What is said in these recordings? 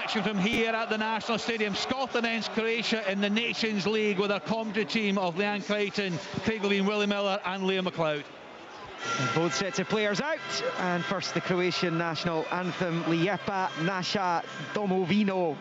action from here at the National Stadium. Scotland ends Croatia in the Nations League with a commentary team of Leanne Crichton, Craig Levine, Willie Miller and Liam McLeod. And both sets of players out, and first the Croatian national anthem, Lijepa naša domovino.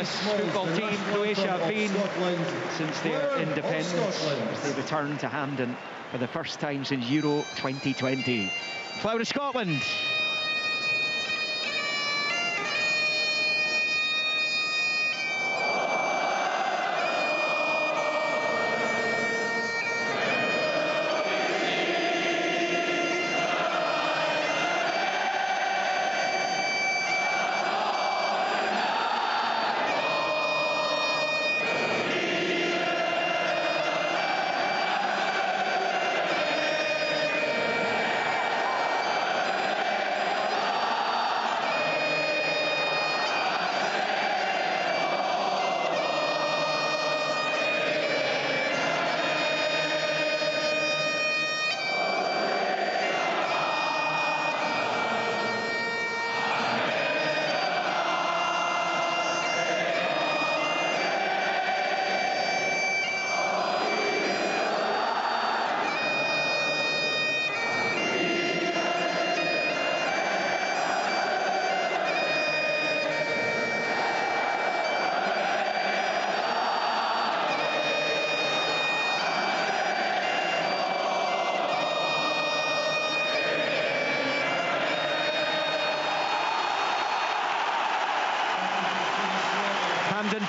Football team Croatia have been since their independence, as they return to Hampden for the first time since Euro 2020. Flower of Scotland.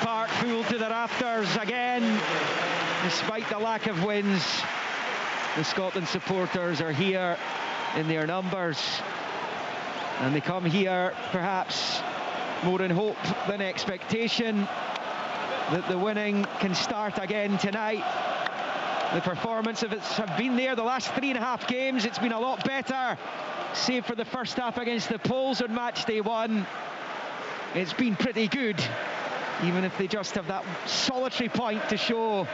Park full to the rafters again, despite the lack of wins. The Scotland supporters are here in their numbers, and they come here perhaps more in hope than expectation that the winning can start again tonight. The performance of it have been there the last 3.5 games. It's been a lot better, save for the first half against the Poles on Matchday 1. It's been pretty good, even if they just have that solitary point to show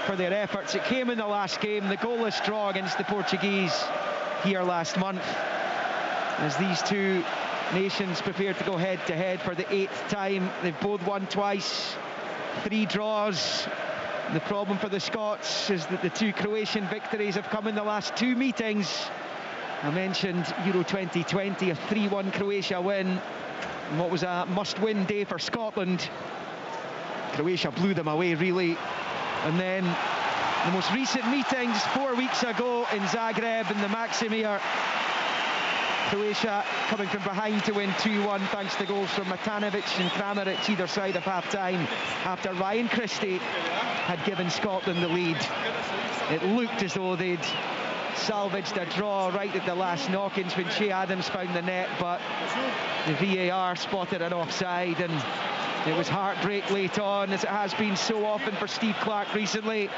for their efforts. It came in the last game, the goalless draw against the Portuguese here last month, as these two nations prepared to go head-to-head for the 8th time. They've both won twice, 3 draws. The problem for the Scots is that the 2 Croatian victories have come in the last 2 meetings. I mentioned Euro 2020, a 3-1 Croatia win, and what was a must-win day for Scotland. Croatia blew them away, really. And then the most recent meetings 4 weeks ago in Zagreb in the Maksimir, Croatia coming from behind to win 2-1 thanks to goals from Matanovic and Kramaric either side of half-time, after Ryan Christie had given Scotland the lead. It looked as though they'd salvaged a draw right at the last knock-ins when Che Adams found the net, but the VAR spotted an offside, and it was heartbreak late on, as it has been so often for Steve Clarke recently.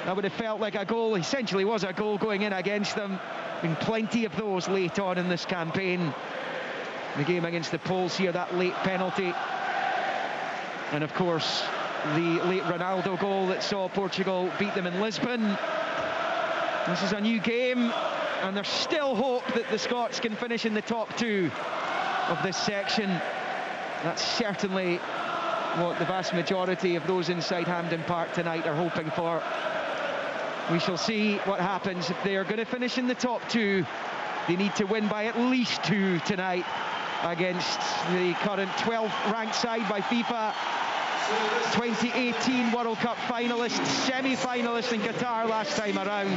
That would have felt like a goal, essentially was a goal going in against them. Been plenty of those late on in this campaign. The game against the Poles here, that late penalty. And of course, the late Ronaldo goal that saw Portugal beat them in Lisbon. This is a new game, and there's still hope that the Scots can finish in the top 2 of this section. That's certainly what the vast majority of those inside Hampden Park tonight are hoping for. We shall see what happens if they are going to finish in the top 2. They need to win by at least 2 tonight against the current 12th ranked side by FIFA. 2018 World Cup finalists, semi-finalists in Qatar last time around.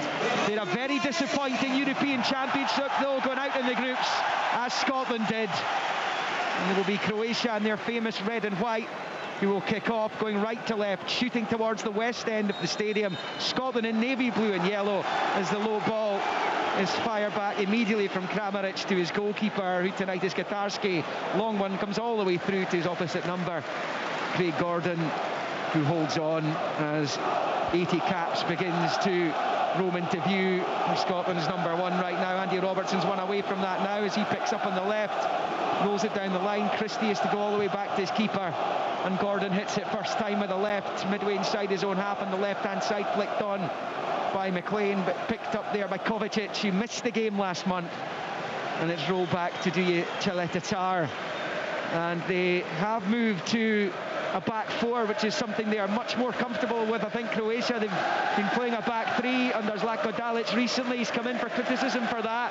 They had a very disappointing European Championship though, going out in the groups as Scotland did. And it will be Croatia and their famous red and white who will kick off, going right to left, shooting towards the west end of the stadium. Scotland in navy blue and yellow as the low ball is fired back immediately from Kramaric to his goalkeeper, who tonight is Katarski. Long one comes all the way through to his opposite number, Craig Gordon, who holds on as 80 caps begins to roam into view for Scotland's number 1 right now. Andy Robertson's one away from that now as he picks up on the left, rolls it down the line. Christie has to go all the way back to his keeper, and Gordon hits it first time with the left, midway inside his own half on the left-hand side, flicked on by McLean, but picked up there by Kovacic, who missed the game last month, and it's rolled back to Duye Chaleta-Tar. And they have moved to a back 4, which is something they are much more comfortable with. I think Croatia, they've been playing a back 3 under Zlatko Dalic recently. He's come in for criticism for that,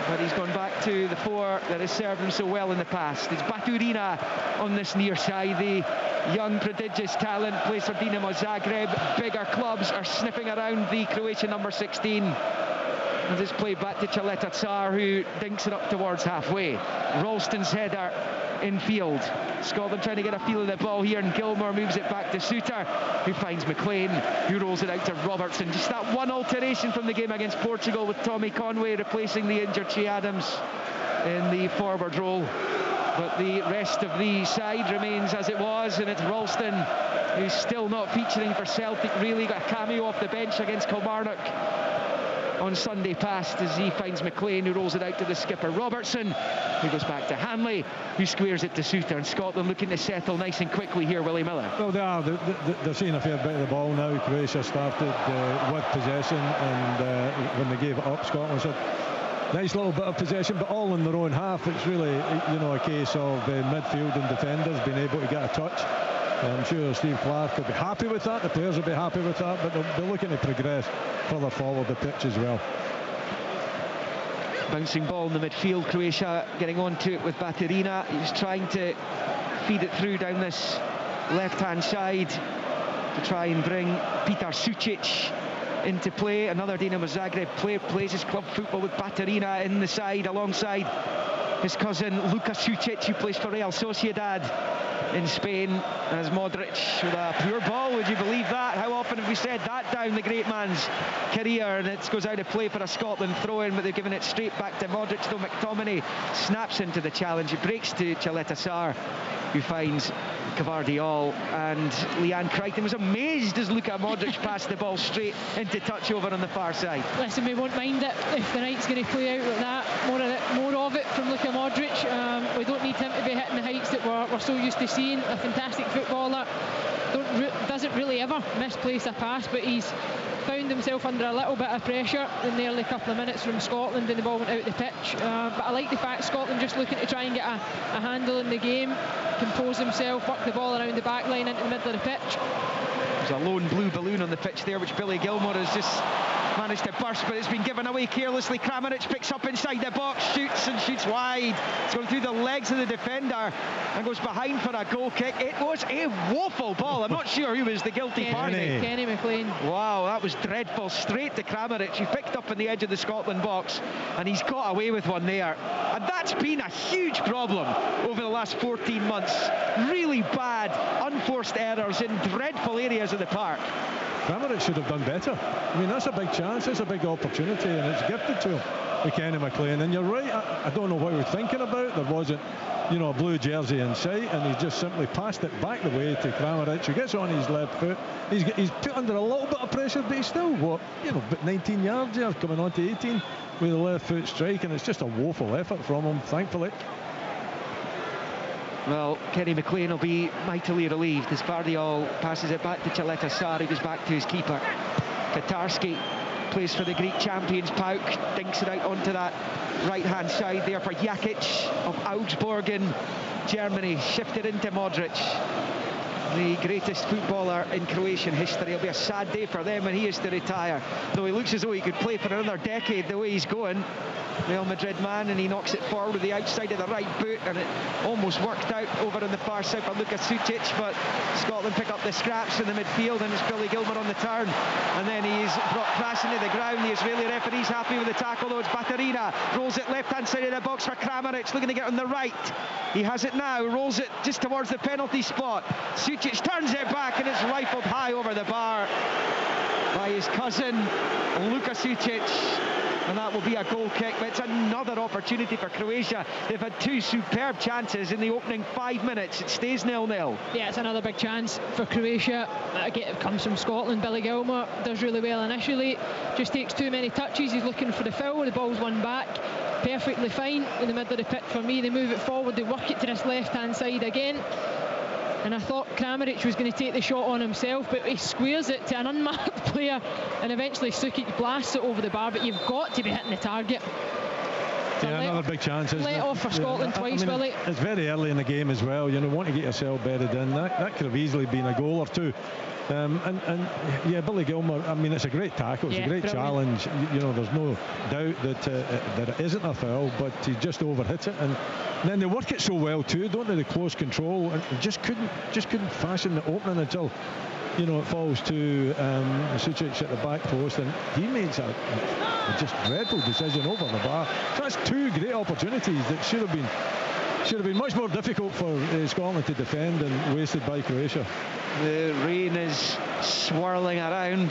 but he's gone back to the 4 that has served him so well in the past. It's Baturina on this near side, the young prodigious talent, plays for Dinamo Zagreb. Bigger clubs are sniffing around the Croatian number 16. And this play back to Chaleta-Tar, who dinks it up towards halfway. Ralston's header infield. Scotland trying to get a feel of the ball here, and Gilmour moves it back to Suter, who finds McLean, who rolls it out to Robertson. Just that one alteration from the game against Portugal, with Tommy Conway replacing the injured Che Adams in the forward role. But the rest of the side remains as it was, and it's Ralston who's still not featuring for Celtic really. Got a cameo off the bench against Kilmarnock on Sunday past as he finds McLean, who rolls it out to the skipper Robertson, who goes back to Hanley, who squares it to Suter. And Scotland looking to settle nice and quickly here, Willie Miller. Well, they are. They're seeing a fair bit of the ball now. Croatia started with possession, and when they gave it up, Scotland said nice little bit of possession, but all in their own half. It's really, a case of midfield and defenders being able to get a touch. I'm sure Steve Clarke will be happy with that, the players will be happy with that, but they're looking to progress further forward the pitch as well. Bouncing ball in the midfield, Croatia getting onto it with Baturina. He's trying to feed it through down this left-hand side to try and bring Petar Sucic into play. Another Dinamo Zagreb player plays his club football with Baturina in the side alongside his cousin Luka Sucic, who plays for Real Sociedad in Spain, as Modric with a poor ball. Would you believe that? How often have we said that down the great man's career? And it goes out of play for a Scotland throw-in, but they're giving it straight back to Modric, though McTominay snaps into the challenge. It breaks to Chaleta-Tar, who finds Kvardiol, and Leanne Crichton was amazed as Luka Modric passed the ball straight into touch over on the far side. Listen, we won't mind it if the night's going to play out like that. More of it from Luka Modric. We don't need him to be hitting the heights that we're so used to seeing. A fantastic footballer, doesn't really ever misplace a pass, but he's found himself under a little bit of pressure in the early couple of minutes from Scotland, and the ball went out the pitch. But I like the fact Scotland just looking to try and get a handle in the game, compose himself, work the ball around the back line into the middle of the pitch. There's a lone blue balloon on the pitch there, which Billy Gilmour has just managed to burst, but it's been given away carelessly. Kramaric picks up inside the box, shoots wide. It's going through the legs of the defender and goes behind for a goal kick. It was a woeful ball. I'm not sure who was the guilty party. Kenny McLean. Wow, that was dreadful. Straight to Kramaric. He picked up on the edge of the Scotland box, and he's got away with one there. And that's been a huge problem over the last 14 months. Really bad, unforced errors in dreadful areas of the park. Kramaric should have done better. I mean, that's a big chance, it's a big opportunity, and it's gifted to him, with Kenny McLean. And you're right, I don't know what he was thinking about. There wasn't, a blue jersey in sight, and he just simply passed it back the way to Kramaric, who gets on his left foot. He's put under a little bit of pressure, but he's still, but 19 yards there, coming on to 18 with the left foot strike, and it's just a woeful effort from him, thankfully. Well, Kenny McLean will be mightily relieved as Kvardiol passes it back to Chaleta-Tar, who goes back to his keeper. Katarski plays for the Greek champions, Pauk, dinks it out onto that right-hand side there for Jakic of Augsburg in Germany, shifted into Modric. the greatest footballer in Croatian history. It'll be a sad day for them when he is to retire, though he looks as though he could play for another decade the way he's going. Real Madrid man, and he knocks it forward with the outside of the right boot, and it almost worked out over on the far side for Luka Sucic, but Scotland pick up the scraps in the midfield, and it's Billy Gilmour on the turn, and then he's brought crashing to the ground. The Israeli referee's happy with the tackle, though. It's Baturina, rolls it left hand side of the box for Kramaric, looking to get on the right. He has it now, rolls it just towards the penalty spot. Sucic turns it back, and it's rifled high over the bar by his cousin Luka Sucic, and that will be a goal kick. But it's another opportunity for Croatia. They've had two superb chances in the opening 5 minutes. It stays 0-0. Yeah, it's another big chance for Croatia. Again, it comes from Scotland. Billy Gilmour does really well initially, just takes too many touches. He's looking for the foul, the ball's won back perfectly fine in the middle of the pitch for me. They move it forward, they work it to this left hand side again, and I thought Kramaric was going to take the shot on himself, but he squares it to an unmarked player, and eventually Sucic blasts it over the bar. But you've got to be hitting the target. Yeah, another big chance. Let off for Scotland twice, Willie. It's very early in the game as well. You know, want to get yourself bedded in. That could have easily been a goal or two. And yeah, Billy Gilmour, I mean, it's a great tackle, it's a great challenge. You know, there's no doubt that it isn't a foul, but he just overhit it, and then they work it so well too, don't they? The close control, and just couldn't fashion the opening until, you know, it falls to Sucic at the back post, and he makes a just dreadful decision over the bar. So that's two great opportunities that should have been much more difficult for Scotland to defend, and wasted by Croatia. The rain is swirling around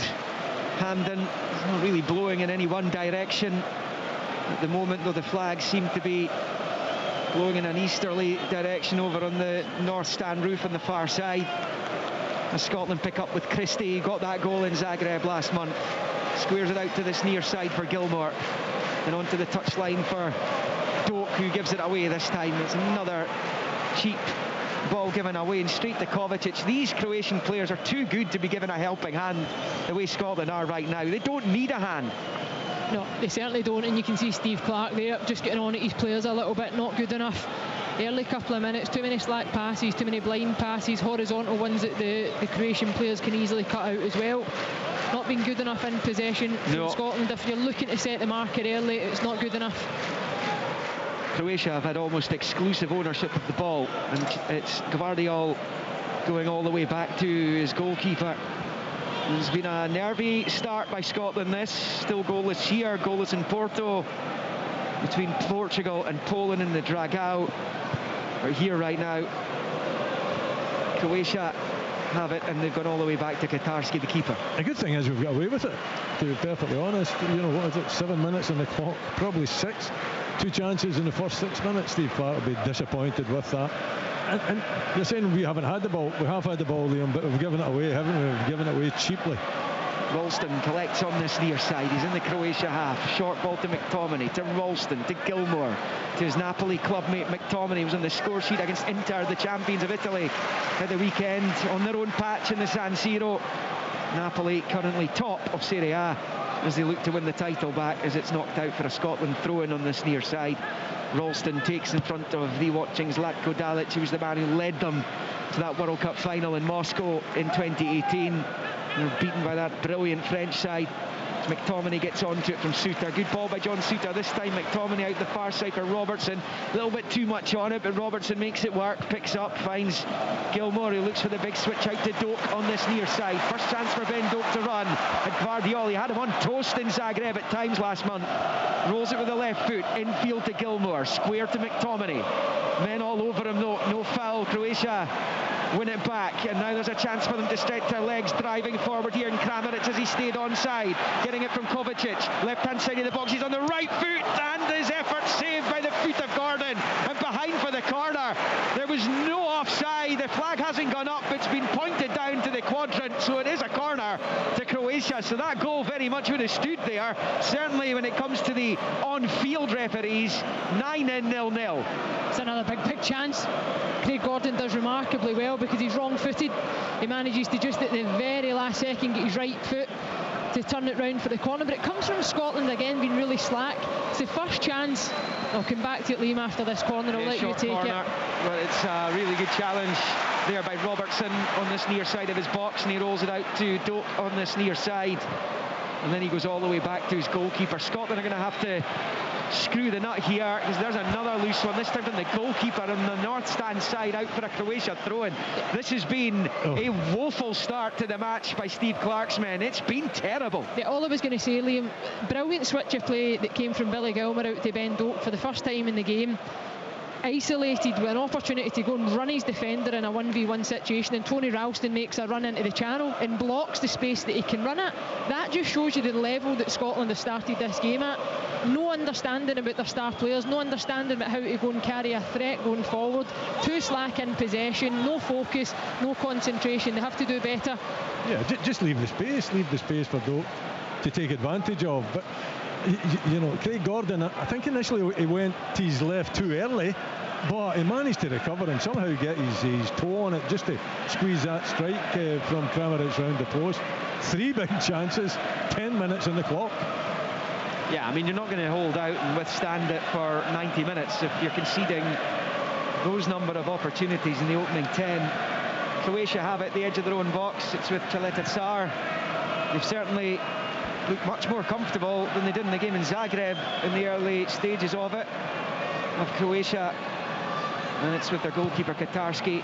Hampden. It's not really blowing in any one direction at the moment, though the flags seem to be blowing in an easterly direction over on the north stand roof on the far side. As Scotland pick up with Christie, he got that goal in Zagreb last month. Squares it out to this near side for Gilmour, and onto the touchline for Doak, who gives it away this time. It's another cheap ball given away, and straight to Kovacic. These Croatian players are too good to be given a helping hand the way Scotland are right now. They don't need a hand. No, they certainly don't, and you can see Steve Clarke there just getting on at his players a little bit. Not good enough. Early couple of minutes, too many slack passes, too many blind passes, horizontal ones that the Croatian players can easily cut out as well. Not being good enough in possession from Scotland. If you're looking to set the marker early, it's not good enough. Croatia have had almost exclusive ownership of the ball, and it's Gvardiol going all the way back to his goalkeeper. It's been a nervy start by Scotland, this. Still goalless here, goalless in Porto. Between Portugal and Poland in the Dragao. We're here right now. Croatia have it, and they've gone all the way back to Katarski, the keeper. The good thing is we've got away with it, to be perfectly honest. You know, what is it, 7 minutes on the clock, probably 6. 2 chances in the first 6 minutes. Steve Clarke will be disappointed with that. And you're saying we haven't had the ball. We have had the ball, Liam, but we've given it away, haven't we? We've given it away cheaply. Ralston collects on this near side. He's in the Croatia half. Short ball to McTominay, to Ralston, to Gilmour, to his Napoli clubmate McTominay, who's on the score sheet against Inter, the champions of Italy, at the weekend on their own patch in the San Siro. Napoli currently top of Serie A as they look to win the title back, as it's knocked out for a Scotland throw-in on this near side. Ralston takes in front of the watching Zlatko Dalic, who was the man who led them to that World Cup final in Moscow in 2018. They were beaten by that brilliant French side. McTominay gets onto it from Suter. Good ball by John Suter. This time McTominay out the far side for Robertson. A little bit too much on it, but Robertson makes it work. Picks up, finds Gilmour, who looks for the big switch out to Doak on this near side. First chance for Ben Doak to run. And Gvardiol, he had him on toast in Zagreb at times last month. Rolls it with the left foot. Infield to Gilmour. Square to McTominay. Men all over him though. No foul. Croatia win it back, and now there's a chance for them to stretch their legs, driving forward here, and Kramaric as he stayed onside, getting it from Kovacic, left hand side of the box, he's on the right foot, and his effort saved by the feet of Gordon, and behind for the corner. There was no offside, the flag hasn't gone up, it's been pointed down to the quadrant, so it is a corner to Croatia. So that goal very much would have stood there, certainly when it comes to the on-field referees. 9-0, 0-0. It's another big chance. Craig Gordon does remarkably well because he's wrong-footed. He manages to just at the very last second get his right foot to turn it round for the corner, but it comes from Scotland again being really slack. It's the first chance. I'll come back to it, Liam, after this corner. I'll let you take corner, it. But it's a really good challenge there by Robertson on this near side of his box, and he rolls it out to Doak on this near side, and then he goes all the way back to his goalkeeper. Scotland are going to have to screw the nut here, because there's another loose one, this time from the goalkeeper on the north stand side, out for a Croatia throw-in. This has been a woeful start to the match by Steve Clarke's men. It's been terrible. Yeah, all I was going to say, Liam, brilliant switch of play that came from Billy Gilmour out to Ben Doak for the first time in the game. Isolated with an opportunity to go and run his defender in a 1v1 situation, and Tony Ralston makes a run into the channel and blocks the space that he can run at. That just shows you the level that Scotland has started this game at. No understanding about their star players, no understanding about how to go and carry a threat going forward. Too slack in possession, no focus, no concentration. They have to do better. Yeah, just leave the space for Doak to take advantage of. But you know, Craig Gordon, I think initially he went to his left too early, but he managed to recover and somehow get his toe on it just to squeeze that strike from Kramaric round the post. 3 big chances, 10 minutes on the clock. Yeah, I mean, you're not going to hold out and withstand it for 90 minutes if you're conceding those number of opportunities in the opening 10. Croatia have it at the edge of their own box. It's with Cheleta Tsar. They've certainly looked much more comfortable than they did in the game in Zagreb in the early stages of Croatia. And it's with their goalkeeper Katarski,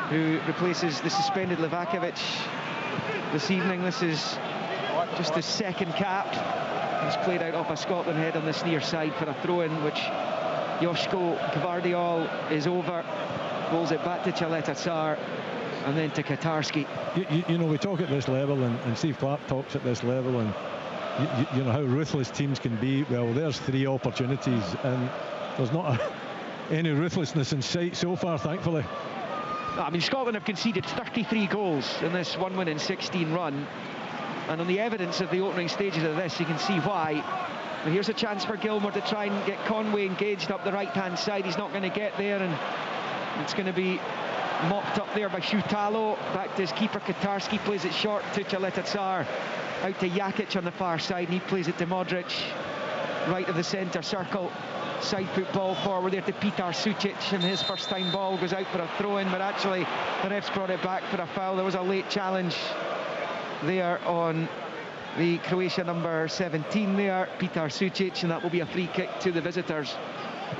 who replaces the suspended Livakovic this evening. This is just his second cap. He's played out off a Scotland head on this near side for a throw-in, which Joško Gvardiol is over, rolls it back to Cheleta Tsar, and then to Katarski. You know, we talk at this level, and Steve Clarke talks at this level, and you know how ruthless teams can be. Well, there's 3 opportunities, and there's not any ruthlessness in sight so far, thankfully. I mean, Scotland have conceded 33 goals in this 1-win-16 run, and on the evidence of the opening stages of this, you can see why. But here's a chance for Gilmour to try and get Conway engaged up the right-hand side. He's not going to get there, and it's going to be mopped up there by Šutalo. Back to his keeper Katarski, plays it short to Cheleta Tsar, out to Jakic on the far side, and he plays it to Modric, right of the centre circle. Side foot ball forward there to Petar Sucic, and his first time ball goes out for a throw-in, but actually the refs brought it back for a foul. There was a late challenge there on the Croatia number 17 there, Petar Sucic, and that will be a free kick to the visitors,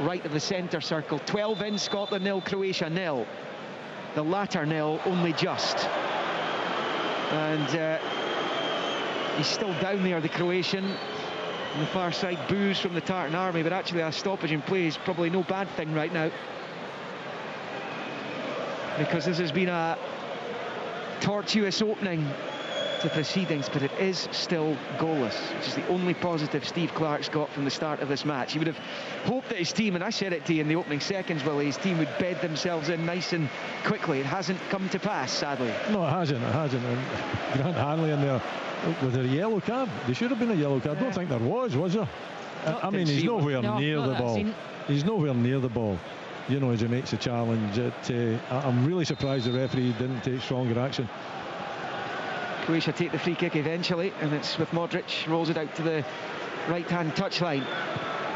right of the centre circle. 12 in, Scotland 0, Croatia 0. The latter nil only just. And he's still down there, the Croatian. On the far side, boos from the Tartan Army, but actually a stoppage in play is probably no bad thing right now, because this has been a tortuous opening to proceedings, but it is still goalless, which is the only positive Steve Clarke's got from the start of this match. He would have hoped that his team, and I said it to you in the opening seconds, Willie, his team would bed themselves in nice and quickly. It hasn't come to pass, sadly. No, it hasn't. And Grant Hanley in there, was there a yellow card? There should have been a yellow card. I don't think there was there? I mean, he's nowhere near the ball. He's nowhere near the ball, you know, as he makes a challenge. I'm really surprised the referee didn't take stronger action. Croatia take the free kick eventually, and it's with Modric, rolls it out to the right-hand touchline.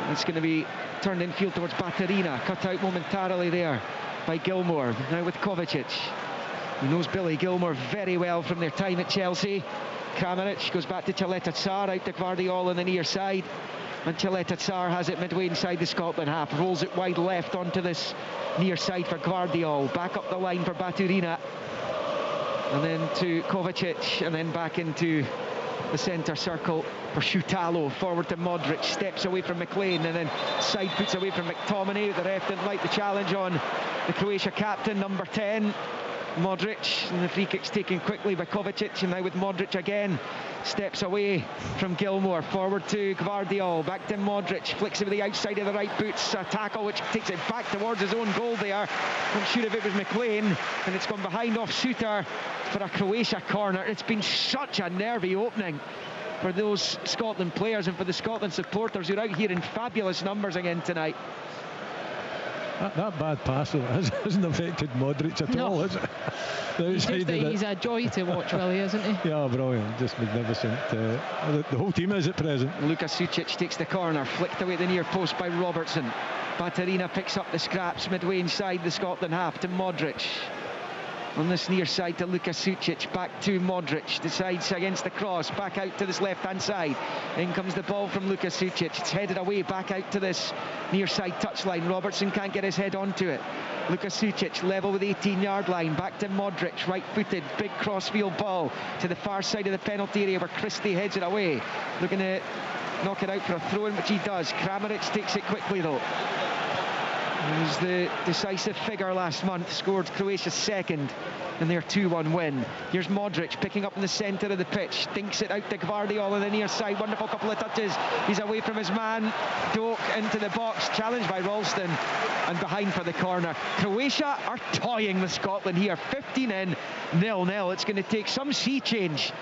It's going to be turned infield towards Baturina, cut out momentarily there by Gilmour. Now with Kovacic. He knows Billy Gilmour very well from their time at Chelsea. Kramaric goes back to Cheleta Tsar, out to Gvardiol on the near side. And Cheleta Tsar has it midway inside the Scotland half, rolls it wide left onto this near side for Gvardiol. Back up the line for Baturina. And then to Kovacic, and then back into the centre circle for Šutalo. Forward to Modric, steps away from McLean, and then side puts away from McTominay. The ref didn't like the challenge on the Croatia captain, number 10, Modric. And the free kick's taken quickly by Kovacic, and now with Modric again. Steps away from Gilmour, forward to Gvardiol, back to Modric, flicks it with the outside of the right boots, a tackle which takes it back towards his own goal there. I'm sure if it was McLean, and it's gone behind off Suter for a Croatia corner. It's been such a nervy opening for those Scotland players and for the Scotland supporters who are out here in fabulous numbers again tonight. That bad pass hasn't affected Modric at all, is it? He's a joy to watch, Willie, isn't he? Yeah, brilliant, just magnificent. The whole team is at present. Luka Sucic takes the corner, flicked away at the near post by Robertson. Baturina picks up the scraps midway inside the Scotland half to Modric. on this near side to Luka Sucic, back to Modric, decides against the cross, back out to this left-hand side. In comes the ball from Luka Sucic, it's headed away, back out to this near side touchline. Robertson can't get his head onto it. Luka Sucic level with the 18-yard line, back to Modric, right-footed, big crossfield ball to the far side of the penalty area where Christie heads it away, looking to knock it out for a throw-in, which he does. Kramaric takes it quickly though. He was the decisive figure last month, scored Croatia's second in their 2-1 win. Here's Modric picking up in the centre of the pitch, dinks it out to Gvardiol on the near side, wonderful couple of touches, he's away from his man, Doak into the box, challenged by Ralston, and behind for the corner. Croatia are toying with Scotland here, 15 in, 0-0. It's going to take some sea change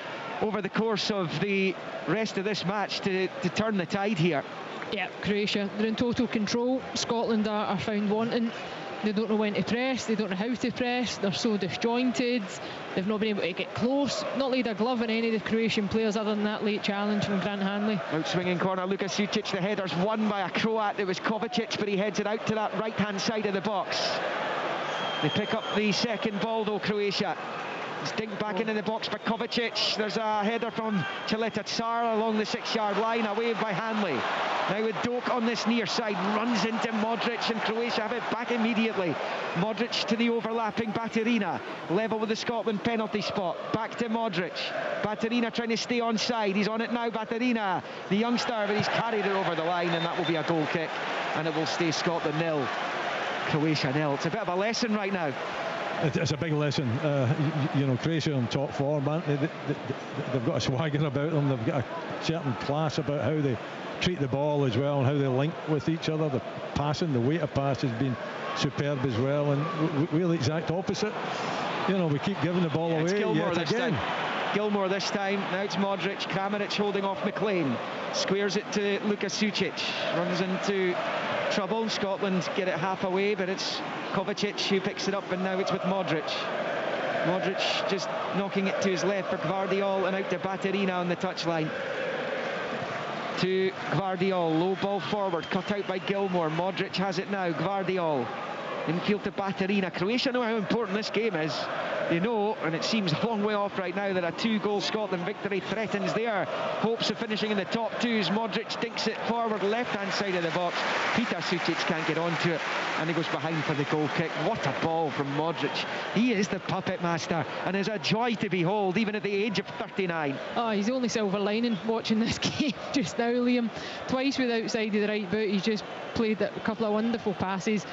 over the course of the rest of this match to turn the tide here. Yeah, Croatia, they're in total control. Scotland are found wanting. They don't know when to press, they don't know how to press, they're so disjointed, they've not been able to get close, not laid a glove on any of the Croatian players other than that late challenge from Grant Hanley. Out swinging corner, Luka Sucic, the header's won by a Croat. It was Kovacic, but he heads it out to that right hand side of the box. They pick up the second ball though, Croatia. It's dinked back into the box by Kovacic. There's a header from Chaleta Tsar along the 6-yard line, away by Hanley. Now with Doak on this near side, runs into Modric, and Croatia have it back immediately. Modric to the overlapping Baturina, level with the Scotland penalty spot, back to Modric. Baturina trying to stay on side, he's on it now, Baturina, the youngster, but he's carried it over the line, and that will be a goal kick, and it will stay Scotland 0, Croatia 0. It's a bit of a lesson right now. It's a big lesson. You know, Croatia in top form, man. They've got a swagger about them. They've got a certain class about how they treat the ball as well, and how they link with each other. The passing, the weight of pass has been superb as well, and we're the exact opposite. You know, we keep giving the ball away. It's Gilmour yet again. Gilmour this time. Now it's Modric. Kramaric holding off McLean. Squares it to Luka Sucic. Runs into trouble. Scotland get it half away, but it's Kovacic who picks it up, and now it's with Modric. Modric just knocking it to his left for Gvardiol, and out to Baturina on the touchline. To Gvardiol, low ball forward, cut out by Gilmour. Modric has it now. Gvardiol infield to Baturina. Croatia know how important this game is. They know, and it seems a long way off right now, that a 2-goal Scotland victory threatens their hopes of finishing in the top twos. Modric dinks it forward, left-hand side of the box. Peter Sucic can't get onto it, and he goes behind for the goal kick. What a ball from Modric. He is the puppet master, and is a joy to behold, even at the age of 39. Oh, he's the only silver lining watching this game just now, Liam. Twice with outside of the right boot, he's just played a couple of wonderful passes.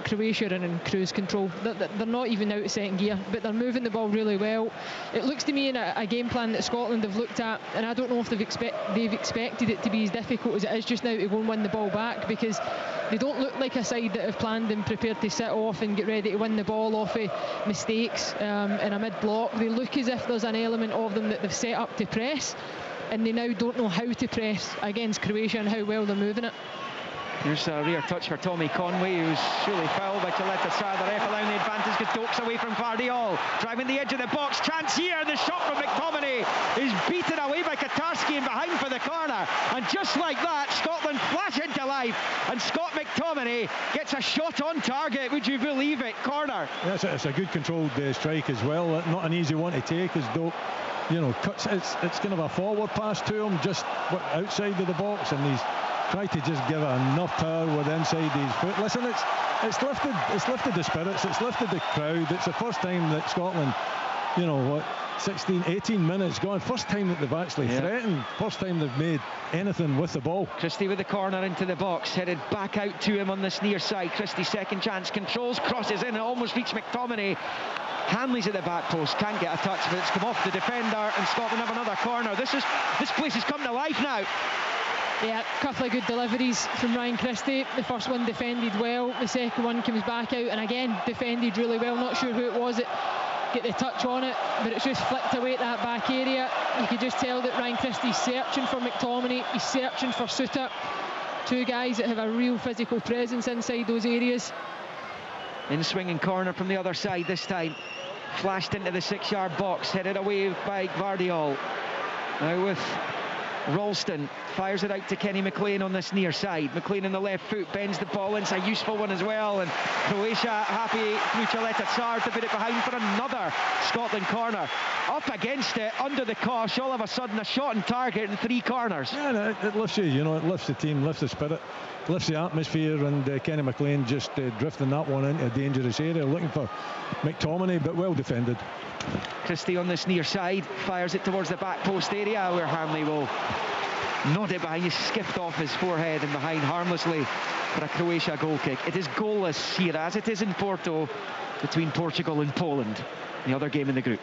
Croatia are in cruise control. They're not even out of second gear, but they're moving the ball really well. It looks to me in a game plan that Scotland have looked at, and I don't know if they've expected it to be as difficult as it is just now to go and win the ball back, because they don't look like a side that have planned and prepared to sit off and get ready to win the ball off of mistakes in a mid-block. They look as if there's an element of them that they've set up to press, and they now don't know how to press against Croatia and how well they're moving it. Here's a rear touch for Tommy Conway, who's surely fouled by Chaleta Tsar. The ref allowing the advantage, gets Dokes away from Gvardiol. Driving the edge of the box, chance here, the shot from McTominay is beaten away by Katarski and behind for the corner. And just like that, Scotland flash into life, and Scott McTominay gets a shot on target. Would you believe it? Corner. Yeah, it's a good controlled strike as well. Not an easy one to take, as Doak, you know, cuts. It's kind of a forward pass to him, just outside of the box, and he's tried to just give it enough power with inside his foot. Listen, it's lifted the spirits, it's lifted the crowd. It's the first time that Scotland, you know, 18 minutes gone, first time that they've actually threatened, first time they've made anything with the ball. Christie with the corner into the box, headed back out to him on this near side. Christie second chance, controls, crosses in, and almost reached McTominay. Hanley's at the back post, can't get a touch, but it's come off the defender, and Scotland have another corner. This place has come to life now. Yeah, a couple of good deliveries from Ryan Christie. The first one defended well, the second one comes back out and again defended really well. Not sure who it was that get the touch on it, but it's just flicked away at that back area. You could just tell that Ryan Christie's searching for McTominay, he's searching for Suter. Two guys that have a real physical presence inside those areas. In swinging corner from the other side this time. Flashed into the 6-yard box, headed away by Gvardiol. Now with Ralston fires it out to Kenny McLean on this near side. McLean on the left foot, bends the ball in, it's a useful one as well, and Croatia happy through Chaleta Tsar to put it behind for another Scotland corner. Up against it, under the cosh, all of a sudden a shot on target and 3 corners. Yeah, it lifts you, it lifts the team, lifts the spirit, lifts the atmosphere, and Kenny McLean just drifting that one into a dangerous area, looking for McTominay, but well defended. Christie on this near side, fires it towards the back post area, where Hanley will nod it behind. He skipped off his forehead and behind harmlessly for a Croatia goal kick. It is goalless here, as it is in Porto, between Portugal and Poland, the other game in the group.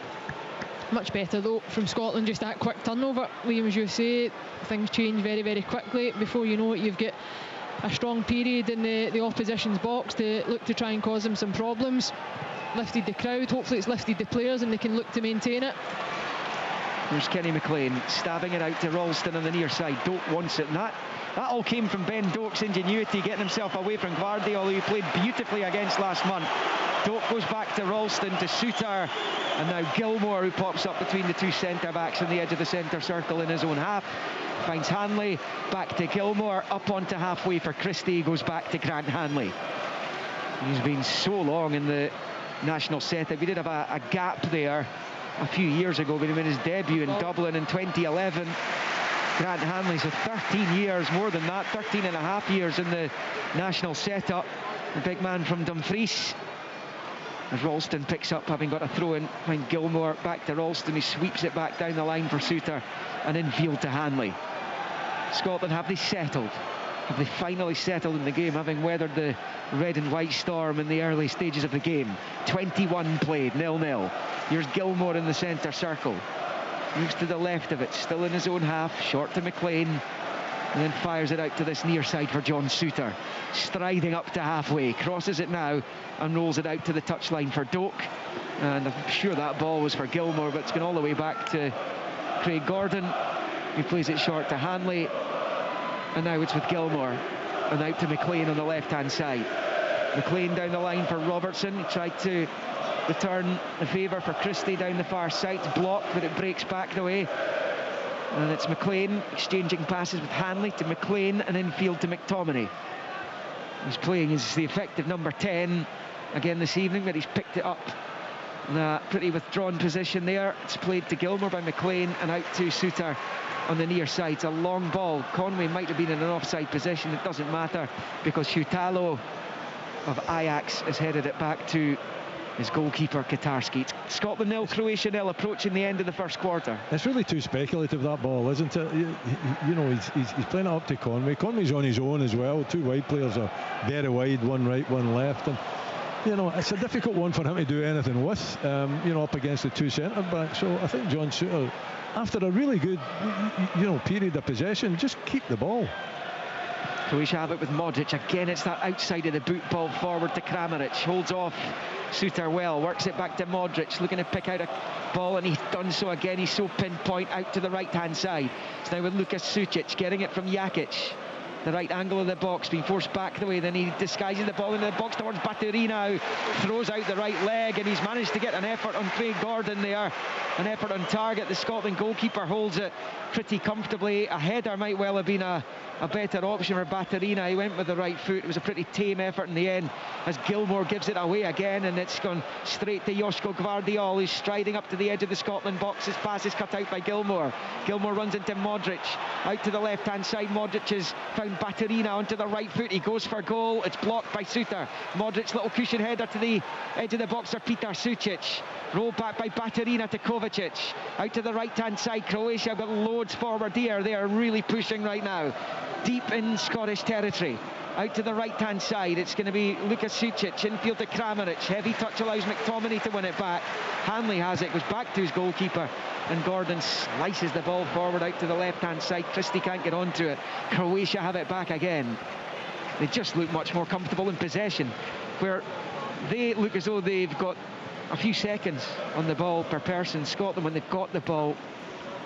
Much better though from Scotland, just that quick turnover. Liam, as you say, things change very, very quickly. Before you know it, you've got a strong period in the opposition's box to look to try and cause them some problems. Lifted the crowd, hopefully it's lifted the players and they can look to maintain it. Here's Kenny McLean stabbing it out to Ralston on the near side. Doak wants it, and that all came from Ben Doak's ingenuity, getting himself away from Gvardiol, who he played beautifully against last month. Doak goes back to Ralston, to Suter, and now Gilmore, who pops up between the 2 centre-backs on the edge of the centre circle in his own half. Finds Hanley, back to Gilmore, up onto halfway for Christie, goes back to Grant Hanley. He's been so long in the national setup. We did have a gap there a few years ago when he made his debut in Dublin in 2011. Grant Hanley, so 13 years, more than that, 13 and a half years in the national setup. The big man from Dumfries. As Ralston picks up, having got a throw in, find Gilmore, back to Ralston, he sweeps it back down the line for Suter, and infield to Hanley. Scotland, have they settled? Have they finally settled in the game, having weathered the red and white storm in the early stages of the game? 21 played, 0-0. Here's Gilmore in the centre circle. Moves to the left of it, still in his own half, short to McLean, and then fires it out to this near side for John Suter. Striding up to halfway, crosses it now, and rolls it out to the touchline for Doak. And I'm sure that ball was for Gilmore, but it's gone all the way back to Craig Gordon, who plays it short to Hanley. And now it's with Gilmore, and out to McLean on the left-hand side. McLean down the line for Robertson. He tried to return the favour for Christie down the far side. It's blocked, but it breaks back the way. And it's McLean exchanging passes with Hanley to McLean, and infield to McTominay. He's playing as the effective number 10 again this evening, but he's picked it up in a pretty withdrawn position there. It's played to Gilmore by McLean, and out to Suter on the near side. It's a long ball. Conway might have been in an offside position. It doesn't matter, because Hutalo of Ajax has headed it back to his goalkeeper Katarski. It's Scotland 0, Croatia 0, approaching the end of the first quarter. It's really too speculative, that ball, isn't it? You know, he's playing it up to Conway. Conway's on his own as well. 2 wide players are very wide, one right, one left, and you know, it's a difficult one for him to do anything with, you know, up against the 2 centre-backs. So I think John Suter, after a really good, you know, period of possession, just keep the ball. Croatia have it with Modric. Again, it's that outside of the boot ball forward to Kramaric. Holds off Suter well, works it back to Modric, looking to pick out a ball, and he's done so again. He's so pinpoint out to the right-hand side. It's now with Lukas Sucic, getting it from Jakic. The right angle of the box, being forced back the way, then he disguises the ball into the box towards Bathory now, throws out the right leg, and he's managed to get an effort on Craig Gordon there, an effort on target. The Scotland goalkeeper holds it pretty comfortably. A header might well have been a better option for Bathory. He went with the right foot. It was a pretty tame effort in the end, as Gilmore gives it away again, and it's gone straight to Joško Gvardiol, who's striding up to the edge of the Scotland box. His pass is cut out by Gilmore. Gilmore runs into Modric, out to the left-hand side. Modric has found Bathory onto the right foot. He goes for goal. It's blocked by Suter. Modric's little cushion header to the edge of the box for Petar Sucic. Rolled back by Bathory to Kovacic. Out to the right-hand side. Croatia have got loads forward here. They are really pushing right now, deep in Scottish territory. Out to the right-hand side, it's going to be Lukas Sucic, infield to Kramaric. Heavy touch allows McTominay to win it back. Hanley has it, goes back to his goalkeeper, and Gordon slices the ball forward out to the left-hand side. Christie can't get onto it. Croatia have it back again. They just look much more comfortable in possession, where they look as though they've got a few seconds on the ball per person. Scotland, when they've got the ball,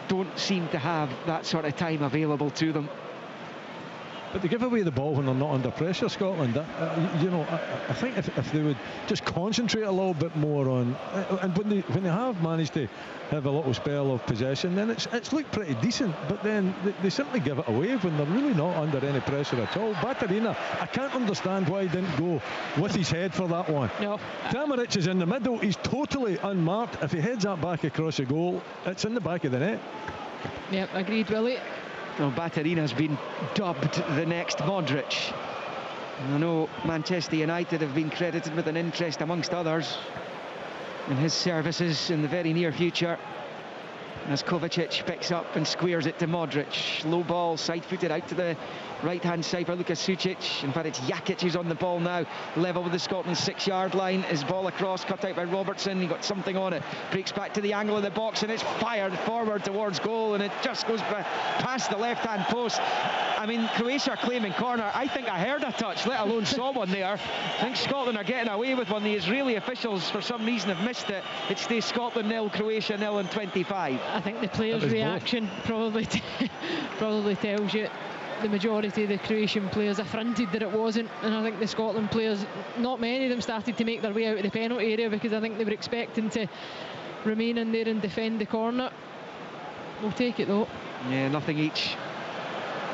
don't seem to have that sort of time available to them. But they give away the ball when they're not under pressure, Scotland. I think if they would just concentrate a little bit more on, and when they have managed to have a little spell of possession, then it's looked pretty decent. But then they simply give it away when they're really not under any pressure at all. Baturina, I can't understand why he didn't go with his head for that one. No. Kramaric is in the middle. He's totally unmarked. If he heads that back across the goal, it's in the back of the net. Yep, agreed, Willie. Well, Baturina's been dubbed the next Modric. I know Manchester United have been credited with an interest, amongst others, in his services in the very near future. As Kovacic picks up and squares it to Modric. Low ball, side-footed out to the right-hand side for Luka Sucic. In fact, it's Jakic who's on the ball now, level with the Scotland 6-yard line. His ball across, cut out by Robertson. He got something on it. Breaks back to the angle of the box, and it's fired forward towards goal, and it just goes past the left-hand post. I mean, Croatia claiming corner. I think I heard a touch, let alone saw one there. I think Scotland are getting away with one. The Israeli officials, for some reason, have missed it. It stays Scotland 0, Croatia 0 and 25. I think the players' reaction probably tells you the majority of the Croatian players affronted that it wasn't, and I think the Scotland players, not many of them started to make their way out of the penalty area because I think they were expecting to remain in there and defend the corner. We'll take it though. Yeah, nothing each.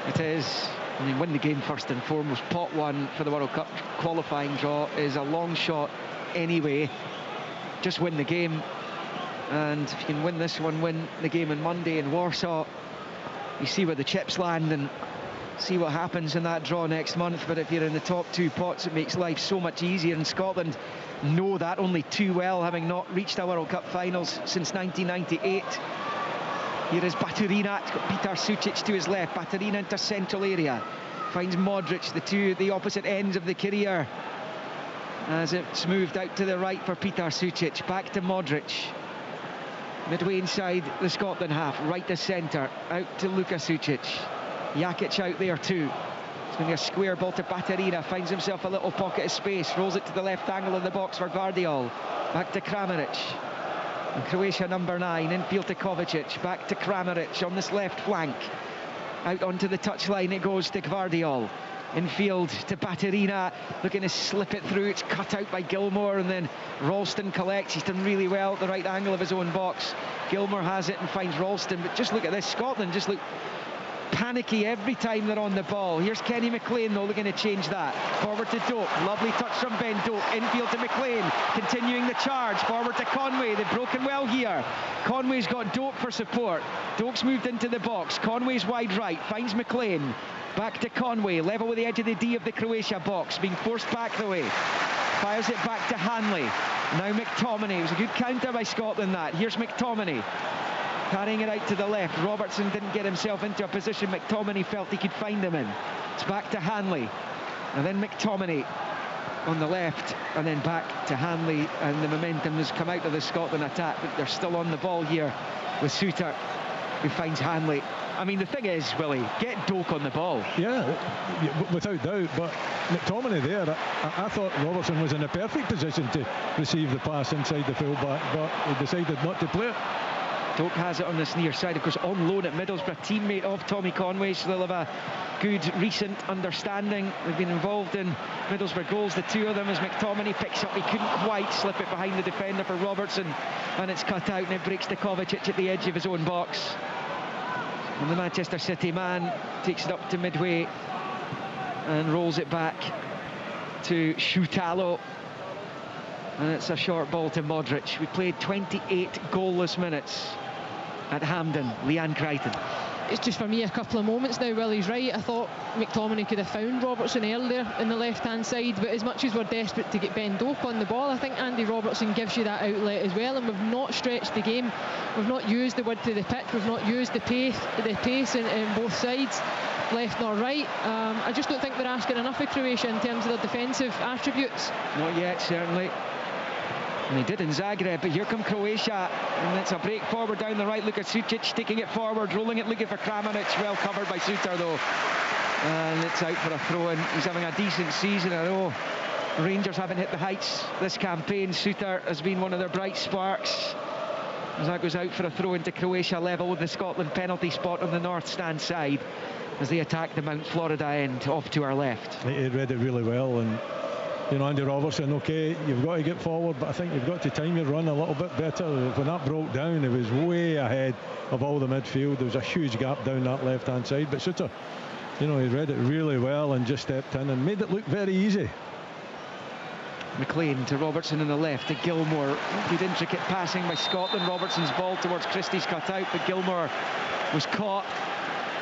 It is. I mean, win the game first and foremost. Pot 1 for the World Cup qualifying draw is a long shot anyway. Just win the game. And if you can win this one, win the game on Monday in Warsaw, you see where the chips land and see what happens in that draw next month. But if you're in the top 2 pots, it makes life so much easier, and Scotland know that only too well, having not reached a World Cup finals since 1998. Here is Baturina. It's got Petar Sucic to his left. Baturina into central area, finds Modric, the two at the opposite ends of the career, as it's moved out to the right for Petar Sucic. Back to Modric. Midway inside the Scotland half, right to centre, out to Luka Sucic. Jakic out there too. It's going to be a square ball to Baturina, finds himself a little pocket of space, rolls it to the left angle of the box for Gvardiol. Back to Kramaric. And Croatia number 9, infield to Kovacic, back to Kramaric on this left flank. Out onto the touchline it goes to Gvardiol. Infield to Baturina, looking to slip it through. It's cut out by Gilmour, and then Ralston collects. He's done really well at the right angle of his own box. Gilmour has it and finds Ralston, but just look at this. Scotland just look panicky every time they're on the ball. Here's Kenny McLean though, looking to change that. Forward to Doak, lovely touch from Ben Doak. Infield to McLean, continuing the charge. Forward to Conway, they've broken well here. Conway's got Doak for support. Doak's moved into the box. Conway's wide right, finds McLean. Back to Conway, level with the edge of the D of the Croatia box, being forced back the way. Fires it back to Hanley. Now McTominay. It was a good counter by Scotland that. Here's McTominay. Carrying it out to the left. Robertson didn't get himself into a position McTominay felt he could find him in. It's back to Hanley. And then McTominay on the left. And then back to Hanley. And the momentum has come out of the Scotland attack. But they're still on the ball here with Suter, who finds Hanley. I mean, the thing is, Willie, get Doak on the ball. Yeah, without doubt. But McTominay there, I thought Robertson was in a perfect position to receive the pass inside the fullback, but he decided not to play it. Doak has it on this near side, of course, on loan at Middlesbrough, teammate of Tommy Conway, so they'll have a good recent understanding. They've been involved in Middlesbrough goals, the two of them, as McTominay picks up. He couldn't quite slip it behind the defender for Robertson, and it's cut out and it breaks to Kovacic at the edge of his own box. And the Manchester City man takes it up to midway and rolls it back to Shutalo. And it's a short ball to Modric. We played 28 goalless minutes at Hampden. Leanne Crichton. It's just for me a couple of moments now. Willie's right. I thought McTominay could have found Robertson earlier in the left-hand side, but as much as we're desperate to get Ben Doak on the ball, I think Andy Robertson gives you that outlet as well, and we've not stretched the game. We've not used the width of the pitch. We've not used the pace in both sides, left nor right. I just don't think we're asking enough of Croatia in terms of their defensive attributes. Not yet, certainly. And they did in Zagreb, but here come Croatia, and it's a break forward down the right. Luka Sucic taking it forward, rolling it, looking for Kramaric. Well covered by Suter though, and it's out for a throw-in. He's having a decent season. I know Rangers haven't hit the heights this campaign. Suter has been one of their bright sparks, as that goes out for a throw into Croatia, level with the Scotland penalty spot on the north stand side. as they attack the Mount Florida end off to our left. He read it really well, and you know, Andy Robertson, okay, you've got to get forward, but I think you've got to time your run a little bit better. When that broke down, it was way ahead of all the midfield. There was a huge gap down that left-hand side, but Suter, you know, he read it really well and just stepped in and made it look very easy. McLean to Robertson on the left, to Gilmore. Good intricate passing by Scotland. Robertson's ball towards Christie's cut out, but Gilmore was caught,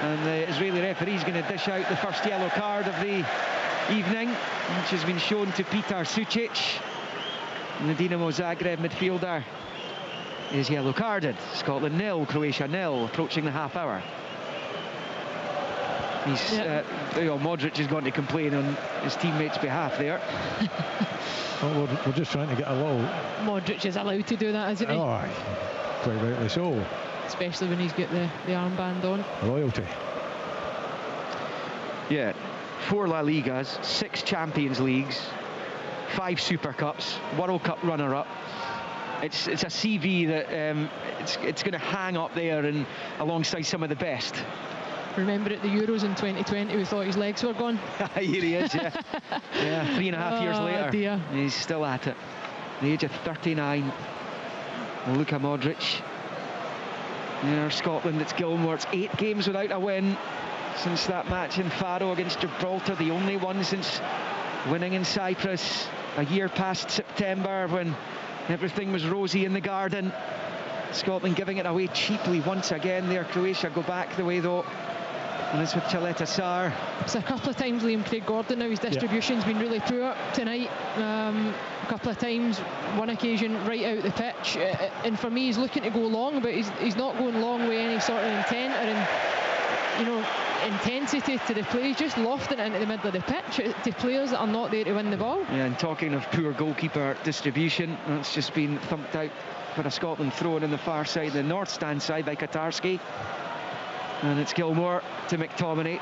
and the Israeli referee's going to dish out the first yellow card of the evening, which has been shown to Petar Sucic. And the Dinamo Zagreb midfielder is yellow carded. Scotland 0, Croatia 0, approaching the half hour. Modric is going to complain on his teammates' behalf there. Well, we're just trying to get a little... Modric is allowed to do that, isn't he? Oh, aye. Quite rightly so. Especially when he's got the armband on. Loyalty. Yeah, 4 La Ligas, 6 Champions Leagues, 5 Super Cups, World Cup runner-up. It's a CV that it's going to hang up there and alongside some of the best. Remember at the Euros in 2020, we thought his legs were gone. Here he is, yeah. Yeah, 3.5 years later, dear. He's still at it. At the age of 39, Luka Modric. Yeah, Scotland, it's Gilmore. It's 8 games without a win since that match in Faro against Gibraltar, the only one since winning in Cyprus a year past September when everything was rosy in the garden. Scotland giving it away cheaply once again there. Croatia go back the way though, and it's with Chaleta Sarr. It's a couple of times Liam Craig-Gordon now, his distribution's been really poor tonight. A couple of times, one occasion right out the pitch, and for me he's looking to go long, but he's not going long with any sort of intent or intensity to the play. He's just lofting it into the middle of the pitch to players that are not there to win the ball. Yeah, and talking of poor goalkeeper distribution, that's just been thumped out for a Scotland throw in the far side, the north stand side by Katarski. And it's Gilmore to McTominay.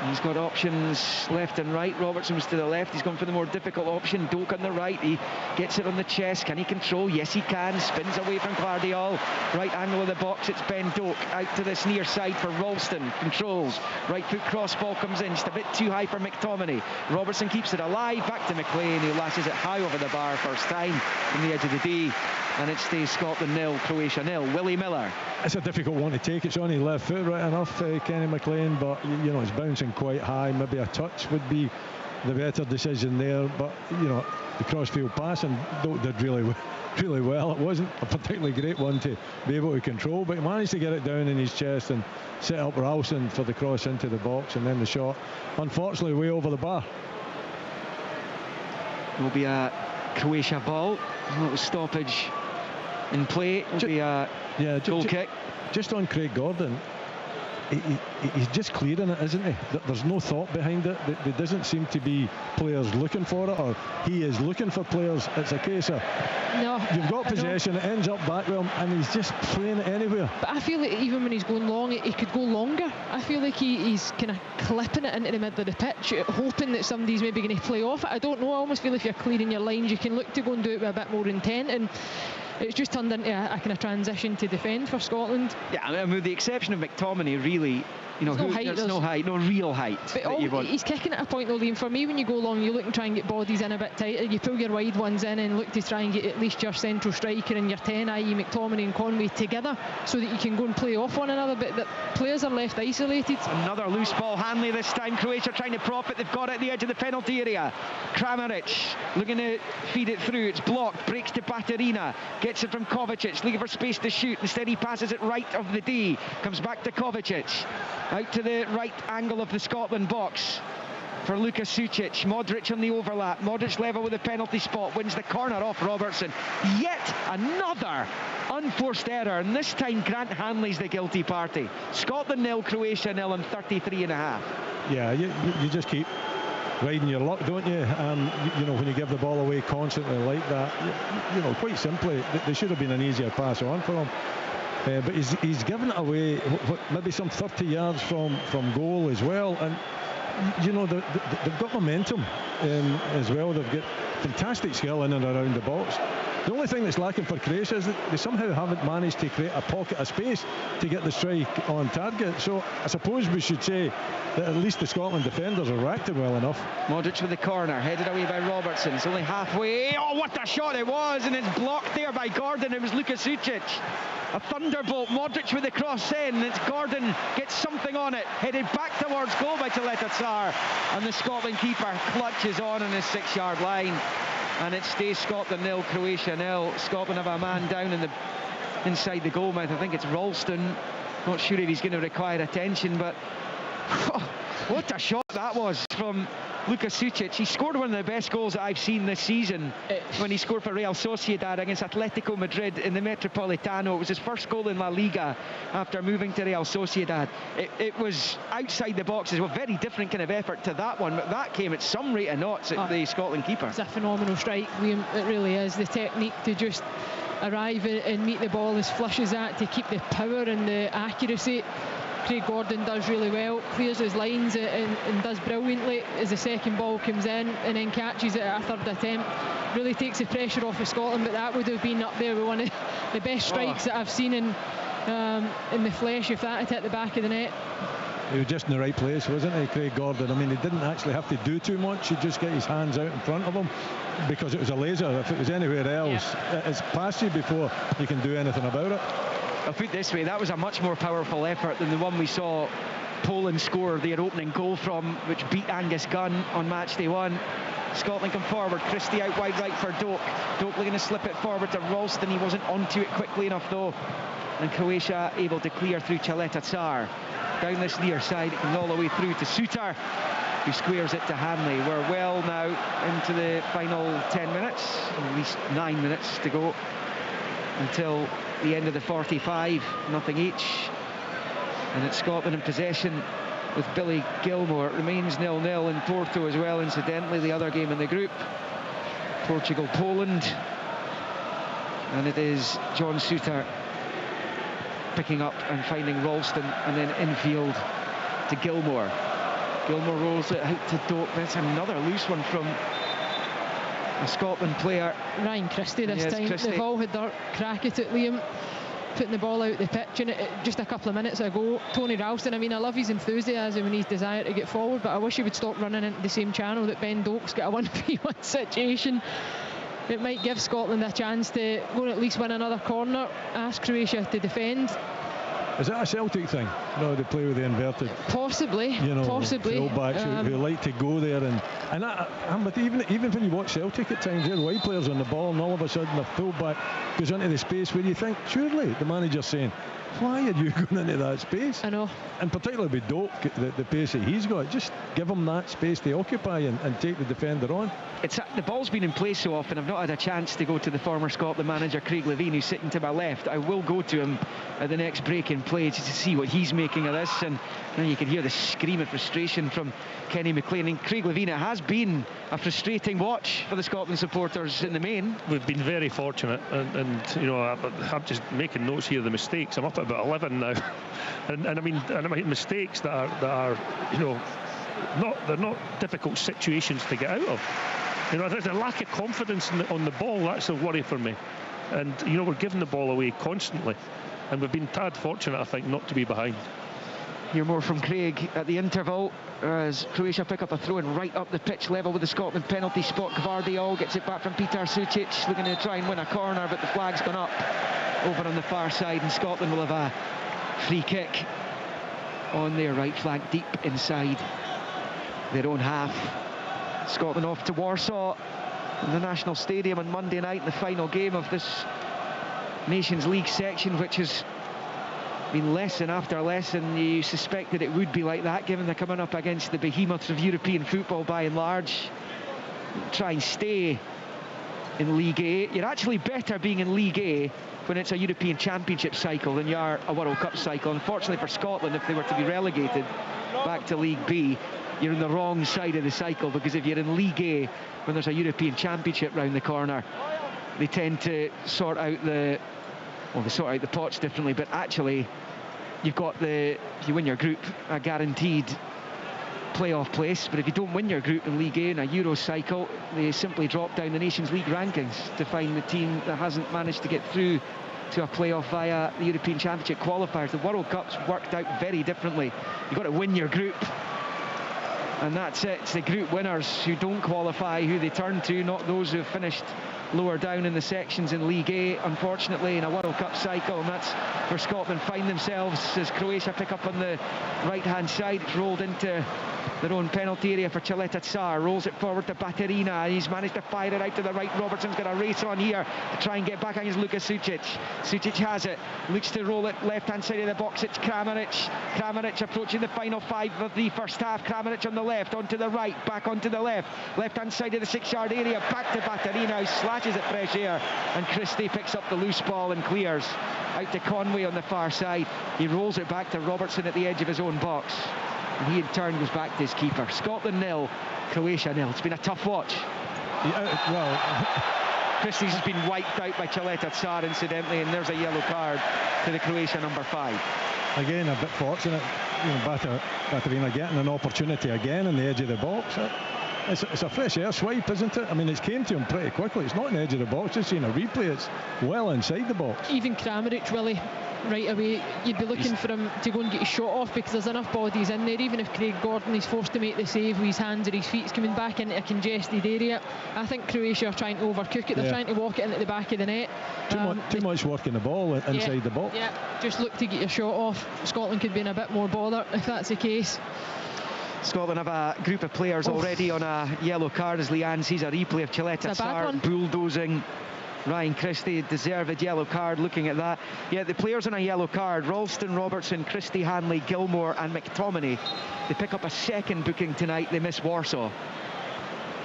He's got options left and right. Robertson was to the left. He's gone for the more difficult option. Doak on the right. He gets it on the chest. Can he control? Yes, he can. Spins away from Guardiola. Right angle of the box. It's Ben Doak out to this near side for Ralston. Controls. Right foot cross ball comes in. Just a bit too high for McTominay. Robertson keeps it alive. Back to McLean, who lashes it high over the bar first time from the edge of the D. And it stays Scotland 0, Croatia 0. Willie Miller. It's a difficult one to take. It's on his left foot, right enough, Kenny McLean, but you know, it's bouncing quite high. Maybe a touch would be the better decision there, but you know, the cross-field passing did really well. It wasn't a particularly great one to be able to control, but he managed to get it down in his chest and set up Ralston for the cross into the box, and then the shot, unfortunately, way over the bar. It will be a Croatia ball. A little stoppage in play. It will be a goal kick. Just on Craig-Gordon, he's just clearing it, isn't he? There's no thought behind it. There doesn't seem to be players looking for it, or he is looking for players. It's a case of you've got possession, it ends up back with him, and he's just playing it anywhere. But I feel like even when he's going long, he could go longer. I feel like he's kind of clipping it into the middle of the pitch, hoping that somebody's maybe going to play off it. I don't know. I almost feel if you're clearing your lines, you can look to go and do it with a bit more intent, and it's just turned into a kind of transition to defend for Scotland. Yeah, I mean, with the exception of McTominay, really, you know, there's no height, no real height. But he's kicking at a point though, Liam. For me, when you go long, you look and try and get bodies in a bit tighter. You pull your wide ones in and look to try and get at least your central striker and your 10, i.e. McTominay and Conway, together so that you can go and play off one another. But the players are left isolated. Another loose ball, Hanley this time. Croatia trying to prop it. They've got it at the edge of the penalty area. Kramaric looking to feed it through. It's blocked. Breaks to Baterina. Gets it from Kovacic. Looking for space to shoot. Instead he passes it right of the D. Comes back to Kovacic. Out to the right angle of the Scotland box for Luka Sucic. Modric on the overlap. Modric level with the penalty spot. Wins the corner off Robertson. Yet another unforced error. And this time Grant Hanley's the guilty party. Scotland 0, Croatia 0 and 33 and a half. Yeah, you just keep riding your luck, don't you? You know, when you give the ball away constantly like that, you know, quite simply, there should have been an easier pass on for him. But he's given it away maybe some 30 yards from goal as well, and you know they've got momentum as well. They've got fantastic skill in and around the box. The only thing that's lacking for Croatia is that they somehow haven't managed to create a pocket of space to get the strike on target. So I suppose we should say that at least the Scotland defenders are reacting well enough. Modric with the corner, headed away by Robertson. It's only halfway. Oh, what a shot it was, and it's blocked there by Gordon. It was Lukasucic. A thunderbolt. Modric with the cross in. It's Gordon gets something on it, headed back towards goal by Cheleta Tsar, and the Scotland keeper clutches on his 6-yard line, and it stays Scotland 0, Croatia 0. Scotland have a man down inside the goal mouth. I think it's Ralston. Not sure if he's going to require attention, but what a shot that was from Lukasucic. He scored one of the best goals that I've seen this season when he scored for Real Sociedad against Atletico Madrid in the Metropolitano. It was his first goal in La Liga after moving to Real Sociedad. It was outside the boxes, a very different kind of effort to that one, but that came at some rate of knots at the Scotland keeper. It's a phenomenal strike, Liam. It really is. The technique to just arrive and meet the ball as flush as that, to keep the power and the accuracy. Craig Gordon does really well, clears his lines and does brilliantly as the second ball comes in, and then catches it at a third attempt. Really takes the pressure off of Scotland, but that would have been up there with one of the best strikes that I've seen in the flesh if that had hit the back of the net. He was just in the right place, wasn't he, Craig Gordon? I mean, he didn't actually have to do too much. He'd just get his hands out in front of him because it was a laser. If it was anywhere else, it's past you before you can do anything about it. I'll put it this way, that was a much more powerful effort than the one we saw Poland score their opening goal from, which beat Angus Gunn on Matchday 1. Scotland come forward, Christie out wide right for Doak. Doak looking to slip it forward to Ralston. He wasn't onto it quickly enough though. And Croatia able to clear through Cheleta Tsar. Down this near side, it comes all the way through to Suter, who squares it to Hanley. We're well now into the final 10 minutes, at least 9 minutes to go until the end of the 45, nothing each, and it's Scotland in possession with Billy Gilmore. It remains 0-0 in Porto as well, incidentally, the other game in the group, Portugal-Poland, and it is John Suter picking up and finding Ralston, and then infield to Gilmore. Gilmore rolls it out to Doak. That's another loose one from a Scotland player. Ryan Christie this time. Christie. They've all had their crack at it, Liam, putting the ball out the pitch, and just a couple of minutes ago, Tony Ralston, I mean, I love his enthusiasm and his desire to get forward, but I wish he would stop running into the same channel that Ben Doak's got a 1v1 situation. It might give Scotland a chance to go and at least win another corner, ask Croatia to defend. Is that a Celtic thing? No, they play with the inverted. Possibly, possibly. Fullbacks who like to go there, but even when you watch Celtic at times, they're wide players on the ball, and all of a sudden the fullback goes into the space where you think, surely the manager's saying, why are you going into that space? I know. And particularly with Doak, the pace that he's got, just give him that space to occupy and take the defender on. The ball's been in play so often, I've not had a chance to go to the former Scotland manager Craig Levein, who's sitting to my left. I will go to him at the next break in play just to see what he's making of this, and then you can hear the scream of frustration from Kenny McLean. And Craig Levein, it has been a frustrating watch for the Scotland supporters in the main. We've been very fortunate, and you know, I'm just making notes here of the mistakes. I'm up at about 11 now, and I mean mistakes that are you know, they're not difficult situations to get out of. You know, there's a lack of confidence on the ball. That's a worry for me. And you know, we're giving the ball away constantly, and we've been tad fortunate, I think, not to be behind. Hear more from Craig at the interval as Croatia pick up a throw in right up the pitch level with the Scotland penalty spot. Gvardiol gets it back from Peter Sucic, looking to try and win a corner, but the flag's gone up over on the far side, and Scotland will have a free kick on their right flank, deep inside their own half. Scotland off to Warsaw in the National Stadium on Monday night, the final game of this Nations League section, which has been lesson after lesson. You suspected it would be like that, given they're coming up against the behemoths of European football by and large. Try and stay in League A. You're actually better being in League A when it's a European Championship cycle than you are a World Cup cycle. Unfortunately for Scotland, if they were to be relegated back to League B, you're on the wrong side of the cycle, because if you're in League A when there's a European Championship round the corner, they tend to sort out the pots differently, but actually you've got if you win your group, a guaranteed playoff place, but if you don't win your group in League A in a Euro cycle, they simply drop down the Nations League rankings to find the team that hasn't managed to get through to a playoff via the European Championship qualifiers. The World Cup's worked out very differently. You've got to win your group, and that's it. It's the group winners who don't qualify who they turn to, not those who have finished lower down in the sections in League A, unfortunately, in a World Cup cycle. And that's where Scotland find themselves as Croatia pick up on the right-hand side. It's rolled into their own penalty area for Chaleta Tsar. Rolls it forward to Baterina. He's managed to fire it out to the right. Robertson's got a race on here to try and get back against Luka Sucic. Sucic has it. Looks to roll it left-hand side of the box. It's Kramaric. Kramaric approaching the final 5 of the first half. Kramaric on the left, onto the right, back onto the left. Left-hand side of the 6-yard area. Back to Baterina, who slashes at fresh air. And Christie picks up the loose ball and clears. Out to Conway on the far side. He rolls it back to Robertson at the edge of his own box. And he in turn goes back to his keeper. Scotland 0, Croatia 0. It's been a tough watch. Yeah, well, Christie's has been wiped out by Chaleta Tsar, incidentally, and there's a yellow card to the Croatia number 5. Again, a bit fortunate, Baterina getting an opportunity again in the edge of the box. It's a fresh air swipe, isn't it? I mean, it's came to him pretty quickly. It's not in the edge of the box. Just seeing a replay, it's well inside the box. Even Kramaric, really, right away, you'd be looking for him to go and get his shot off, because there's enough bodies in there. Even if Craig Gordon is forced to make the save with his hands or his feet's coming back into a congested area, I think Croatia are trying to overcook it. They're trying to walk it into the back of the net. Too much working the ball inside the box. Yeah, just look to get your shot off. Scotland could be in a bit more bother if that's the case. Scotland have a group of players already on a yellow card as Leanne sees a replay of Chaleta Tsar bulldozing Ryan Christie. Deserved yellow card. Looking at that, yeah, the players on a yellow card: Ralston, Robertson, Christie, Hanley, Gilmore and McTominay. They pick up a second booking tonight. They miss Warsaw,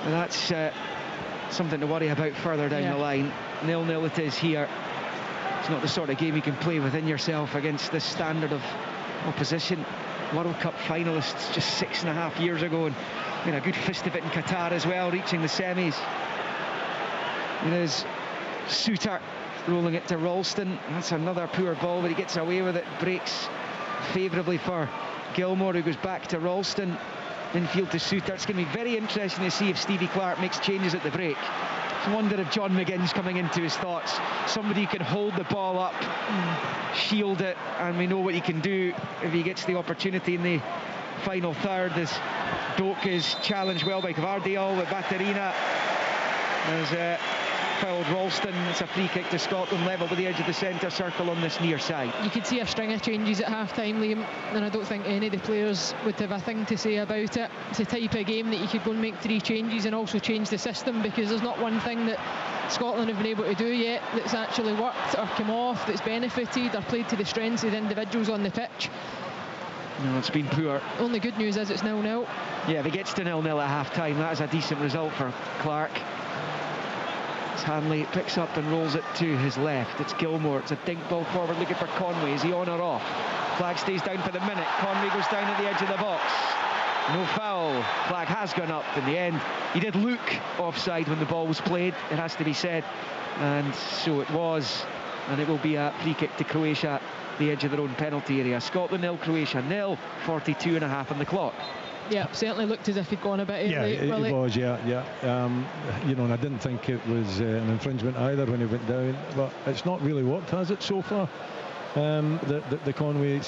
and that's something to worry about further down the line. 0-0 it is here. It's not the sort of game you can play within yourself against this standard of opposition. World Cup finalists just 6.5 years ago, and a good fist of it in Qatar as well, reaching the semis. It is Suter rolling it to Ralston. That's another poor ball, but he gets away with it. Breaks favourably for Gilmore, who goes back to Ralston. Infield to Suter. It's going to be very interesting to see if Stevie Clarke makes changes at the break. I wonder if John McGinn's coming into his thoughts. Somebody who can hold the ball up, shield it, and we know what he can do if he gets the opportunity in the final third. As Doak is challenged well by Gvardiol with Baterina. There's fouled Ralston. It's a free kick to Scotland, level with the edge of the centre circle on this near side. You could see a string of changes at half-time, Liam, and I don't think any of the players would have a thing to say about it. It's a type of game that you could go and make 3 changes and also change the system, because there's not one thing that Scotland have been able to do yet that's actually worked or come off, that's benefited or played to the strengths of the individuals on the pitch. No, it's been poor. Only good news is it's 0-0. Yeah, if it gets to 0-0 at half-time, that is a decent result for Clarke. Hanley picks up and rolls it to his left. It's Gilmore. It's a dink ball forward looking for Conway. Is he on or off? Flag stays down for the minute. Conway goes down at the edge of the box. No foul. Flag has gone up in the end. He did look offside when the ball was played, it has to be said, and so it was, and it will be a free kick to Croatia, the edge of their own penalty area. Scotland 0, Croatia 0, 42.5 on the clock. Yeah, certainly looked as if he'd gone a bit early. Yeah, it was, and I didn't think it was an infringement either when he went down, but it's not really worked, has it, so far? The Conway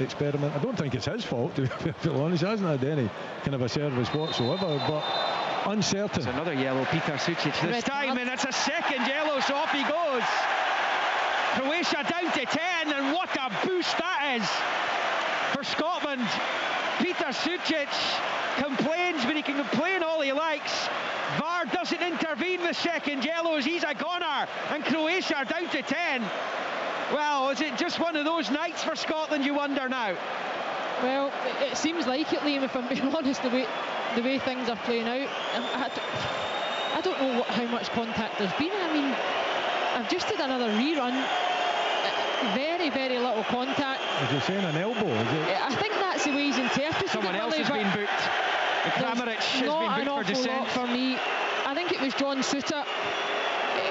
experiment. I don't think it's his fault, to be honest. He hasn't had any kind of a service whatsoever, but uncertain. There's another yellow, Peter Sucic this time, and it's a second yellow, so off he goes. Croatia down to 10, and what a boost that is for Scotland. Peter Sucic complains, but he can complain all he likes. VAR doesn't intervene with second yellows. He's a goner, and Croatia are down to 10. Well, is it just one of those nights for Scotland, you wonder now? Well, it seems like it, Liam, if I'm being honest, the way things are playing out. I don't know how much contact there's been. I mean, I've just had another rerun. Very, very little contact. Is he saying an elbow? Is it? I think that's the way he's interpreted it. Someone else has been booked. Kramaric has been booked for dissent. For me, I think it was John Suter.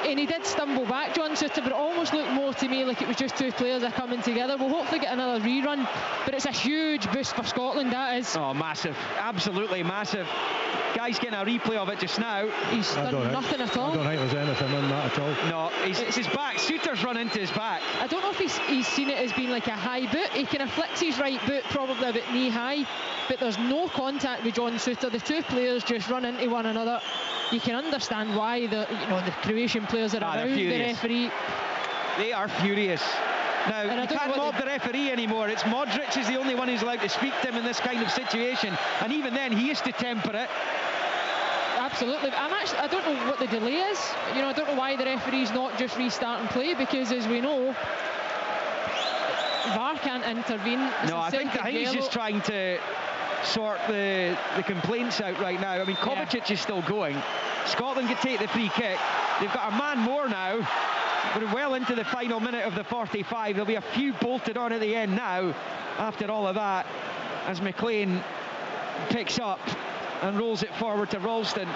And he did stumble back, John Souttar, but it almost looked more to me like it was just two players that are coming together. We'll hopefully get another rerun, but it's a huge boost for Scotland, that is. Oh, massive, absolutely massive. Guy's getting a replay of it just now. He's done nothing at all. I don't think there's anything in that at all. No, it's his back. Souttar's run into his back. I don't know if he's seen it as being like a high boot. He kind of flicks his right boot probably about knee high, but there's no contact with John Souttar. The two players just run into one another. You can understand why the Croatian players are around the referee. They are furious. Now, you can't mob the referee anymore. It's Modric is the only one who's allowed to speak to him in this kind of situation, and even then he is to temper it. Absolutely. I don't know what the delay is. I don't know why the referee's not just restarting play, because as we know, VAR can't intervene. No, I think he's just trying to sort the complaints out right now. I mean, Kovacic is still going. Scotland can take the free kick. They've got a man more now. We're well into the final minute of the 45. There'll be a few bolted on at the end now after all of that, as McLean picks up and rolls it forward to Ralston,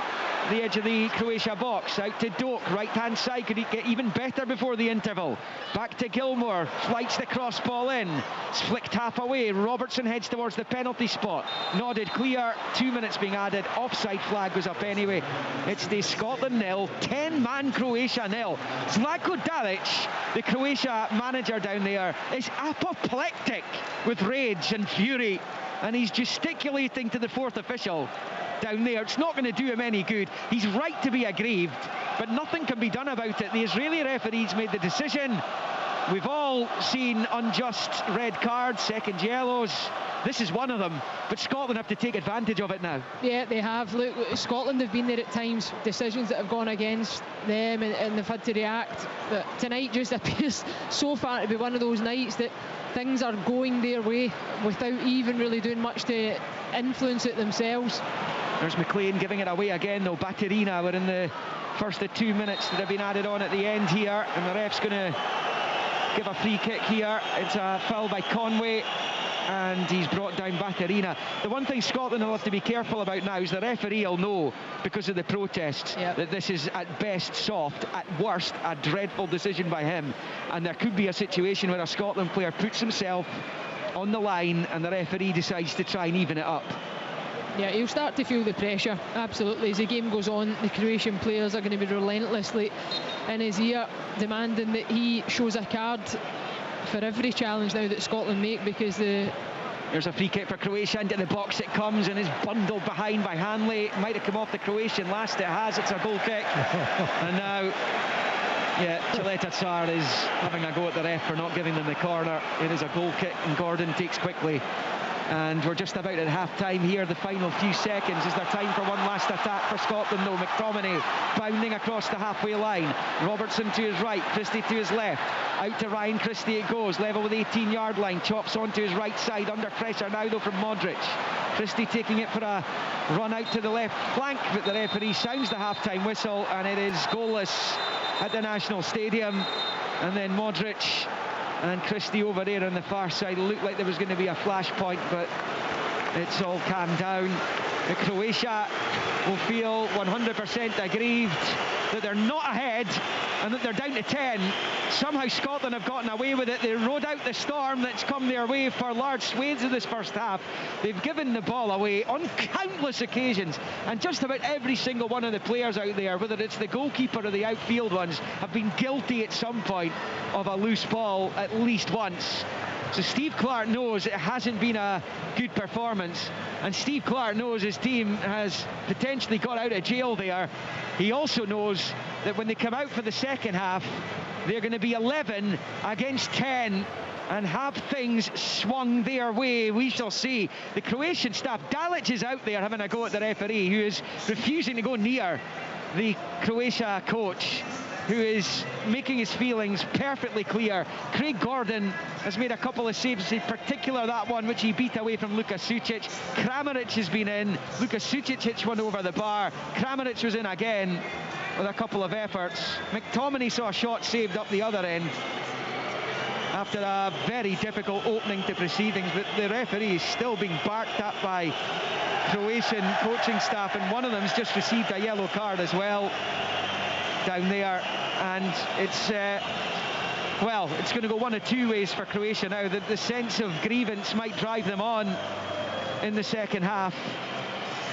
the edge of the Croatia box, out to Doak, right hand side. Could he get even better before the interval? Back to Gilmour, flights the cross ball in, it's flicked half away. Robertson heads towards the penalty spot, nodded clear, 2 minutes being added, offside flag goes up anyway. It stays Scotland 0, 10-man Croatia 0. Zlatko Dalic, the Croatia manager down there, is apoplectic with rage and fury, and he's gesticulating to the fourth official down there. It's not going to do him any good. He's right to be aggrieved, but nothing can be done about it. The Israeli referees made the decision. We've all seen unjust red cards, second yellows. This is one of them, but Scotland have to take advantage of it now. Yeah, they have. Look, Scotland have been there at times, decisions that have gone against them, and they've had to react. But tonight just appears so far to be one of those nights that things are going their way without even really doing much to influence it themselves. There's McLean giving it away again, though. Baturina, we're in the first of 2 minutes that have been added on at the end here, and the ref's going to give a free kick here. It's a foul by Conway, and he's brought down Baturina. The one thing Scotland will have to be careful about now is the referee will know, because of the protests, that this is at best soft, at worst a dreadful decision by him, and there could be a situation where a Scotland player puts himself on the line and the referee decides to try and even it up. Yeah, he'll start to feel the pressure, absolutely. As the game goes on, the Croatian players are going to be relentlessly in his ear, demanding that he shows a card for every challenge now that Scotland make, because there's a free kick for Croatia. Into the box it comes and is bundled behind by Hanley. It might have come off the Croatian last. It has. It's a goal kick. And now, Chileta Tsar is having a go at the ref for not giving them the corner. It is a goal kick, and Gordon takes quickly. And we're just about at half-time here. The final few seconds. Is there time for one last attack for Scotland, though? McTominay bounding across the halfway line. Robertson to his right, Christie to his left. Out to Ryan Christie it goes, level with 18-yard line. Chops onto his right side, under pressure now, though, from Modric. Christie taking it for a run out to the left flank, but the referee sounds the half-time whistle, and it is goalless at the National Stadium. And then Modric and Christie over there on the far side. Looked like there was going to be a flashpoint, but it's all calmed down. The Croatia will feel 100% aggrieved that they're not ahead and that they're down to 10. Somehow Scotland have gotten away with it. They rode out the storm that's come their way for large swathes of this first half. They've given the ball away on countless occasions, and just about every single one of the players out there, whether it's the goalkeeper or the outfield ones, have been guilty at some point of a loose ball at least once. So Steve Clarke knows it hasn't been a good performance, and Steve Clarke knows his team has potentially got out of jail there. He also knows that when they come out for the second half, they're going to be 11 against 10 and have things swung their way. We shall see. The Croatian staff, Dalic is out there having a go at the referee, who is refusing to go near the Croatia coach, who is making his feelings perfectly clear. Craig Gordon has made a couple of saves, in particular that one which he beat away from Luka Sucic. Kramaric has been in. Luka Sucic hits one over the bar. Kramaric was in again with a couple of efforts. McTominay saw a shot saved up the other end after a very difficult opening to proceedings, but the referee is still being barked at by Croatian coaching staff, and one of them's just received a yellow card as well. down there, and it's well, it's going to go one of two ways for Croatia now. The sense of grievance might drive them on in the second half,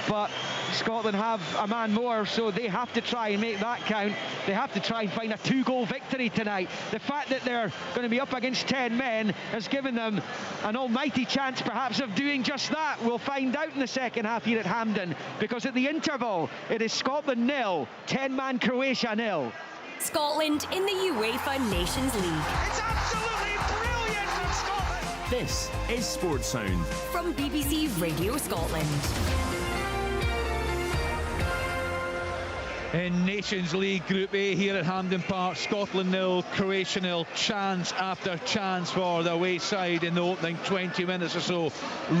but Scotland have a man more, so they have to try and make that count. They have to try and find a 2-goal victory tonight. The fact that they're going to be up against 10 men has given them an almighty chance perhaps of doing just that. We'll find out in the second half here at Hampden, because at the interval it is Scotland 0, 10-man Croatia 0. Scotland in the UEFA Nations League. It's absolutely brilliant from Scotland! This is Sports Sound From BBC Radio Scotland. In Nations League Group A here at Hampden Park, Scotland 0, Croatia 0. Chance after chance for the away side in the opening 20 minutes or so.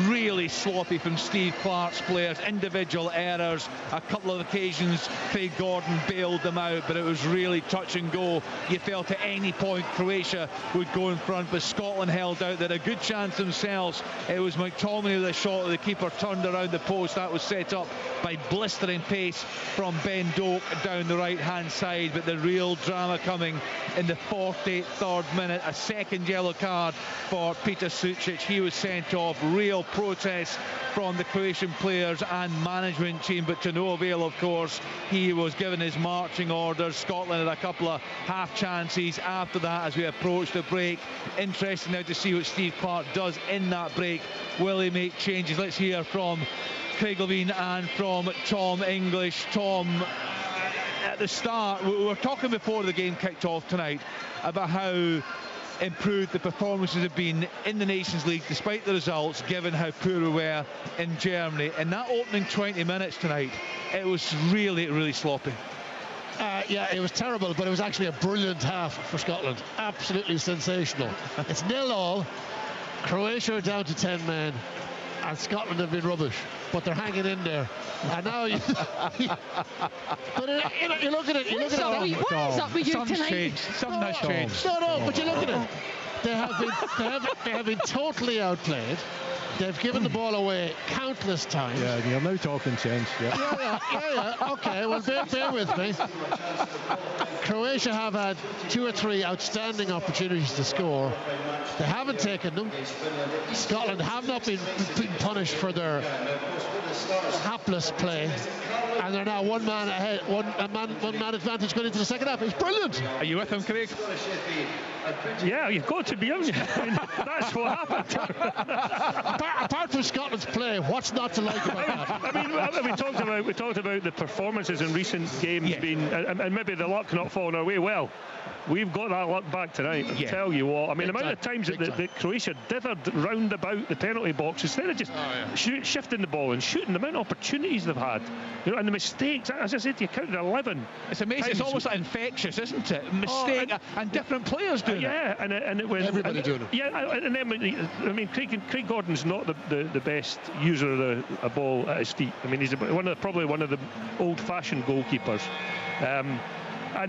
Really sloppy from Steve Clarke's players. Individual errors. A couple of occasions Craig Gordon bailed them out, but it was really touch and go. You felt at any point Croatia would go in front, but Scotland held out. They had a good chance themselves. It was McTominay with a shot. The keeper turned around the post. That was set up by blistering pace from Ben Doak down the right hand side, but the real drama coming in the 43rd minute. A second yellow card for Peter Sucic. He was sent off. Real protest from the Croatian players and management team, but to no avail, of course. He was given his marching orders. Scotland had a couple of half chances after that as we approach the break. Interesting now to see what Steve Clarke does in that break. Will he make changes? Let's hear from Craig Levein and from Tom English. Tom, at the start, we were talking before the game kicked off tonight about how improved the performances have been in the Nations League despite the results, given how poor we were in Germany. In that opening 20 minutes tonight, it was really sloppy. Yeah, it was terrible, but it was actually a brilliant half for Scotland. Absolutely sensational. It's 0-0. Croatia are down to 10 men, and Scotland have been rubbish, but they're hanging in there. And now you, but you look at it. What is up with you tonight? Something has changed. No, but you look at it. They have been totally outplayed. They've given the ball away countless times. Yeah, you're now talking sense. Yeah. Okay, well, bear with me. Croatia have had 2 or 3 outstanding opportunities to score. They haven't taken them. Scotland have not been punished for their hapless play, and they're now one man ahead, one man advantage going into the second half. It's brilliant. Are you with him, Craig? Yeah, you've got to be, haven't you? I mean, that's what happened. Apart from Scotland's play, what's not to like about that? I mean, we talked about the performances in recent games being, and maybe the luck not falling our way. Well, we've got that luck back tonight. I tell you what. I mean, the amount of times that Croatia dithered round about the penalty box instead of just shifting the ball and shooting, the amount of opportunities they've had, and the mistakes. As I said, you counted 11. It's amazing. It's almost like infectious, isn't it? Mistake and different players doing it. Yeah, and it went. Everybody doing it. Yeah, and then I mean, Craig Gordon's not the best user of a ball at his feet. I mean, he's probably one of the old-fashioned goalkeepers, and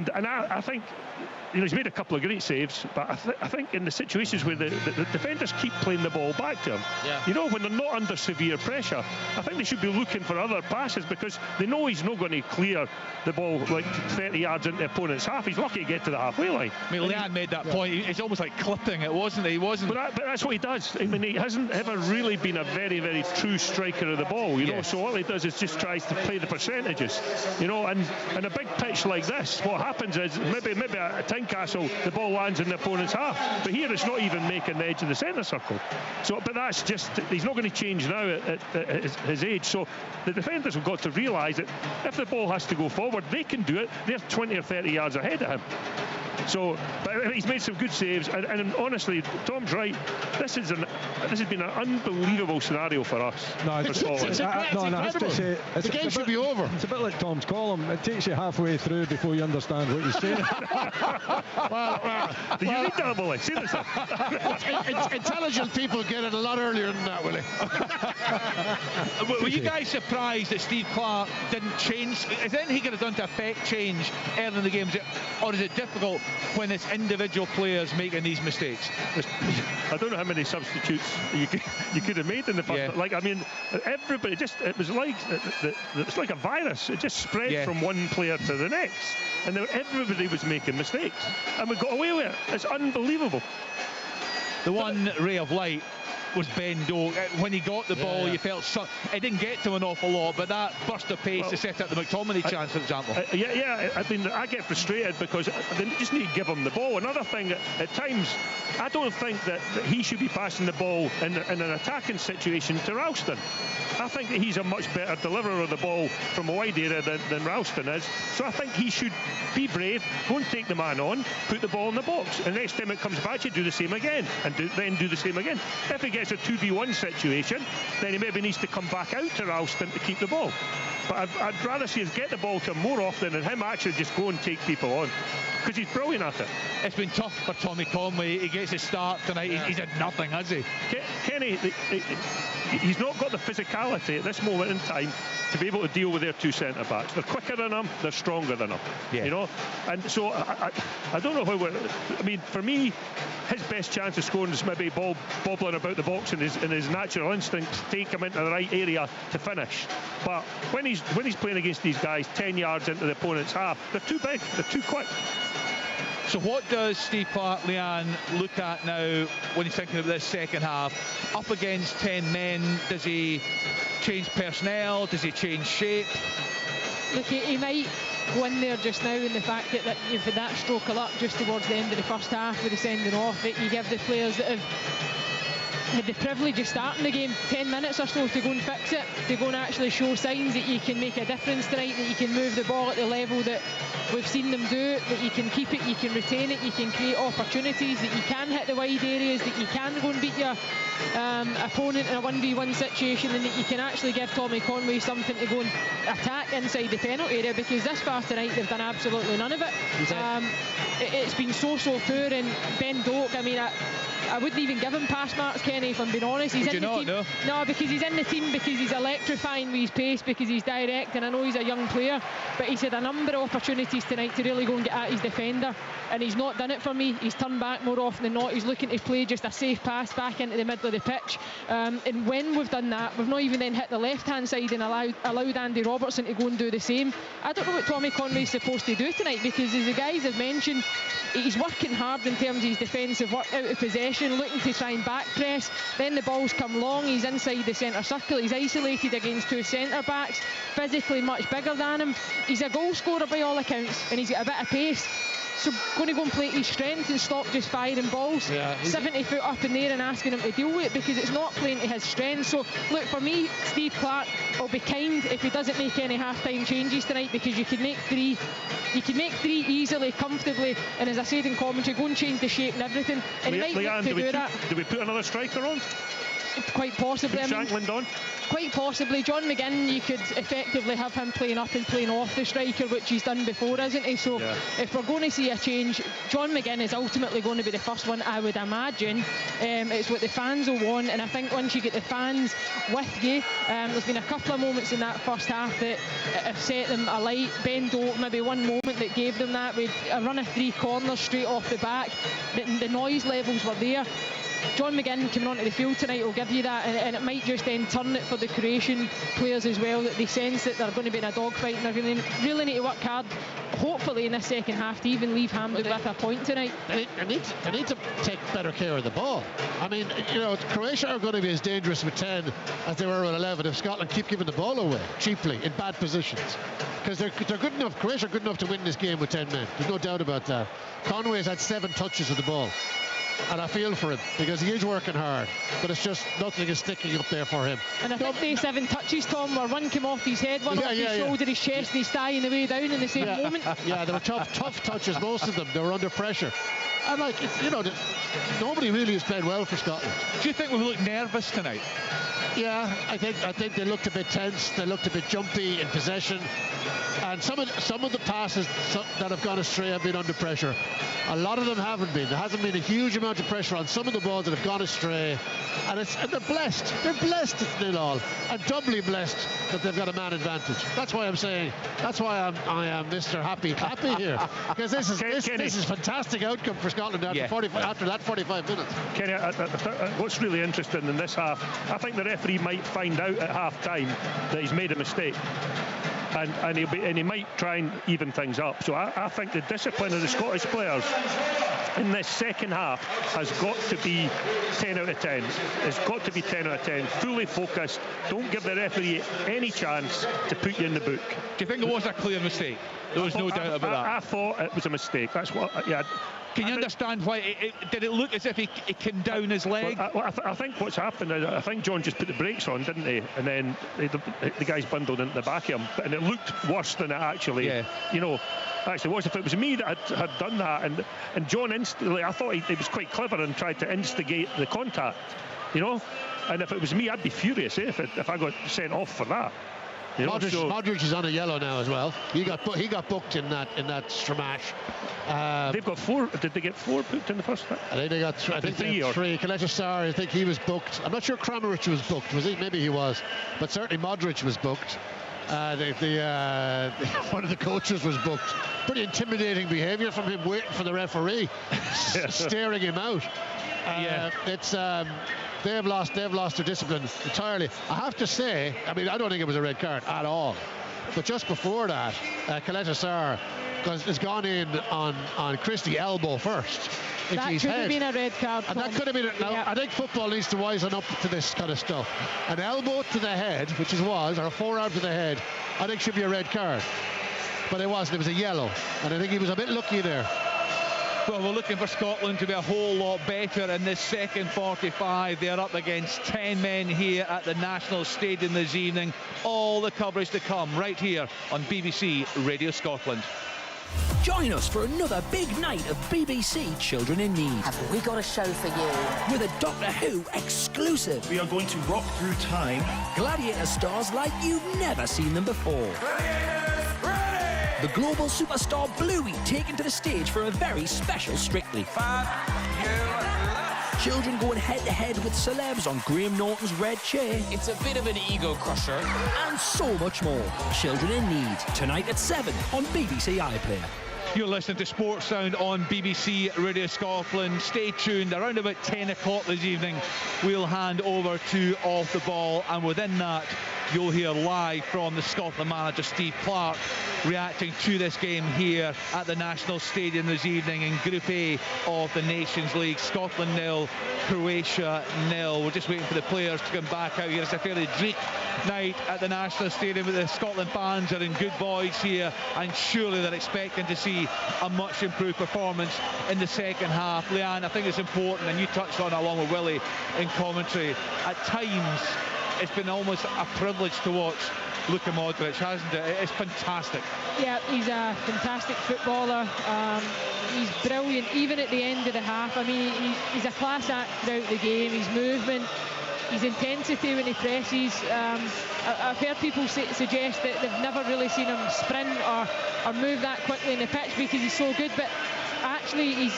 I think. He's made a couple of great saves, but I think in the situations where the defenders keep playing the ball back to him, when they're not under severe pressure, I think they should be looking for other passes, because they know he's not going to clear the ball like 30 yards into the opponent's half. He's lucky to get to the halfway line. I mean, Leanne made that point. It's almost like clipping it, wasn't it? He wasn't. But that's what he does. I mean, he hasn't ever really been a very, very true striker of the ball, you know. So all he does is just tries to play the percentages, and a big pitch like this, what happens is maybe a Tynecastle, the ball lands in the opponent's half, but here it's not even making the edge of the centre circle. So, but that's just, he's not going to change now at his age. So the defenders have got to realise that if the ball has to go forward, they can do it. They're 20 or 30 yards ahead of him. So, but he's made some good saves, and honestly, Tom's right. This has been an unbelievable scenario for us. It's incredible. The game should be over. It's a bit like Tom's column. It takes you halfway through before you understand what he's saying. Did you read that, Willie? Seriously? Intelligent people get it a lot earlier than that, Willie. Were you guys surprised that Steve Clarke didn't change? Is anything he could have done to affect change early in the game? Or is it difficult when it's individual players making these mistakes. I don't know how many substitutes you could have made in the first. Like, I mean, everybody it was like it's like a virus. It just spread from one player to the next, and everybody was making mistakes, and we got away with it. It's unbelievable. The one ray of light was Ben Doak. When he got the ball, you felt it didn't get to an awful lot, but that burst of pace to set up the McTominay chance, for example. I mean, I get frustrated because they just need to give him the ball. Another thing, at times, I don't think that he should be passing the ball in an attacking situation to Ralston. I think that he's a much better deliverer of the ball from a wide area than Ralston is. So I think he should be brave, go and take the man on, put the ball in the box, and next time it comes back, you do the same again, and then do the same again. If he gets a 2v1 situation, then he maybe needs to come back out to Ralston to keep the ball. But I'd rather see us get the ball to him more often than him actually just go and take people on, because he's brilliant at it. It's been tough for Tommy Conway. He gets his start tonight. He's had nothing, has he? Kenny, he's not got the physicality at this moment in time to be able to deal with their two centre-backs. They're quicker than him, they're stronger than him, you know? And so I don't know how I mean, for me, his best chance of scoring is maybe bobbling about the box, and his natural instincts take him into the right area to finish. But when he's playing against these guys 10 yards into the opponent's half, they're too big, they're too quick. So what does Steve Clarke, Leanne, look at now when he's thinking of this second half? Up against 10 men, does he change personnel? Does he change shape? Look, he might go in there just now, in the fact that you've had that stroke of luck just towards the end of the first half with the sending off, that you give the players that have had the privilege of starting the game 10 minutes or so to go and fix it, to go and actually show signs that you can make a difference tonight, that you can move the ball at the level that we've seen them do, that you can keep it, you can retain it, you can create opportunities, that you can hit the wide areas, that you can go and beat your opponent in a 1v1 situation, and that you can actually give Tommy Conway something to go and attack inside the penalty area, because this far tonight they've done absolutely none of it. It's been so poor, and Ben Doak, I mean, I wouldn't even give him pass marks, Kenny, if I'm being honest. He's in the team. No, because he's in the team, because he's electrifying with his pace, because he's direct, and I know he's a young player, but he's had a number of opportunities tonight to really go and get at his defender, and he's not done it for me. He's turned back more often than not. He's looking to play just a safe pass back into the middle of the pitch, and when we've done that, we've not even then hit the left-hand side and allowed Andy Robertson to go and do the same. I don't know what Tommy Conway's supposed to do tonight, because as the guys have mentioned, he's working hard in terms of his defensive work out of possession, looking to try and back press, then the balls come long, he's inside the centre circle, he's isolated against two centre backs, physically much bigger than him. He's a goal scorer by all accounts, and he's got a bit of pace, so going to go and play to his strength and stop just firing balls 70 foot up in there and asking him to deal with it, because it's not playing to his strength. So look, for me, Steve Clarke will be kind if he doesn't make any half-time changes tonight, because you can make three easily, comfortably, and as I said in commentary, go and change the shape and everything, and he might look to do that. Do we put another striker on? Quite possibly. Put Shankland on? Quite possibly. John McGinn, you could effectively have him playing up and playing off the striker, which he's done before, isn't he? So if we're going to see a change, John McGinn is ultimately going to be the first one, I would imagine. It's what the fans will want, and I think once you get the fans with you, there's been a couple of moments in that first half that have set them alight. Ben Doak, maybe one moment that gave them that, with a run of 3 corners straight off the back. The noise levels were there. John McGinn coming onto the field tonight will give you that, and it might just then turn it for the Croatian players as well, that they sense that they're going to be in a dogfight, and they're going to really need to work hard, hopefully in this second half, to even leave Hampden with a point tonight. They need to take better care of the ball. I mean, you know, Croatia are going to be as dangerous with 10 as they were with 11 if Scotland keep giving the ball away cheaply in bad positions, because they're good enough. Croatia are good enough to win this game with 10 men. There's no doubt about that. Conway has had 7 touches of the ball, and I feel for him, because he is working hard, but it's just nothing is sticking up there for him. And I think the 7 touches, Tom, were one came off his head, one off his shoulder, his chest, and his thigh, and the way down in the same moment. Yeah, they were tough touches, most of them. They were under pressure. And like, you know, nobody really has played well for Scotland. Do you think we've looked nervous tonight? Yeah, I think they looked a bit tense. They looked a bit jumpy in possession, and some of the passes that have gone astray have been under pressure. A lot of them haven't been. There hasn't been a huge amount of pressure on some of the balls that have gone astray, and they're blessed. They're blessed it's 0-0, and doubly blessed that they've got a man advantage. That's why I'm saying. That's why I am Mr. Happy Clappy here, because this is fantastic outcome for Scotland after that 45 minutes. Kenny, what's really interesting in this half, I think the referee might find out at half-time that he's made a mistake. And he might try and even things up. So I think the discipline of the Scottish players in this second half has got to be 10 out of 10. It's got to be 10 out of 10. Fully focused. Don't give the referee any chance to put you in the book. Do you think it was a clear mistake? There was no doubt about that. I thought it was a mistake. That's what. Yeah. Can you understand why? Did it look as if he came down his leg? Well, I think what's happened is I think John just put the brakes on, didn't he? And then the guy's bundled into the back of him. And it looked worse than it actually, actually was. If it was me that had done that, and John instantly, I thought he was quite clever and tried to instigate the contact, And if it was me, I'd be furious if I got sent off for that. Modric is on a yellow now as well. He got booked in that Stramash. They've got 4. Did they get 4 booked in the first half? I think they got 3. Kaleta Sar, I think he was booked. I'm not sure Kramaric was booked. Was he? Maybe he was. But certainly Modric was booked. One of the coaches was booked. Pretty intimidating behaviour from him, waiting for the referee, staring him out. They've lost their discipline entirely. I have to say, I don't think it was a red card at all. But just before that, Kaleta Sar has gone in on Christie elbow first. That could have been a red card. And that could have been it. Now, I think football needs to wisen up to this kind of stuff. An elbow to the head, which or a forearm to the head, I think should be a red card. But it wasn't. It was a yellow. And I think he was a bit lucky there. Well, we're looking for Scotland to be a whole lot better in this second 45. They're up against 10 men here at the National Stadium this evening. All the coverage to come right here on BBC Radio Scotland. Join us for another big night of BBC Children in Need. Have we got a show for you? With a Doctor Who exclusive. We are going to rock through time. Gladiator stars like you've never seen them before. Gladiators, ready! The global superstar Bluey taken to the stage for a very special Strictly. Children going head-to-head with celebs on Graham Norton's red chair. It's a bit of an ego crusher. And so much more. Children in Need, tonight at 7 on BBC iPlayer. You're listening to Sports Sound on BBC Radio Scotland. Stay tuned. Around about 10 o'clock this evening, we'll hand over to Off the Ball. And within that, you'll hear live from the Scotland manager, Steve Clarke, reacting to this game here at the National Stadium this evening in Group A of the Nations League. Scotland 0, Croatia 0. We're just waiting for the players to come back out here. It's a fairly dreek night at the National Stadium, but the Scotland fans are in good voice here, and surely they're expecting to see a much improved performance in the second half. Leanne, I think it's important, and you touched on it along with Willie in commentary, at times it's been almost a privilege to watch Luka Modric, hasn't it? It's fantastic. Yeah, he's a fantastic footballer. He's brilliant, even at the end of the half. He's a class act throughout the game. His movement, his intensity when he presses. I've heard people suggest that they've never really seen him sprint or move that quickly in the pitch because he's so good, but actually he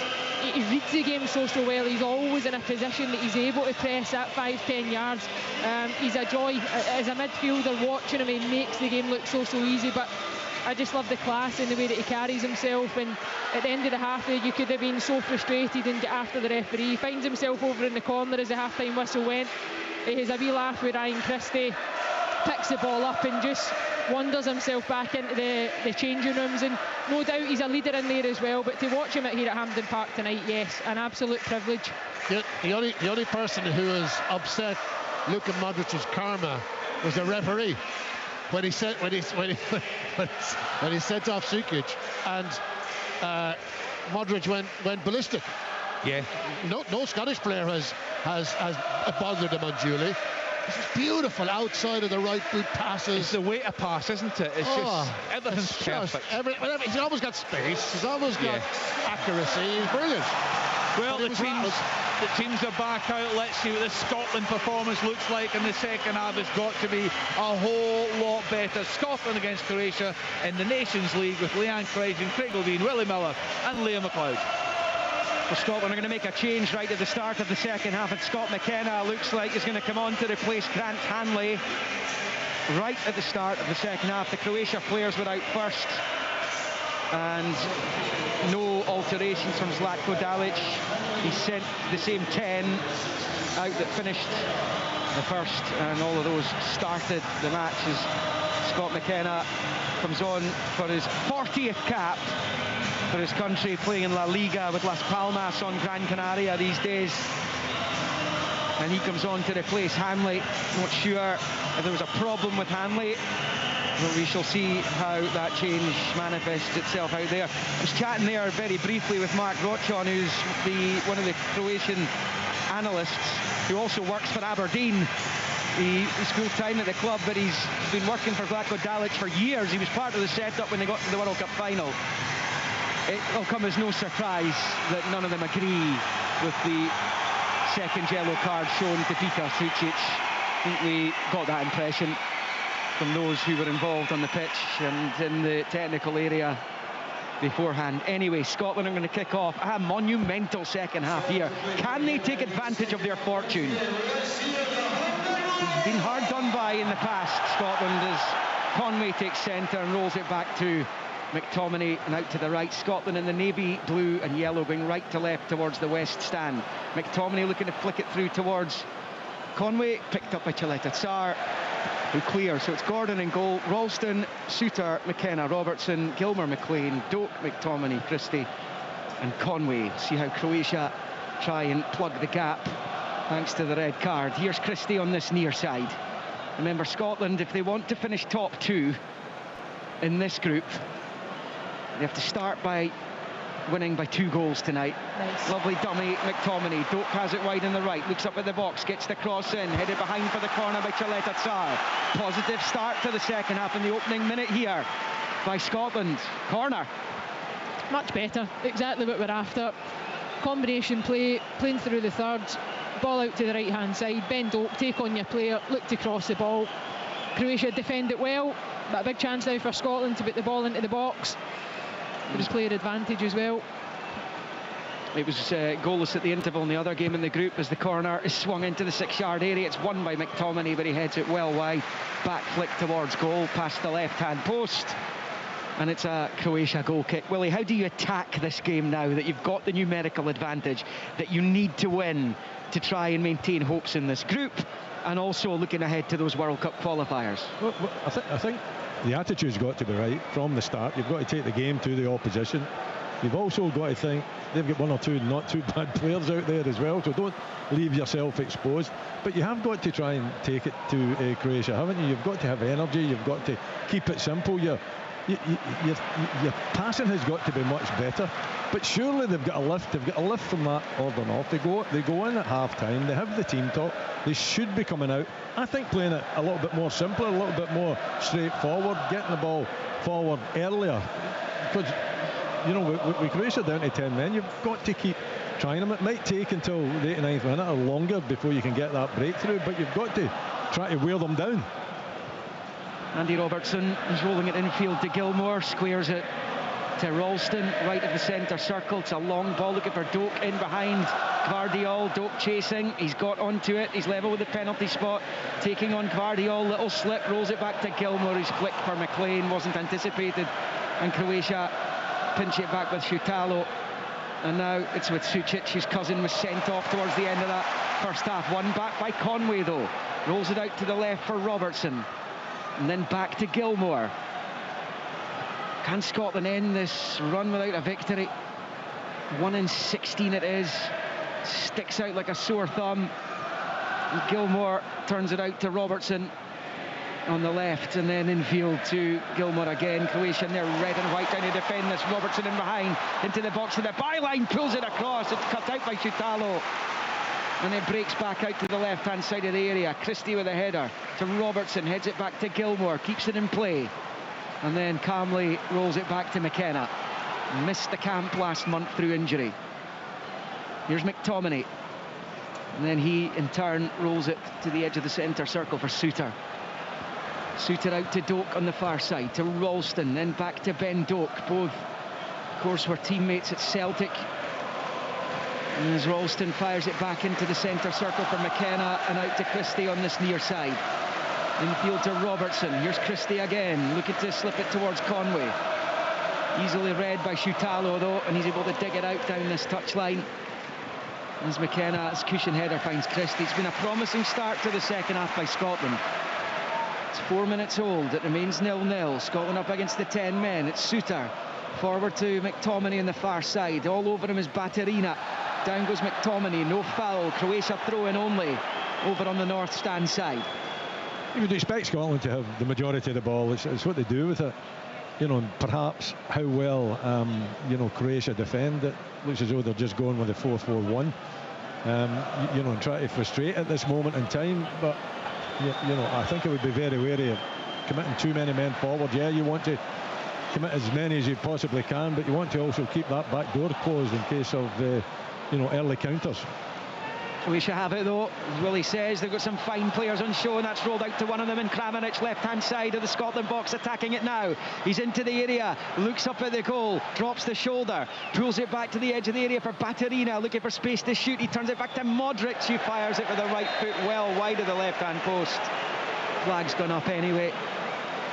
reads the game so well. He's always in a position that he's able to press at 5-10 yards. He's a joy as a midfielder watching him. He makes the game look so easy, but I just love the class in the way that he carries himself. And at the end of the half, you could have been so frustrated and get after the referee. He finds himself over in the corner as the half-time whistle went. He has a wee laugh with Ryan Christie, picks the ball up and just wanders himself back into the changing rooms. And no doubt he's a leader in there as well, but to watch him here at Hampden Park tonight, yes, an absolute privilege. The only person who was upset Luka Modric's karma was the referee when he sent off Sukic, and Modric went ballistic. Yeah. No Scottish player has bothered him unduly. This is beautiful outside of the right boot passes. It's the way to pass, isn't it? It's just everything's perfect. He's always got space. He's always got accuracy. He's brilliant. Well, the teams are back out. Let's see what the Scotland performance looks like in the second half. It's got to be a whole lot better. Scotland against Croatia in the Nations League with Leanne Crichton, Craig Levine, Willie Miller and Liam McLeod. Well, Scotland are going to make a change right at the start of the second half, and Scott McKenna looks like is going to come on to replace Grant Hanley right at the start of the second half. The Croatia players were out first, and no alterations from Zlatko Dalic. He sent the same 10 out that finished the first, and all of those started the match as Scott McKenna comes on for his 40th cap for his country, playing in La Liga with Las Palmas on Gran Canaria these days. And he comes on to replace Hanley. Not sure if there was a problem with Hanley, but we shall see how that change manifests itself out there. I was chatting there very briefly with Mark Rochon, who's one of the Croatian analysts who also works for Aberdeen. He's full time at the club, but he's been working for Zlatko Dalic for years. He was part of the setup when they got to the World Cup final. It'll come as no surprise that none of them agree with the second yellow card shown to Peter Sucic. I think we got that impression from those who were involved on the pitch and in the technical area beforehand. Anyway, Scotland are going to kick off a monumental second half here. Can they take advantage of their fortune? Been hard done by in the past, Scotland, as Conway takes centre and rolls it back to McTominay and out to the right. Scotland in the navy blue and yellow going right to left towards the west stand. McTominay looking to flick it through towards Conway, picked up by Chaleta Tsar, who clears. So it's Gordon in goal, Ralston, Suter, McKenna, Robertson, Gilmer, McLean, Doak, McTominay, Christie and Conway. See how Croatia try and plug the gap thanks to the red card. Here's Christie on this near side. Remember, Scotland, if they want to finish top 2 in this group, they have to start by winning by 2 goals tonight. Nice. Lovely dummy, McTominay. Doak has it wide in the right, looks up at the box, gets the cross in, headed behind for the corner by Chaleta Tsar. Positive start to the second half in the opening minute here by Scotland. Corner. Much better, exactly what we're after. Combination play, playing through the third, ball out to the right hand side, bend Doak, take on your player, look to cross the ball. Croatia defend it well, but a big chance now for Scotland to put the ball into the box. There was player advantage as well. It was goalless at the interval in the other game in the group as the corner is swung into the 6-yard area. It's won by McTominay, but he heads it well wide. Back flick towards goal, past the left-hand post. And it's a Croatia goal kick. Willie, how do you attack this game now that you've got the numerical advantage that you need to win to try and maintain hopes in this group, and also looking ahead to those World Cup qualifiers? Well, I think the attitude's got to be right from the start. You've got to take the game to the opposition. You've also got to think they've got 1 or 2 not too bad players out there as well, so don't leave yourself exposed. But you have got to try and take it to Croatia, haven't you? You've got to have energy, you've got to keep it simple. Your passing has got to be much better, but surely they've got a lift. They've got a lift from that order off. They go in at half time. They have the team talk. They should be coming out, I think, playing it a little bit more simpler, a little bit more straightforward, getting the ball forward earlier. Because, you know, with Croatia down to 10 men, you've got to keep trying them. It might take until the 89th minute or longer before you can get that breakthrough, but you've got to try to wear them down. Andy Robertson is rolling it infield to Gilmore, squares it to Ralston, right of the centre circle. It's a long ball looking for Doak in behind Gvardiol. Doak chasing, he's got onto it, he's level with the penalty spot, taking on Gvardiol, little slip, rolls it back to Gilmore, who's flicked for McLean, wasn't anticipated, and Croatia pinch it back with Šutalo. And now it's with Sucic, whose cousin was sent off towards the end of that first half. One back by Conway though, rolls it out to the left for Robertson, and then back to Gilmore. Can Scotland end this run without a victory? 1 in 16 it is. Sticks out like a sore thumb. And Gilmore turns it out to Robertson on the left, and then infield to Gilmore again. Croatia in there, red and white, trying to defend this. Robertson in behind, into the box, to the byline, pulls it across. It's cut out by Šutalo. And it breaks back out to the left-hand side of the area. Christie with a header to Robertson, heads it back to Gilmore, keeps it in play, and then calmly rolls it back to McKenna. Missed the camp last month through injury. Here's McTominay. And then he, in turn, rolls it to the edge of the centre circle for Suter. Suter out to Doak on the far side, to Ralston, then back to Ben Doak. Both, of course, were teammates at Celtic. And as Ralston fires it back into the centre circle for McKenna and out to Christie on this near side. Infield to Robertson. Here's Christie again, looking to slip it towards Conway. Easily read by Shutalo though, and he's able to dig it out down this touchline. As McKenna's cushion header finds Christie. It's been a promising start to the second half by Scotland. It's 4 minutes old. It remains 0-0. Scotland up against the 10 men. It's Suter. Forward to McTominay on the far side. All over him is Baturina. Down goes McTominay. No foul. Croatia throw in only over on the north stand side. You would expect Scotland to have the majority of the ball. It's what they do with it. You know, perhaps how well Croatia defend it. Looks as though they're just going with a 4-4-1. You know, and try to frustrate at this moment in time. But you know, I think it would be very wary of committing too many men forward. Yeah, you want to commit as many as you possibly can, but you want to also keep that back door closed in case of early counters. Croatia have it though, as Willie says. They've got some fine players on show, and that's rolled out to one of them in Kramaric, left-hand side of the Scotland box, attacking it now. He's into the area, looks up at the goal, drops the shoulder, pulls it back to the edge of the area for Baturina, looking for space to shoot. He turns it back to Modric, who fires it with the right foot well wide of the left-hand post. Flag's gone up anyway,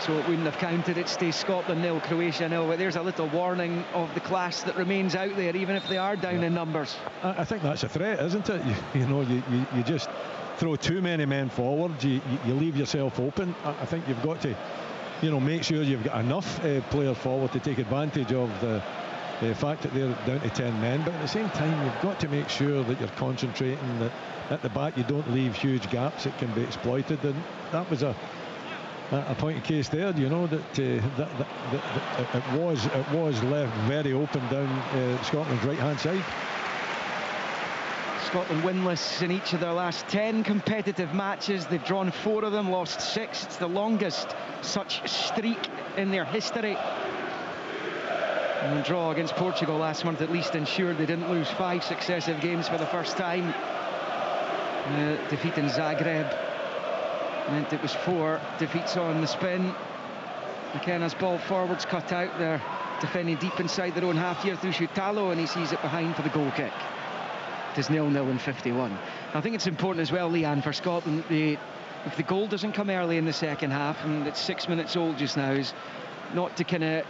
so it wouldn't have counted. It stays Scotland 0, Croatia 0. But there's a little warning of the class that remains out there, even if they are down in numbers. I think that's a threat, isn't it? You just throw too many men forward. You leave yourself open. I think you've got to, make sure you've got enough players forward to take advantage of the fact that they're down to 10 men. But at the same time, you've got to make sure that you're concentrating, that at the back you don't leave huge gaps that can be exploited. And that was a point of case there, that it was left very open down Scotland's right-hand side. Scotland winless in each of their last 10 competitive matches. They've drawn 4 of them, lost 6. It's the longest such streak in their history. And the draw against Portugal last month at least ensured they didn't lose 5 successive games for the first time. Defeat in Zagreb meant it was 4 defeats on the spin. McKenna's ball forwards cut out. They're defending deep inside their own half here through Shutalo, and he sees it behind for the goal kick. It is 0-0 in 51. I think it's important as well, Leanne, for Scotland that if the goal doesn't come early in the second half, and it's 6 minutes old just now, is not to kind of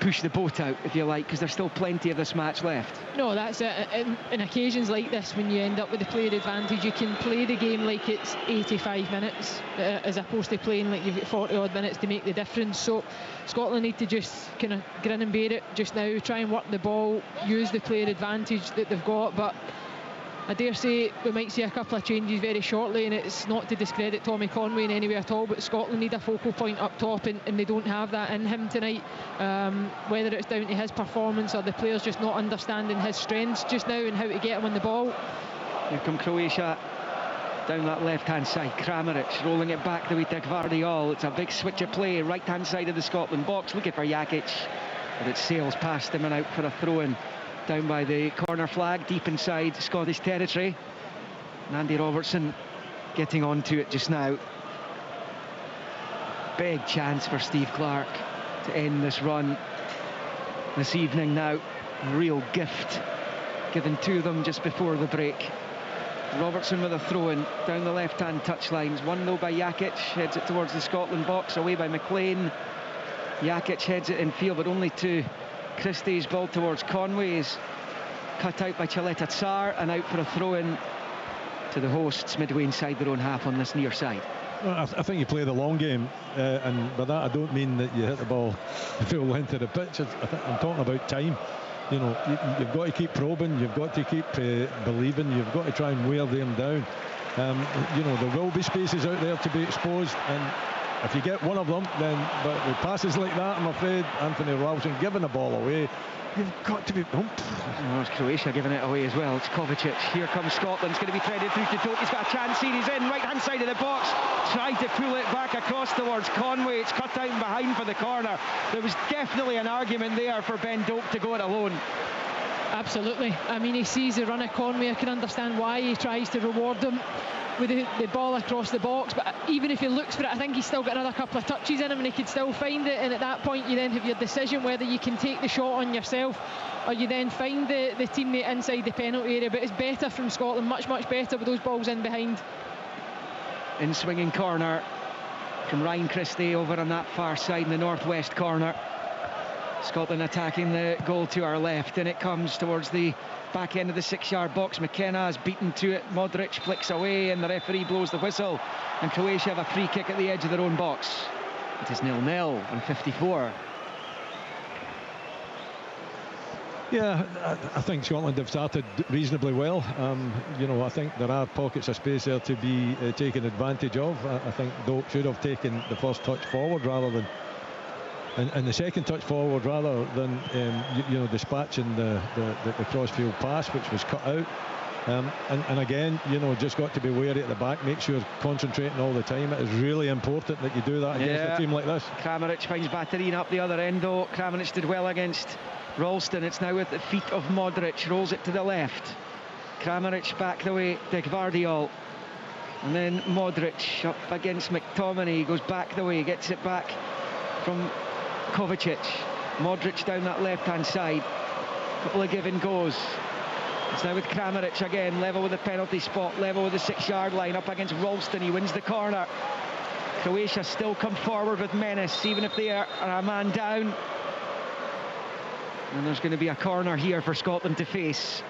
push the boat out, if you like, because there's still plenty of this match left. No, that's it. In occasions like this, when you end up with the player advantage, you can play the game like it's 85 minutes as opposed to playing like you've got 40 odd minutes to make the difference. So Scotland need to just kind of grin and bear it just now, try and work the ball, use the player advantage that they've got. But I dare say we might see a couple of changes very shortly, and it's not to discredit Tommy Conway in any way at all, but Scotland need a focal point up top, and they don't have that in him tonight. Whether it's down to his performance or the players just not understanding his strengths just now and how to get him on the ball. Here come Croatia down that left-hand side. Kramaric rolling it back the way to Gvardiol. It's a big switch of play, right-hand side of the Scotland box, looking for Jakic, but it sails past him and out for a throw-in down by the corner flag, deep inside Scottish territory. And Andy Robertson getting onto it just now. Big chance for Steve Clarke to end this run this evening now. Real gift given to them just before the break. Robertson with a throw-in down the left-hand touchlines. 1-0 by Jakic, heads it towards the Scotland box, away by McLean. Jakic heads it in field, but only to Christie's ball towards Conway is cut out by Chaleta Tsar, and out for a throw-in to the hosts midway inside their own half on this near side. Well, I think you play the long game, and by that I don't mean that you hit the ball the full length of the pitch. I'm talking about time. You've got to keep probing, you've got to keep believing, you've got to try and wear them down. There will be spaces out there to be exposed, and if you get one of them, then, but with passes like that, I'm afraid, Anthony Ralston giving the ball away, you've got to be... It's Croatia giving it away as well. It's Kovacic. Here comes Scotland. It's going to be threaded through to Doak. He's got a chance here. He's in right-hand side of the box. Tried to pull it back across towards Conway. It's cut out and behind for the corner. There was definitely an argument there for Ben Doak to go it alone. Absolutely. I mean, he sees the run of Conway. I can understand why he tries to reward him with the ball across the box, but even if he looks for it, I think he's still got another couple of touches in him and he could still find it, and at that point you then have your decision whether you can take the shot on yourself or you then find the teammate inside the penalty area. But it's better from Scotland, much better with those balls in behind. In swinging corner from Ryan Christie over on that far side in the northwest corner. Scotland attacking the goal to our left, and it comes towards the back end of the 6-yard box. McKenna is beaten to it. Modric flicks away and the referee blows the whistle, and Croatia have a free kick at the edge of their own box. It is 0-0 on 54. Yeah, I think Scotland have started reasonably well. You know, I think there are pockets of space there to be taken advantage of. I think Doak should have taken the first touch forward rather than and the second touch forward rather than you know, dispatching the crossfield pass, which was cut out. And again, you know, just got to be wary at the back. Make sure concentrating all the time. It is really important that you do that against a team like this. Kramaric finds Batterine up the other end though. Kramaric did well against Ralston. It's now with the feet of Modric. Rolls it to the left. Kramaric back the way to Gvardiol. And then Modric up against McTominay. Goes back the way, gets it back from Kovacic. Modric down that left-hand side. Couple of give and goes. It's now with Kramaric again, level with the penalty spot, level with the 6-yard line, up against Ralston. He wins the corner. Croatia still come forward with menace, even if they are a man down. And there's going to be a corner here for Scotland to face.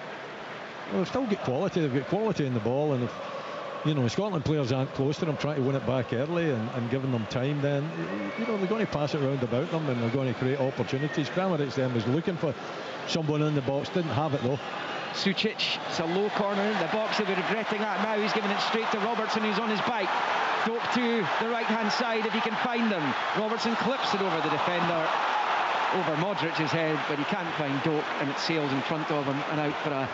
Well, they've still got quality. They've got quality in the ball, and if, you know, Scotland players aren't close to them, trying to win it back early and giving them time, then, you know, they're going to pass it around about them and they're going to create opportunities. Kramaric then was looking for someone in the box, didn't have it though. Sucic, it's a low corner in the box. He'll be regretting that now. He's giving it straight to Robertson, who's on his bike. Doak to the right-hand side if he can find them. Robertson clips it over the defender, over Modric's head, but he can't find Doak, and it sails in front of him and out for a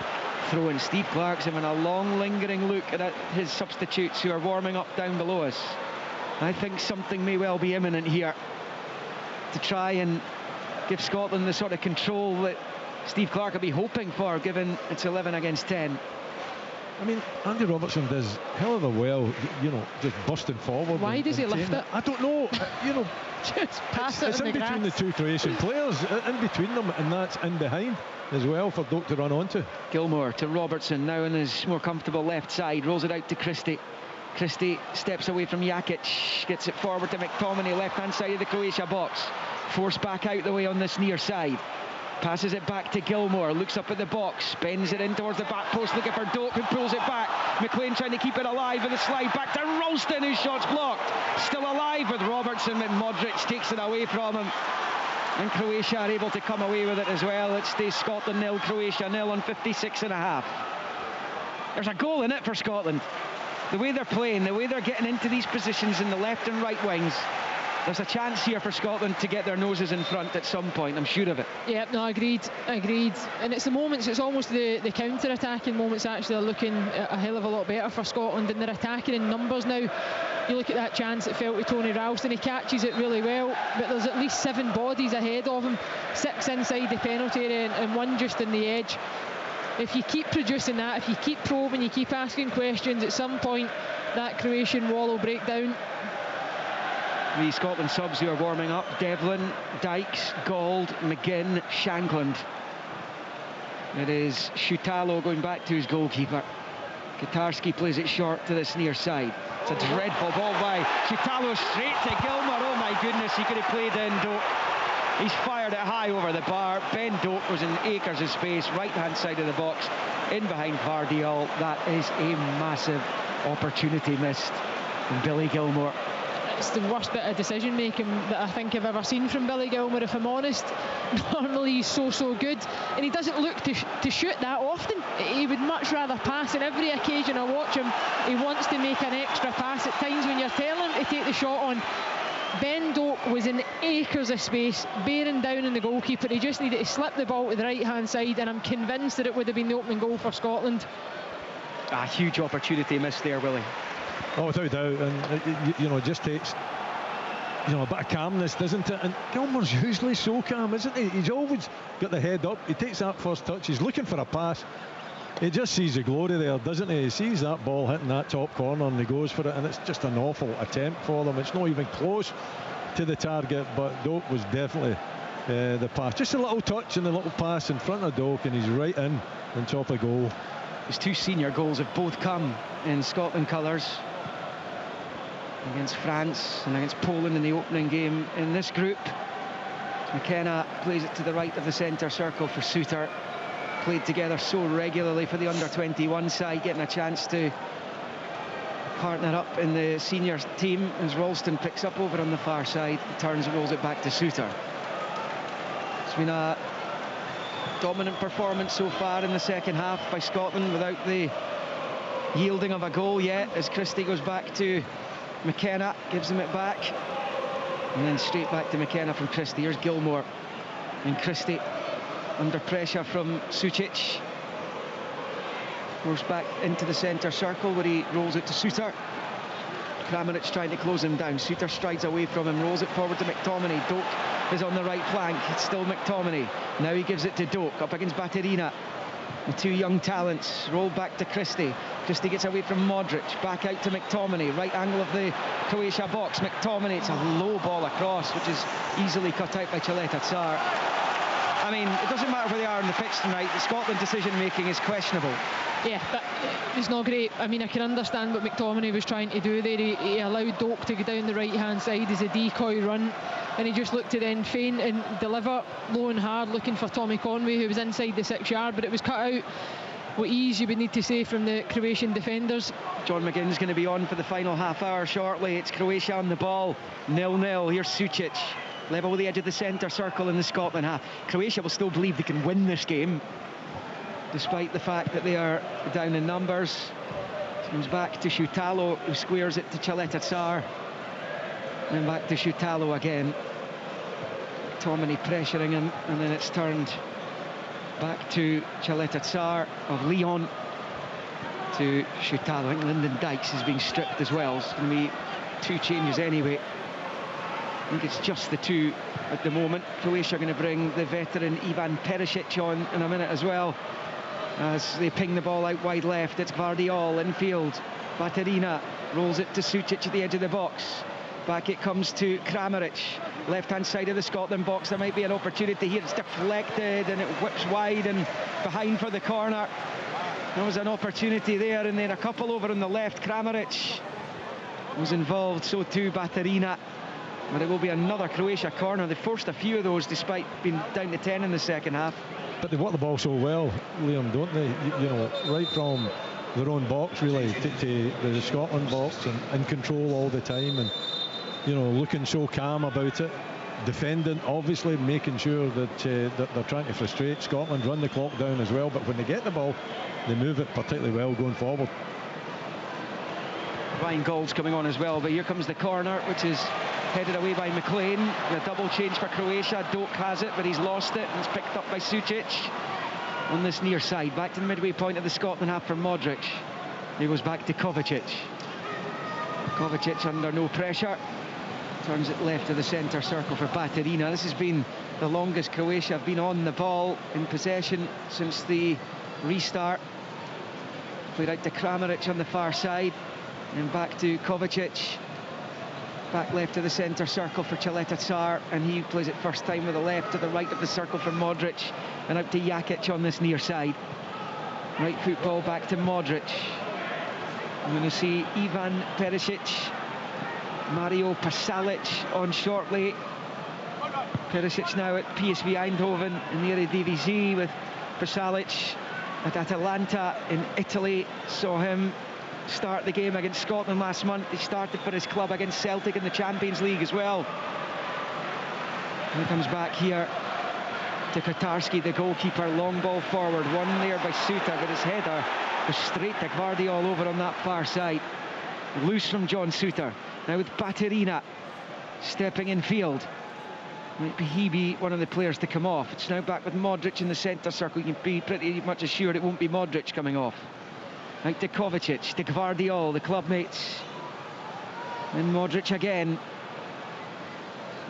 throw in. Steve Clark's having a long lingering look at his substitutes who are warming up down below us. I think something may well be imminent here to try and give Scotland the sort of control that Steve Clark will be hoping for, given it's 11 against 10. I mean, Andy Robertson does hell of a well, you know, just busting forward. Why does he lift it? I don't know. You know, just pass it. It's in between the two Croatian players, in between them, and that's in behind as well for Doak to run onto. Gilmour to Robertson, now on his more comfortable left side, rolls it out to Christie. Christie steps away from Jakic, gets it forward to McTominay, left-hand side of the Croatia box. Forced back out the way on this near side. Passes it back to Gilmour, looks up at the box, bends it in towards the back post, looking for Doak, who pulls it back. McLean trying to keep it alive with a slide back to Ralston, whose shot's blocked. Still alive with Robertson, but Modric takes it away from him. And Croatia are able to come away with it as well. It stays Scotland 0, Croatia 0 on 56.5. There's a goal in it for Scotland. The way they're playing, the way they're getting into these positions in the left and right wings, there's a chance here for Scotland to get their noses in front at some point, I'm sure of it. Yeah, no, agreed. And it's the moments, it's almost the counter-attacking moments actually are looking a hell of a lot better for Scotland, and they're attacking in numbers now. You look at that chance that fell to Tony Ralston, he catches it really well, but there's at least 7 bodies ahead of him, 6 inside the penalty area and 1 just in the edge. If you keep producing that, if you keep probing, you keep asking questions, at some point that Croatian wall will break down. The Scotland subs who are warming up: Devlin, Dykes, Gold, McGinn, Shankland. It is Shutalo going back to his goalkeeper. Katarski plays it short to this near side. It's a dreadful ball by Shutalo, straight to Gilmour. Oh my goodness, he could have played in Doak. He's fired it high over the bar. Ben Doak was in acres of space, right-hand side of the box, in behind Gvardiol. That is a massive opportunity missed from Billy Gilmour. It's the worst bit of decision making that I think I've ever seen from Billy Gilmour, if I'm honest. Normally he's so good, and he doesn't look to shoot that often. He would much rather pass, and every occasion I watch him, he wants to make an extra pass. At times when you're telling him to take the shot on, Ben Doak was in acres of space, bearing down on the goalkeeper. He just needed to slip the ball to the right hand side, and I'm convinced that it would have been the opening goal for Scotland. A huge opportunity missed there, Willie. Oh, without doubt, and you know, it just takes you know, a bit of calmness, doesn't it? And Gilmour's usually so calm, isn't he? He's always got the head up. He takes that first touch. He's looking for a pass. He just sees the glory there, doesn't he? He sees that ball hitting that top corner and he goes for it, and it's just an awful attempt for them. It's not even close to the target, but Doak was definitely the pass. Just a little touch and a little pass in front of Doak, and he's right in on top of goal. His two senior goals have both come in Scotland colours, against France and against Poland in the opening game in this group. McKenna plays it to the right of the centre circle for Suter. Played together so regularly for the under-21 side, getting a chance to partner up in the senior team as Ralston picks up over on the far side, turns and rolls it back to Suter. It's been a dominant performance so far in the second half by Scotland without the yielding of a goal yet, as Christie goes back to McKenna, gives him it back, and then straight back to McKenna from Christie. Here's Gilmour and Christie under pressure from Sucic. Goes back into the centre circle where he rolls it to Suter. Kramaric trying to close him down. Suter strides away from him, rolls it forward to McTominay. Doak is on the right flank. It's still McTominay. Now he gives it to Doak up against Baterina. The two young talents roll back to Christie. Christie gets away from Modric, back out to McTominay, right angle of the Croatia box. McTominay, it's a low ball across, which is easily cut out by Chaleta Tsar. I mean, it doesn't matter where they are on the pitch tonight, the Scotland decision-making is questionable. Yeah, but it's not great. I mean, I can understand what McTominay was trying to do there. He allowed Doak to go down the right-hand side as a decoy run, and he just looked to then feint and deliver low and hard, looking for Tommy Conway, who was inside the 6-yard, but it was cut out with ease, you would need to say, from the Croatian defenders. John McGinn's going to be on for the final half hour shortly. It's Croatia on the ball, 0-0. Here's Sucic, level with the edge of the centre circle in the Scotland half. Croatia will still believe they can win this game, despite the fact that they are down in numbers. Comes back to Shutalo, who squares it to Chaleta Tsar. Then back to Shutalo again. McTominay pressuring him, and then it's turned back to Chaleta Tsar of Lyon to Shutalo. I think Lyndon Dykes is being stripped as well. It's going to be two changes anyway. I think it's just the two at the moment. Croatia are going to bring the veteran Ivan Perisic on in a minute as well, as they ping the ball out wide left. It's Gvardiol infield. Baterina rolls it to Sucic at the edge of the box. Back it comes to Kramaric, left-hand side of the Scotland box. There might be an opportunity here. It's deflected and it whips wide and behind for the corner. There was an opportunity there, and then a couple over on the left. Kramaric was involved, so too Baterina. But it will be another Croatia corner. They forced a few of those despite being down to 10 in the second half. But they work the ball so well, Liam, don't they? You know, right from their own box really to the Scotland box, and in control all the time, and you know, looking so calm about it, defending, obviously making sure that they're trying to frustrate Scotland, run the clock down as well, but when they get the ball they move it particularly well going forward. Ryan Gould's coming on as well, but here comes the corner, which is headed away by McLean. A double change for Croatia. Doak has it, but he's lost it, and it's picked up by Sucic on this near side. Back to the midway point of the Scotland half for Modric. He goes back to Kovacic. Kovacic under no pressure. Turns it left to the centre circle for Baterina. This has been the longest Croatia have been on the ball in possession since the restart. Played out to Kramaric on the far side, and back to Kovacic. Back left to the centre circle for Chaleta Tsar, and he plays it first time with the left to the right of the circle for Modric, and out to Jakic on this near side. Right foot ball back to Modric. I'm going to see Ivan Perisic, Mario Pasalic on shortly. Perisic now at PSV Eindhoven in the Eredivisie, with Pasalic at Atalanta in Italy. Saw him start the game against Scotland last month. He started for his club against Celtic in the Champions League as well. And he comes back here to Kotarski, the goalkeeper. Long ball forward, one there by Suter, but his header was straight to Gvardiol over on that far side. Loose from John Suter. Now with Baterina stepping in field. Might he be one of the players to come off. It's now back with Modric in the centre circle. You can be pretty much assured it won't be Modric coming off. Out to Kovacic, to Gvardiol, the club mates. And Modric again.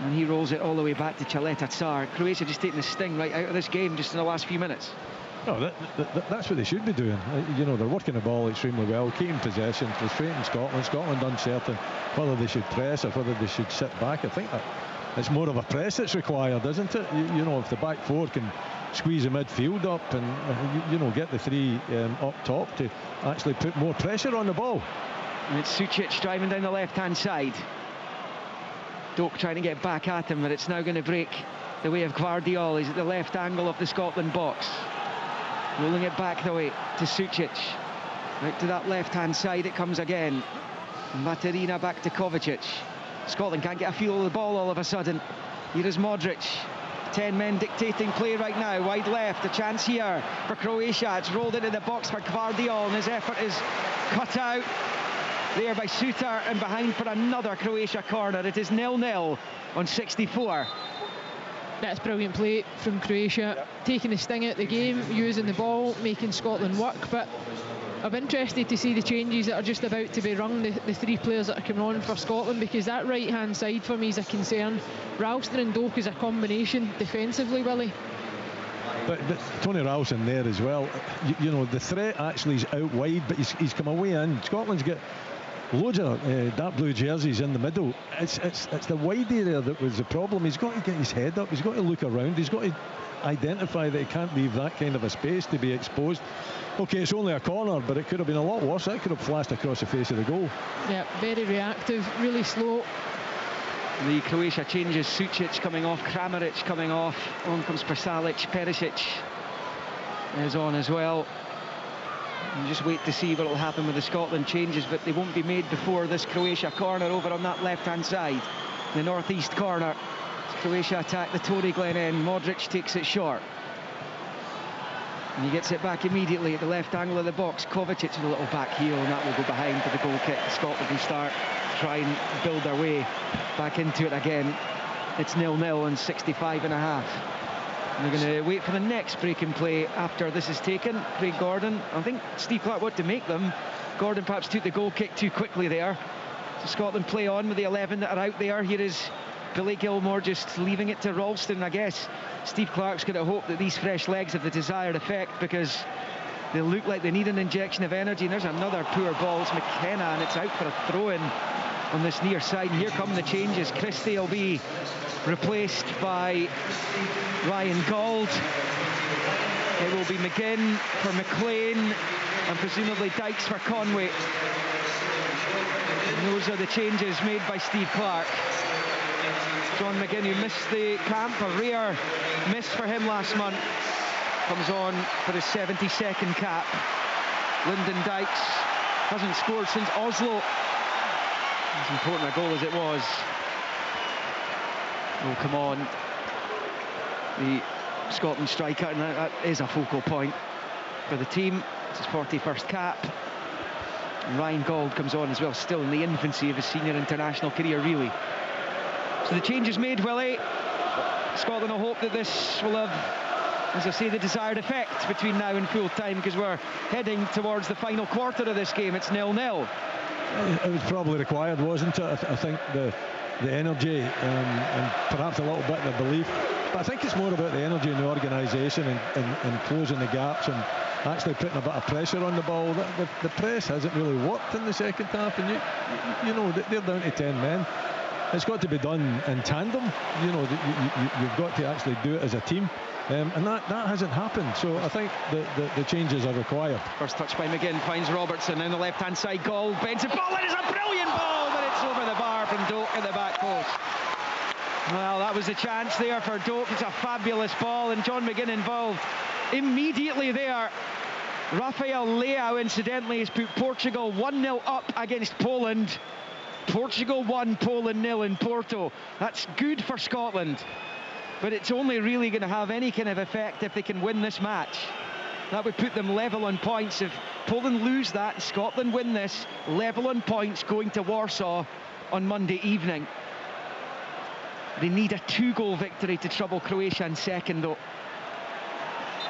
And he rolls it all the way back to Chaleta Tsar. Croatia just taking the sting right out of this game just in the last few minutes. Oh, that's what they should be doing. You know, they're working the ball extremely well, keeping possession, frustrating Scotland. Scotland uncertain whether they should press or whether they should sit back. I think that it's more of a press that's required, isn't it? You know, if the back four can squeeze the midfield up and, you know, get the three up top to actually put more pressure on the ball. And it's Sucic driving down the left-hand side. Doak trying to get back at him, but it's now going to break the way of Gvardiol. He's at the left angle of the Scotland box. Rolling it back the way to Sucic. Out to that left-hand side it comes again. Materina back to Kovacic. Scotland can't get a feel of the ball all of a sudden. Here is Modric. 10 men dictating play right now. Wide left, a chance here for Croatia. It's rolled into the box for Gvardiol, and his effort is cut out there by Suter, and behind for another Croatia corner. It is 0-0 on 64. That's brilliant play from Croatia, taking the sting out of the game, using the ball, making Scotland work. But I'm interested to see the changes that are just about to be rung, the three players that are coming on for Scotland, because that right-hand side for me is a concern. Ralston and Doak is a combination defensively, Willie. But Tony Ralston there as well. You know, the threat actually is out wide, but he's come away in. Scotland's got loads of dark blue jerseys in the middle. It's the wide area that was the problem. He's got to get his head up, he's got to look around, he's got to identify that he can't leave that kind of a space to be exposed. Okay, it's only a corner, but it could have been a lot worse. That could have flashed across the face of the goal. Yeah, very reactive, really slow. The Croatia changes. Sucic coming off, Kramaric coming off, on comes Pasalic, Perisic is on as well. And just wait to see what will happen with the Scotland changes, but they won't be made before this Croatia corner over on that left-hand side, the northeast corner. Croatia attack the Tory Glen end. Modric takes it short, and he gets it back immediately at the left angle of the box. Kovacic with a little back heel, and that will go behind for the goal kick. Scotland will start try and build their way back into it again. It's 0-0 and 65 and a half. And they're going to wait for the next break in play after this is taken. Craig Gordon, I think Steve Clarke wanted to make them. Gordon perhaps took the goal kick too quickly there. So Scotland play on with the 11 that are out there. Here is Billy Gilmore just leaving it to Ralston. I guess Steve Clarke's going to hope that these fresh legs have the desired effect, because they look like they need an injection of energy. And there's another poor ball. It's McKenna, and it's out for a throw-in on this near side. And here come the changes. Christie will be replaced by Ryan Gauld. It will be McGinn for McLean, and presumably Dykes for Conway. And those are the changes made by Steve Clarke. John McGinn, who missed the camp, a rare miss for him last month, comes on for his 72nd cap. Lyndon Dykes hasn't scored since Oslo. As important a goal as it was. Oh, come on. The Scotland striker, and that is a focal point for the team. It's his 41st cap. And Ryan Gauld comes on as well, still in the infancy of his senior international career, really. So the change is made, Willie. Scotland will hope that this will have, as I say, the desired effect between now and full time, because we're heading towards the final quarter of this game. It's 0-0. It was probably required, wasn't it? I think the energy and perhaps a little bit of the belief. But I think it's more about the energy in the organisation and closing the gaps and actually putting a bit of pressure on the ball. The press hasn't really worked in the second half, and you know they're down to 10 men. It's got to be done in tandem. You know, you've got to actually do it as a team. And that hasn't happened, so I think the changes are required. First touch by McGinn, finds Robertson on the left-hand side. Gauld bends the ball, it is a brilliant ball, but it's over the bar from Doak at the back post. Well, that was a chance there for Doak. It's a fabulous ball, and John McGinn involved immediately there. Rafael Leao, incidentally, has put Portugal 1-0 up against Poland. Portugal 1, Poland 0 in Porto. That's good for Scotland, but it's only really going to have any kind of effect if they can win this match. That would put them level on points. If Poland lose that and Scotland win this, level on points going to Warsaw on Monday evening. They need a 2-goal victory to trouble Croatia in second, though.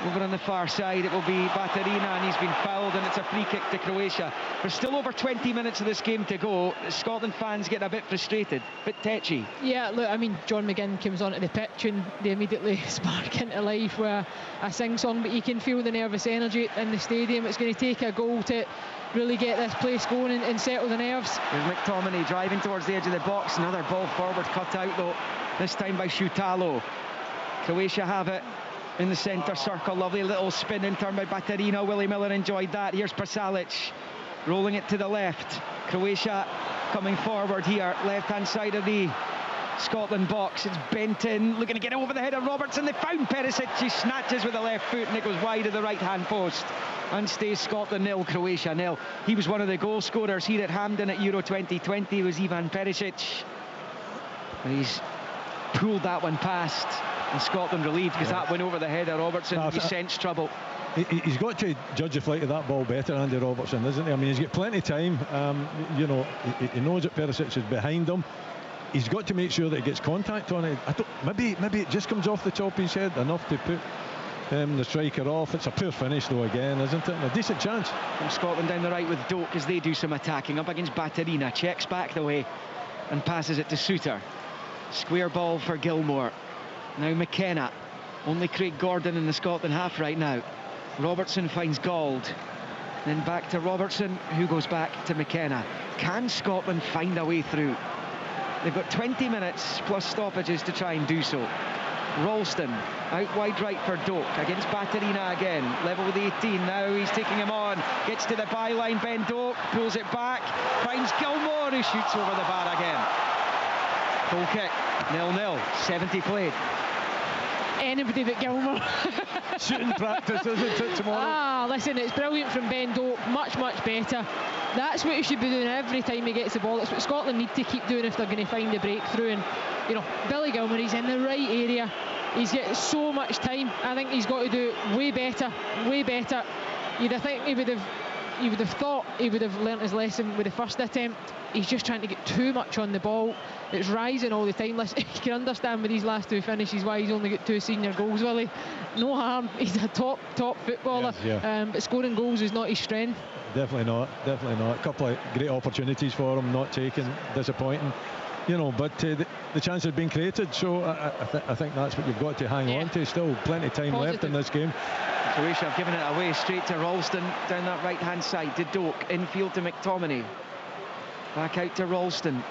Over on the far side, it will be Baterina, and he's been fouled, and it's a free kick to Croatia. There's still over 20 minutes of this game to go. Scotland fans get a bit frustrated, a bit tetchy. Yeah, look, I mean, John McGinn comes onto the pitch and they immediately spark into life with a sing-song, but you can feel the nervous energy in the stadium. It's going to take a goal to really get this place going and settle the nerves. There's McTominay driving towards the edge of the box. Another ball forward cut out, though, this time by Šutalo. Croatia have it in the centre circle. Lovely little spin in turn by Baterina. Willie Miller enjoyed that. Here's Pasalic rolling it to the left. Croatia coming forward here, left-hand side of the Scotland box. It's bent in, looking to get over the head of Robertson. They found Perisic. He snatches with the left foot and it goes wide of the right-hand post. And stays Scotland 0, Croatia 0. He was one of the goal scorers here at Hampden at Euro 2020. It was Ivan Perisic. And he's pulled that one past. And Scotland relieved because that went over the head of Robertson. He sensed trouble. He's got to judge the flight of that ball better, Andy Robertson, isn't he? I mean, he's got plenty of time. You know, he knows that Perisic is behind him. He's got to make sure that he gets contact on it. Maybe it just comes off the top of his head enough to put the striker off. It's a poor finish though again, isn't it? And a decent chance. From Scotland down the right with Doak as they do some attacking. Up against Baterina. Checks back the way and passes it to Suter. Square ball for Gilmore. Now McKenna. Only Craig Gordon in the Scotland half right now. Robertson finds Gauld. Then back to Robertson, who goes back to McKenna. Can Scotland find a way through? They've got 20 minutes plus stoppages to try and do so. Ralston out wide right for Doak against Baterina again. Level with 18 now. He's taking him on. Gets to the byline. Ben Doak pulls it back. Finds Gilmore, who shoots over the bar again. Goal kick. 0-0. 70 played. Anybody but Gilmore. Shooting practice, isn't it, tomorrow? Listen, it's brilliant from Ben Doak. Much better. That's what he should be doing every time he gets the ball. It's what Scotland need to keep doing if they're going to find the breakthrough. And, you know, Billy Gilmore, he's in the right area. He's getting so much time. I think he's got to do it way better. You'd think he would have thought he would have learnt his lesson with the first attempt. He's just trying to get too much on the ball. It's rising all the time. Listen, you can understand with these last two finishes why he's only got 2 senior goals, Willie. No harm. He's a top footballer. But scoring goals is not his strength. Definitely not. A couple of great opportunities for him, not taken, disappointing. You know, but the chance had been created, so I think that's what you've got to hang on to. Still plenty of time left in this game. Croatia have given it away straight to Ralston down that right hand side to Doak, infield to McTominay, back out to Ralston,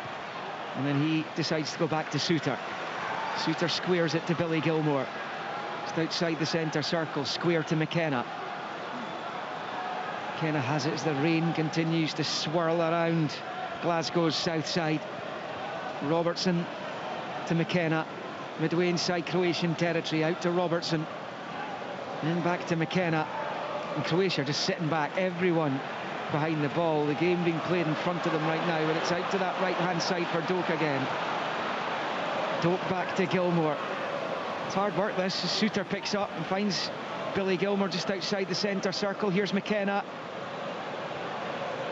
and then he decides to go back to Suter. Suter squares it to Billy Gilmore, just outside the centre circle. Square to McKenna. McKenna has it as the rain continues to swirl around Glasgow's south side. Robertson to McKenna, midway inside Croatian territory, out to Robertson, then back to McKenna. And Croatia just sitting back, everyone behind the ball, the game being played in front of them right now, and it's out to that right hand side for Doak again. Doak back to Gilmore. It's hard work this. Suter picks up and finds Billy Gilmore just outside the centre circle. Here's McKenna.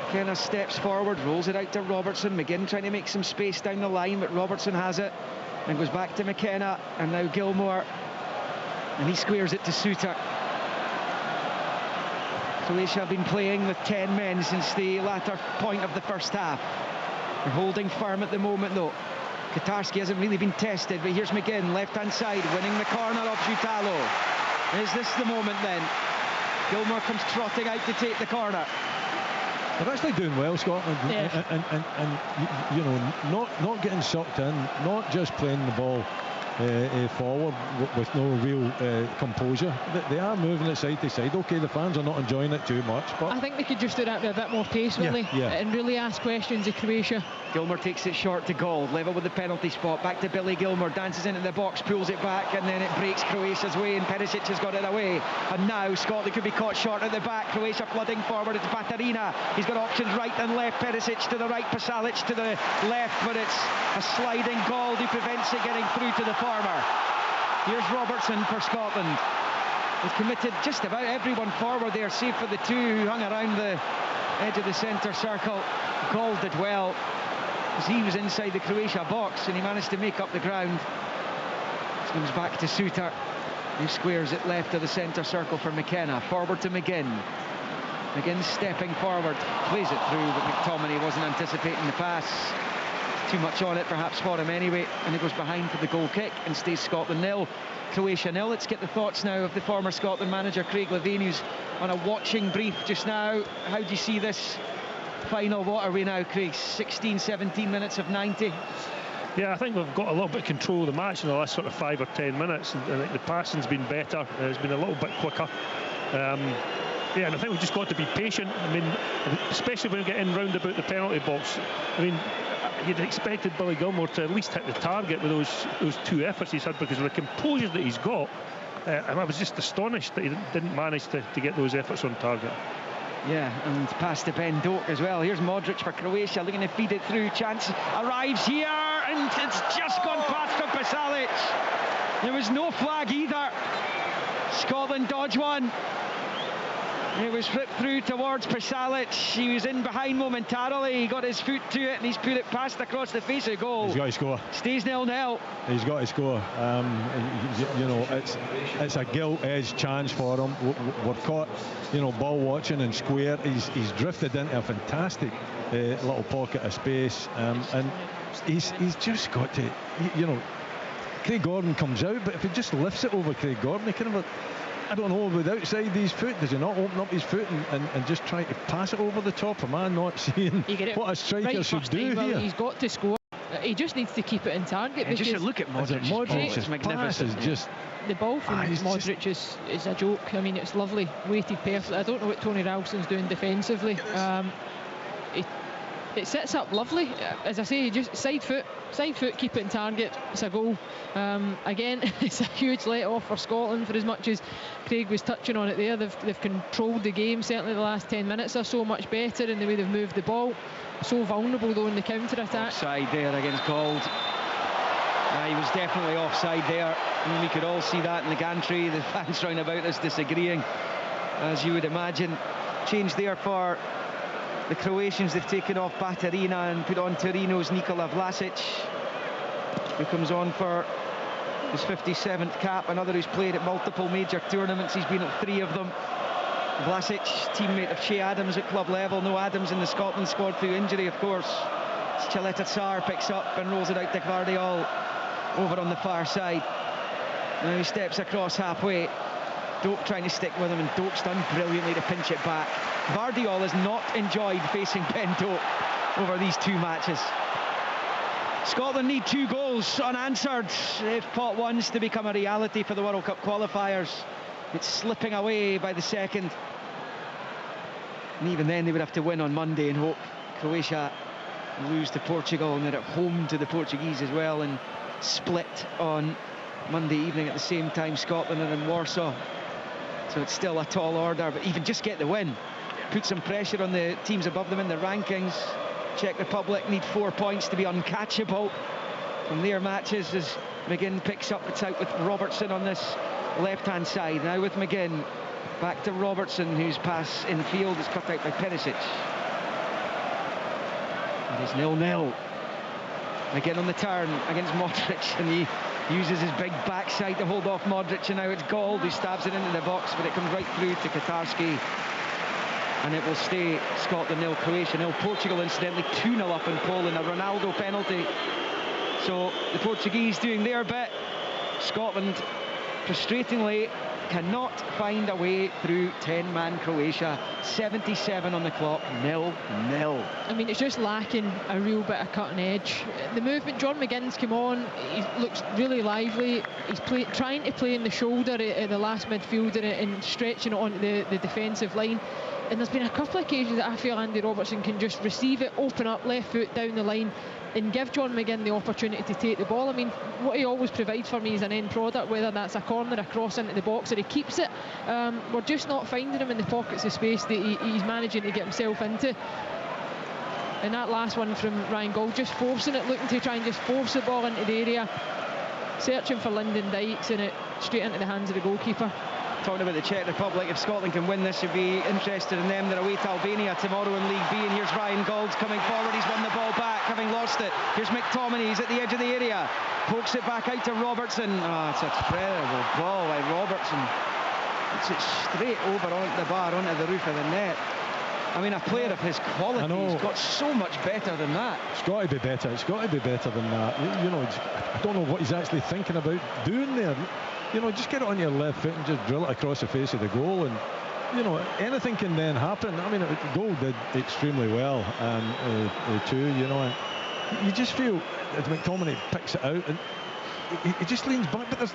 McKenna steps forward, rolls it out to Robertson. McGinn trying to make some space down the line, but Robertson has it and goes back to McKenna, and now Gilmore, and he squares it to Suter. Croatia have been playing with 10 men since the latter point of the first half. They're holding firm at the moment though. Katarski hasn't really been tested, but here's McGinn, left-hand side, winning the corner of Šutalo. Is this the moment then? Gilmore comes trotting out to take the corner. They're actually doing well, Scotland, and you know, not getting sucked in, not just playing the ball forward with no real composure. They are moving it side to side. Okay, the fans are not enjoying it too much, but I think they could just do that with a bit more pace, really, and really ask questions of Croatia. Gilmore takes it short to Gauld, level with the penalty spot, back to Billy Gilmore, dances into the box, pulls it back, and then it breaks Croatia's way, and Perisic has got it away. And now Scotland could be caught short at the back. Croatia flooding forward. It's Baterina. He's got options right and left. Perisic to the right, Pasalic to the left, but it's a sliding Gauld who prevents it getting through to the former. Here's Robertson for Scotland. They've committed just about everyone forward there, save for the two who hung around the edge of the centre circle. Gauld did well, because he was inside the Croatia box and he managed to make up the ground. This comes back to Suter. He squares it left of the centre circle for McKenna. Forward to McGinn. McGinn stepping forward, plays it through, but McTominay wasn't anticipating the pass. Too much on it perhaps for him anyway, and he goes behind for the goal kick and stays Scotland 0, Croatia 0. Let's get the thoughts now of the former Scotland manager Craig Levein, who's on a watching brief just now. How do you see this final? What are we now, Craig? 16-17 minutes of 90? Yeah, I think we've got a little bit of control of the match in the last sort of 5 or 10 minutes, and I think the passing's been better. It's been a little bit quicker. Yeah, and I think we've just got to be patient. I mean, especially when we get in round about the penalty box. I mean, you'd expected Billy Gilmore to at least hit the target with those 2 efforts he's had, because of the composure that he's got. And I was just astonished that he didn't manage to get those efforts on target. Yeah, and pass to Ben Doak as well. Here's Modric for Croatia, looking to feed it through. Chance arrives here, and it's just gone past from Pasalic. There was no flag either. Scotland dodge one. It was flipped through towards Pasalic. He was in behind momentarily. He got his foot to it, and he's put it past across the face of the goal. He's got to score. Stays 0-0. He's got to score. You know, it's a gilt-edged chance for him. We're caught, you know, ball watching and square. He's drifted into a fantastic little pocket of space, and he's just got to, you know, Craig Gordon comes out, but if he just lifts it over Craig Gordon, he kind of, I don't know, with outside his foot, does he not open up his foot and just try to pass it over the top? Am I not seeing what a striker should do here? He's got to score. He just needs to keep it in target. Yeah, just look at Modric. Modric's magnificent. Just the ball from Modric is a joke. I mean, it's lovely, weighted perfectly. I don't know what Tony Ralston's doing defensively. It sets up lovely. As I say, just side foot, keep it in target. It's a goal. Again, it's a huge let-off for Scotland, for as much as Craig was touching on it there. They've controlled the game, certainly the last 10 minutes or so, much better in the way they've moved the ball. So vulnerable, though, in the counter-attack. Offside there against Gold. He was definitely offside there. I mean, we could all see that in the gantry. The fans round about us disagreeing, as you would imagine. Change there for the Croatians. They've taken off Baturina and put on Torino's Nikola Vlasic, who comes on for his 57th cap, another who's played at multiple major tournaments. He's been at 3 of them. Vlasic, teammate of Shea Adams at club level. No Adams in the Scotland squad through injury, of course. Chaleta Tsar picks up and rolls it out to Gvardiol over on the far side. Now he steps across halfway. Doak trying to stick with him, and Doak's done brilliantly to pinch it back. Gvardiol has not enjoyed facing Ben Doak over these 2 matches. Scotland need 2 goals unanswered if pot 1's to become a reality for the World Cup qualifiers. It's slipping away by the second, and even then they would have to win on Monday and hope Croatia lose to Portugal, and they're at home to the Portuguese as well, and split on Monday evening at the same time. Scotland are in Warsaw, so it's still a tall order, but even just get the win, put some pressure on the teams above them in the rankings. Czech Republic need 4 points to be uncatchable from their matches, as McGinn picks up. It's out with Robertson on this left-hand side. Now with McGinn, back to Robertson, whose pass in field is cut out by Perisic. It is 0-0. McGinn on the turn against Modric, and he uses his big backside to hold off Modric, and now it's Gold who stabs it into the box, but it comes right through to Katarski, and it will stay Scotland 0, Croatia 0. Portugal, incidentally, 2-0 up in Poland, a Ronaldo penalty. So the Portuguese doing their bit. Scotland, frustratingly, cannot find a way through 10-man Croatia. 77 on the clock, 0-0. I mean, it's just lacking a real bit of cutting edge. The movement, John McGinn's come on, he looks really lively. He's trying to play in the shoulder at the last midfielder and stretching it onto the defensive line. And there's been a couple of occasions that I feel Andy Robertson can just receive it, open up, left foot down the line, and give John McGinn the opportunity to take the ball. I mean, what he always provides for me is an end product, whether that's a corner, a cross into the box, or he keeps it. We're just not finding him in the pockets of space that he's managing to get himself into. And that last one from Ryan Gauld, just forcing it, looking to try and just force the ball into the area, searching for Lyndon Dykes, and it straight into the hands of the goalkeeper. talking about the Czech Republic. If Scotland can win this, you'd be interested in them. They're away to Albania tomorrow in League B, and here's Ryan Gauld coming forward. He's won the ball back, having lost it. Here's McTominay, he's at the edge of the area, pokes it back out to Robertson. It's a terrible ball by Robertson. It's it straight over on the bar, onto the roof of the net. I mean, a player of his quality has got so much better than that. It's got to be better. It's got to be better than that. You know, I don't know what he's actually thinking about doing there. You know, just get it on your left foot and just drill it across the face of the goal, and you know, anything can then happen. I mean, Gauld did extremely well too. You know, and you just feel as McTominay picks it out and he just leans back, but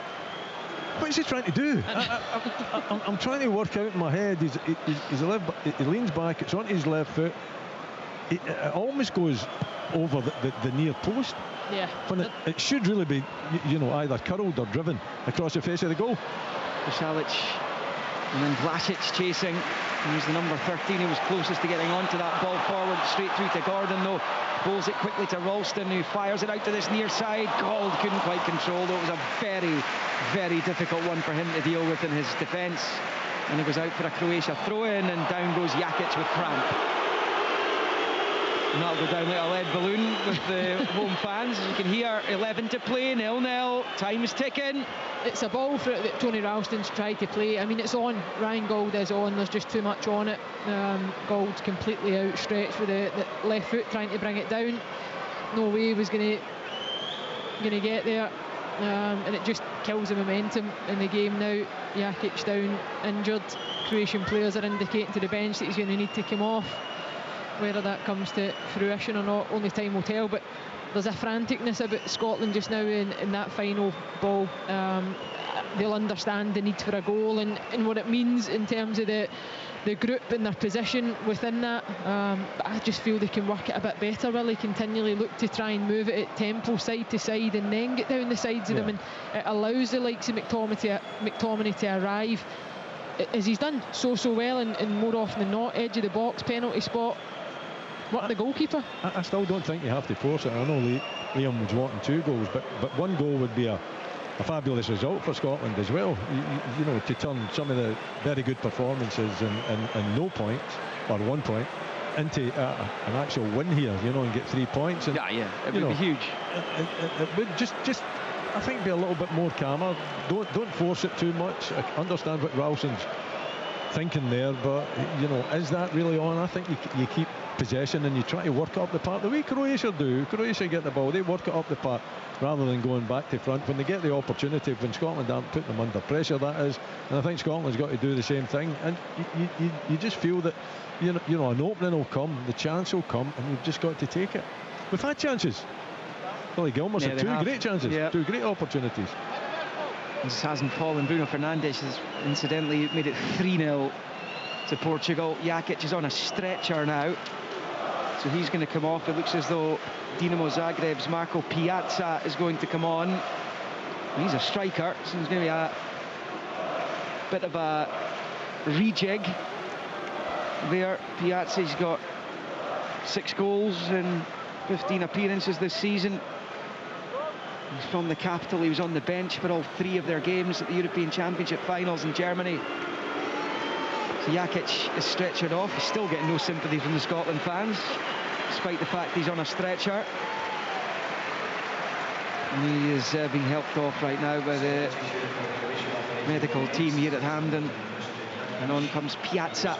what is he trying to do? I'm trying to work out in my head. He leans back, it's onto his left foot. It almost goes over the near post. Yeah. When it should really be, you know, either curled or driven across the face of the goal. Šalić, and then Vlasic chasing. He's the number 13 who was closest to getting onto that ball forward, straight through to Gordon, though. Bowls it quickly to Ralston, who fires it out to this near side. Gauld couldn't quite control, though. It was a very, very difficult one for him to deal with in his defence. And he goes out for a Croatia throw-in, and down goes Jakic with cramp. And that'll go down like a lead balloon with the home fans. As you can hear, 11 to play, 0-0. Time's ticking. It's a ball for it that Tony Ralston's tried to play. I mean, it's on. Ryan Gauld is on. There's just too much on it. Gould's completely outstretched with the left foot, trying to bring it down. No way he was going to get there. And it just kills the momentum in the game now. Jakic down, injured. Croatian players are indicating to the bench that he's going to need to come off. Whether that comes to fruition or not, only time will tell. But there's a franticness about Scotland just now in that final ball. They'll understand the need for a goal and what it means in terms of the group and their position within that. But I just feel they can work it a bit better, really. Continually look to try and move it at tempo, side to side, and then get down the sides of them. And it allows the likes of McTominay to arrive, as he's done so well, and more often than not, edge of the box, penalty spot. What the goalkeeper? I still don't think you have to force it. I know Liam was wanting 2 goals, but 1 goal would be a fabulous result for Scotland as well. You know, to turn some of the very good performances and no points, or 1 point, into an actual win here, you know, and get 3 points. And, it would be huge. It would just I think be a little bit more calmer. Don't force it too much. I understand what Ralston's thinking there, but you know, is that really on? I think you keep possession and you try to work it up the park the way Croatia do. Croatia get the ball, they work it up the park rather than going back to front when they get the opportunity, when Scotland aren't putting them under pressure, that is. And I think Scotland's got to do the same thing, and you just feel that you know an opening will come, the chance will come, and you've just got to take it. We've had chances. Billy Gilmour's had 2 great chances, 2 great opportunities. This hasn't fallen. Bruno Fernandes has incidentally made it 3-0 to Portugal. Jakic is on a stretcher now, so he's going to come off. It looks as though Dinamo Zagreb's Marco Piazza is going to come on. He's a striker, so there's going to be a bit of a rejig there. Piazza's got 6 goals and 15 appearances this season. He's from the capital. He was on the bench for all 3 of their games at the European Championship finals in Germany. So Jakic is stretchered off. He's still getting no sympathy from the Scotland fans, despite the fact he's on a stretcher. And he is being helped off right now by the medical team here at Hampden. And on comes Piazza.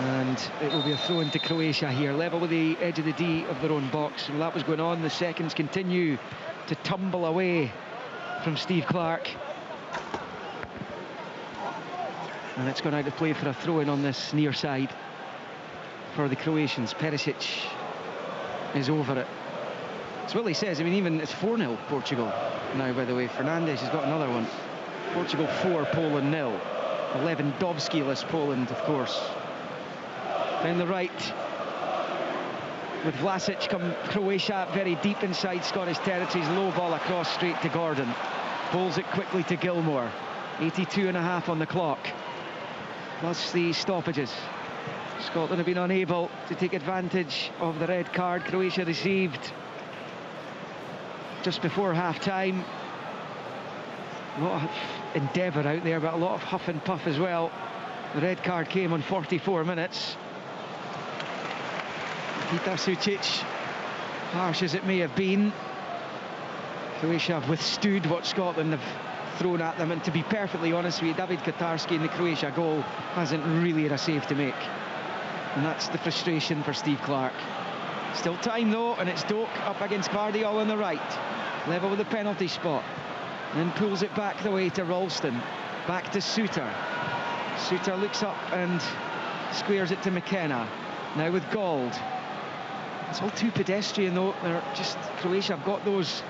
And it will be a throw into Croatia here, level with the edge of the D of their own box. Well, that was going on. The seconds continue to tumble away from Steve Clarke. And it's gone out of play for a throw-in on this near side for the Croatians. Perisic is over it. It's what he says. I mean, even it's 4-0 Portugal now, by the way. Fernandes has got another one. Portugal 4, Poland 0. Lewandowski-less Poland, of course. Down the right with Vlasic come Croatia, very deep inside Scottish territories. Low ball across straight to Gordon. Bowls it quickly to Gilmour. 82.5 on the clock, plus the stoppages. Scotland have been unable to take advantage of the red card Croatia received just before half-time. A lot of endeavour out there, but a lot of huff and puff as well. The red card came on 44 minutes. Peter Sucic, harsh as it may have been, Croatia have withstood what Scotland have thrown at them, and to be perfectly honest with you, David Katarski in the Croatia goal hasn't really had a save to make, and that's the frustration for Steve Clarke. Still time though, and it's Doak up against Guardiola on the right, level with the penalty spot, and then pulls it back the way to Ralston, back to Suter. Suter looks up and squares it to McKenna, now with Gold. It's all too pedestrian though. They're just, Croatia have got those,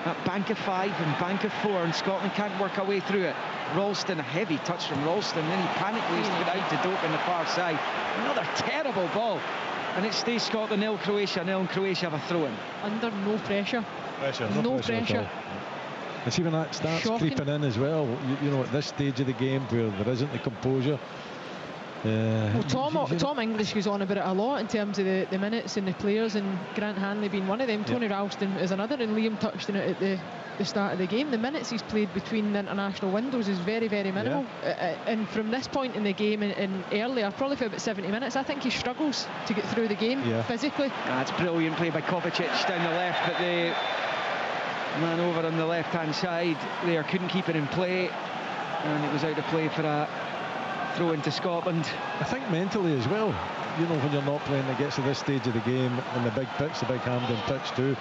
that bank of 5 and bank of 4, and Scotland can't work a way through it. Ralston, a heavy touch from Ralston, then he panicked to put out to Doak on the far side. Another terrible ball, and it stays Scotland 0, Croatia 0, and Croatia have a throw-in. Under no pressure. No pressure. And see when that starts creeping in as well, you know, at this stage of the game where there isn't the composure. Well, Tom English goes on about it a lot in terms of the minutes and the players, and Grant Hanley being one of them. Tony Ralston is another, and Liam touched on it at the start of the game. The minutes he's played between the international windows is very, very minimal. And from this point in the game and earlier, probably for about 70 minutes, I think he struggles to get through the game physically. That's brilliant play by Kovacic down the left, but the man over on the left-hand side there couldn't keep it in play, and it was out of play for a throw into Scotland. I think mentally as well, you know, when you're not playing, it gets to this stage of the game and the big pitch, the big Hampden pitch too,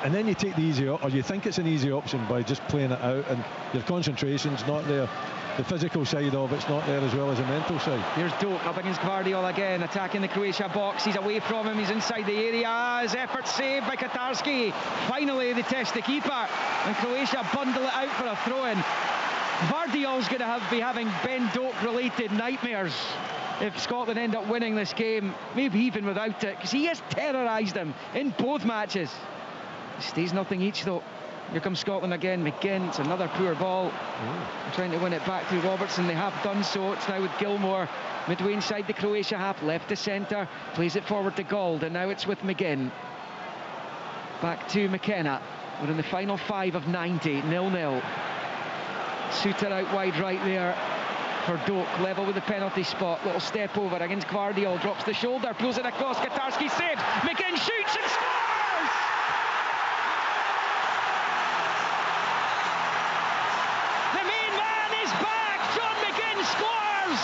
and then you take the easy, or you think it's an easy option by just playing it out, and your concentration's not there, the physical side of it's not there as well as the mental side. Here's Doak up against Guardiola again, attacking the Croatia box. He's away from him, he's inside the area. His effort saved by Katarski. Finally they test the keeper, and Croatia bundle it out for a throw-in. Vardiol's going to be having Ben Doak related nightmares if Scotland end up winning this game, maybe even without it, because he has terrorised them in both matches. It stays nothing each though. Here comes Scotland again. McGinn, it's another poor ball. Trying to win it back through Robertson. They have done so. It's now with Gilmore midway inside the Croatia half, left to centre, plays it forward to Gold, and now it's with McGinn. Back to McKenna. We're in the final 5 of 90, 0-0. Suter out wide right there for Doak, level with the penalty spot. Little step over against Guardiola, drops the shoulder, pulls it across. Katarski saved. McGinn shoots and scores! The main man is back. John McGinn scores.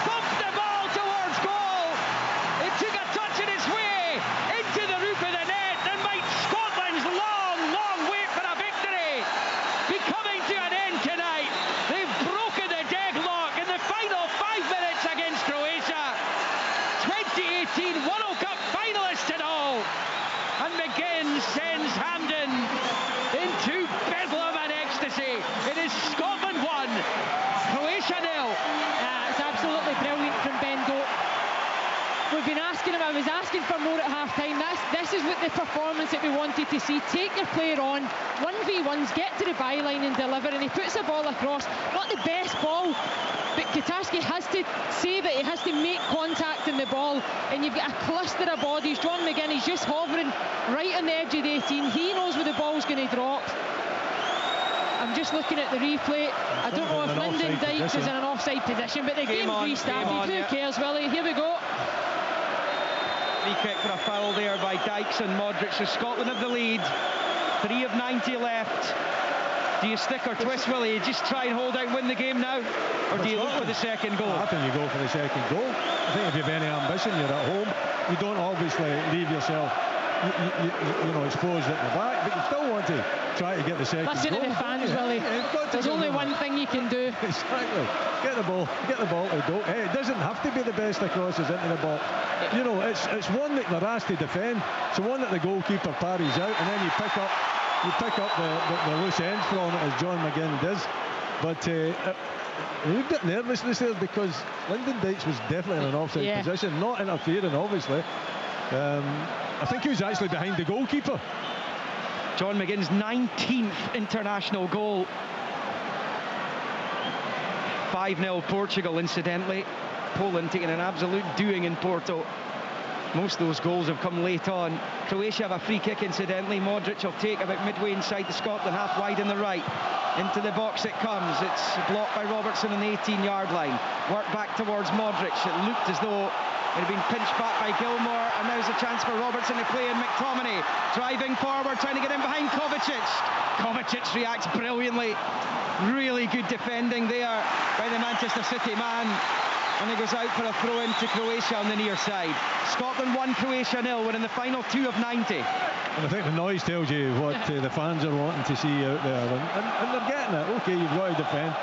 Bumped the ball towards goal. It took a touch in its way into the roof of the net, and might Scotland's long wait for a victory be coming to an end tonight. They've broken the deadlock in the final 5 minutes against Croatia. 2018 World Cup finalists and all. And McGinn sends Hampden into bedlam and ecstasy. It is Scotland 1, Croatia 0. It's absolutely brilliant from Ben Doak. We've been asking him, I was asking for more at half-time. This is what the performance that we wanted to see. Take your player on, 1v1s, get to the byline and deliver, and he puts the ball across. Not the best ball, but Katarski has to save it, he has to make contact in the ball, and you've got a cluster of bodies. John McGinn, he's just hovering right on the edge of the 18. He knows where the ball's going to drop. I'm just looking at the replay. I don't know if Lyndon Dykes is in an offside position, but the game restarted. Who cares, Willie? Here we go. Free kick for a foul there by Dykes and Modric. So Scotland have the lead. 3 of 90 left. Do you stick or twist, Willie? Just try and hold out and win the game now? Or do you look for the second goal? I think you go for the second goal. I think if you have any ambition, you're at home. You don't obviously leave yourself you know, exposed at the back, but you still want to try to get the second Listen goal. To the fans, Willie. There's only one thing you can do. Exactly. Get the ball to Doak. Hey, it doesn't have to be the best of crosses into the ball. You know, it's one that they're asked to defend. It's one that the goalkeeper parries out, and then you pick up the loose ends from it, as John McGinn does. But we've got nervousness there because Lyndon Dykes was definitely in an offside position, not interfering, obviously. I think he was actually behind the goalkeeper. John McGinn's 19th international goal. 5-0 Portugal, incidentally. Poland taking an absolute doing in Porto. Most of those goals have come late on. Croatia have a free kick, incidentally. Modric will take about midway inside the Scotland half, wide on the right. Into the box it comes. It's blocked by Robertson on the 18-yard line. Work back towards Modric. It looked as though it had been pinched back by Gilmore, and now's a chance for Robertson to play in. McTominay driving forward, trying to get in behind Kovacic. Kovacic reacts brilliantly. Really good defending there by the Manchester City man. And he goes out for a throw into Croatia on the near side. Scotland 1, Croatia 0. We're in the final 2 of 90. And I think the noise tells you what the fans are wanting to see out there, and they're getting it. Okay, you've got to defend,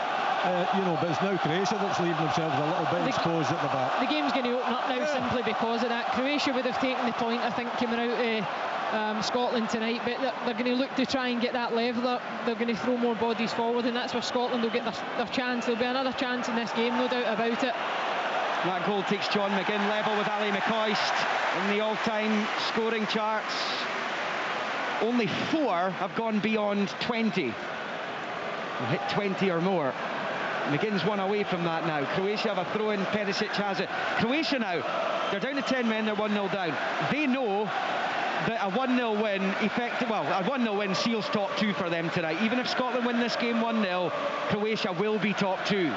but it's now Croatia that's leaving themselves a little bit exposed at the back. The game's going to open up now simply because of that. Croatia would have taken the point, I think, coming out of Scotland tonight, but they're going to look to try and get that level up. They're going to throw more bodies forward, and that's where Scotland will get their chance. There'll be another chance in this game, no doubt about it. That goal takes John McGinn level with Ali McCoist in the all-time scoring charts. Only 4 have gone beyond 20. They've hit 20 or more. McGinn's one away from that now. Croatia have a throw in, Perisic has it. Croatia now, they're down to 10 men, they're 1-0 down. They know that a 1-0 win a 1-0 win seals top 2 for them tonight. Even if Scotland win this game 1-0, Croatia will be top 2.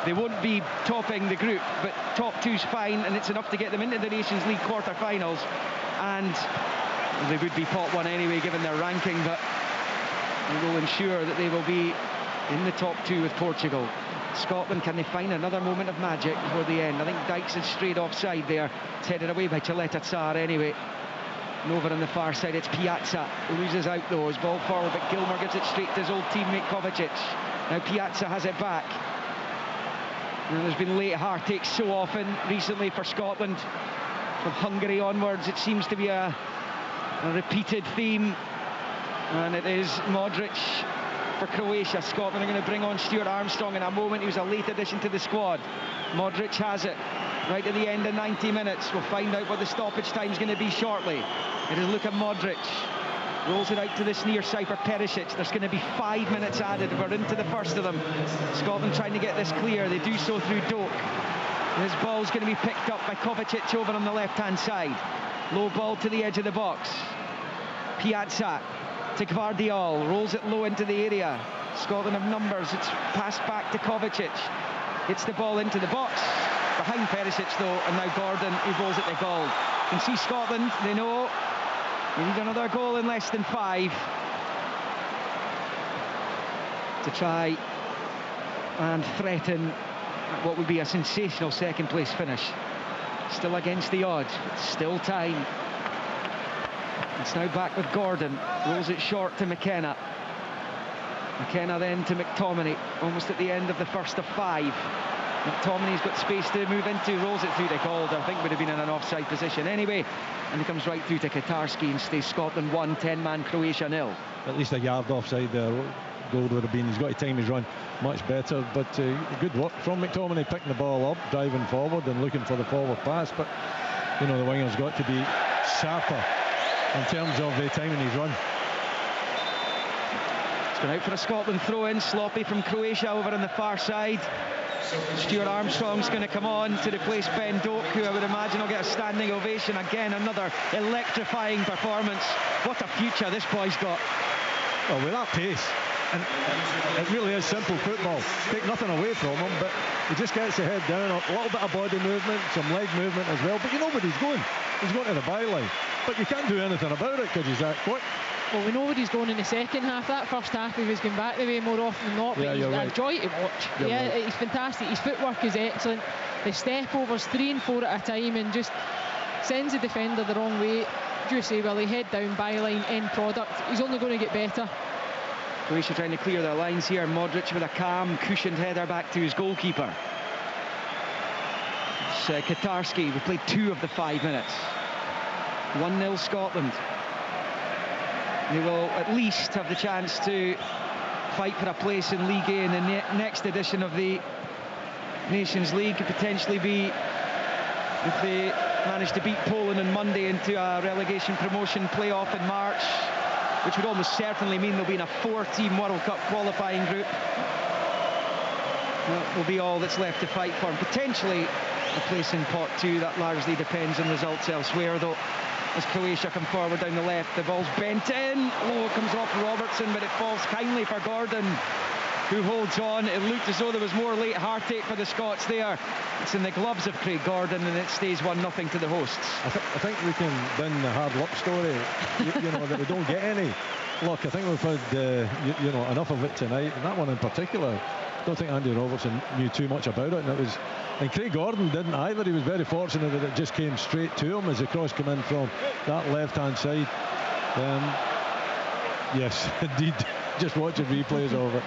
They won't be topping the group, but top 2's fine, and it's enough to get them into the Nations League quarter-finals. And they would be pot 1 anyway, given their ranking, but they will ensure that they will be in the top 2 with Portugal. Scotland, can they find another moment of magic before the end? I think Dykes is straight offside there. It's headed away by Chaleta Tsar anyway. And over on the far side, it's Piazza. Loses out though, his ball forward, but Gilmore gives it straight to his old teammate Kovacic. Now Piazza has it back. And there's been late heartaches so often recently for Scotland. From Hungary onwards, it seems to be a repeated theme. And it is Modric for Croatia. Scotland are going to bring on Stuart Armstrong in a moment. He was a late addition to the squad. Modric has it right at the end of 90 minutes. We'll find out what the stoppage time is going to be shortly. It is Luka Modric. Rolls it out to this near side for Perisic. There's going to be 5 minutes added. We're into the first of them. Scotland trying to get this clear. They do so through Doak. His ball's going to be picked up by Kovacic over on the left-hand side. Low ball to the edge of the box. Piazza to Gvardiol. Rolls it low into the area. Scotland have numbers. It's passed back to Kovacic. Hits the ball into the box. Behind Perisic though, and now Gordon, who rolls it to goal. You can see Scotland, they know they need another goal in less than 5 to try and threaten what would be a sensational second place finish. Still against the odds, still time. It's now back with Gordon, rolls it short to McKenna. McKenna then to McTominay, almost at the end of the first of 5. McTominay's got space to move into, rolls it through to Calder. I think would have been in an offside position anyway, and he comes right through to Katarski and stays Scotland 1, 10-man Croatia 0. At least a yard offside there. Gold would have been. He's got to time his run much better, but good work from McTominay, picking the ball up, driving forward and looking for the forward pass. But the winger's got to be sharper in terms of the timing his run. It's gone out for a Scotland throw-in, sloppy from Croatia over on the far side. Stuart Armstrong's going to come on to replace Ben Doak, who I would imagine will get a standing ovation. Again, another electrifying performance. What a future this boy's got. Well, with that pace, and it really is simple football. Take nothing away from him, but he just gets the head down, a little bit of body movement, some leg movement as well. But you know where he's going. He's going to the byline. But you can't do anything about it because he's that quick. Well, we know where he's going in the second half. That first half he was going back the way more often than not, but he's a joy to watch. He's fantastic. His footwork is excellent. The step overs 3 and 4 at a time and just sends the defender the wrong way. You say, well, he head down, byline, end product. He's only going to get better. Croatia trying to clear their lines here. Modric with a calm, cushioned header back to his goalkeeper. It's Katarski. We played 2 of the 5 minutes. 1-0 Scotland. They will at least have the chance to fight for a place in League A in the next edition of the Nations League. Could potentially be, if they manage to beat Poland on Monday, into a relegation promotion playoff in March, which would almost certainly mean they'll be in a 4-team World Cup qualifying group. That will be all that's left to fight for. And potentially a place in pot 2. That largely depends on results elsewhere, though. As Croatia come forward down the left, the ball's bent in. Oh, it comes off Robertson, but it falls kindly for Gordon, who holds on. It looked as though there was more late heartache for the Scots there. It's in the gloves of Craig Gordon, and it stays 1-0 to the hosts. I think we can bin the hard luck story, you know, that we don't get any luck. I think we've had you know, enough of it tonight, and that one in particular, I don't think Andy Robertson knew too much about it, and Craig Gordon didn't either. He was very fortunate that it just came straight to him as the cross came in from that left-hand side. Yes, indeed, just watching replays of it.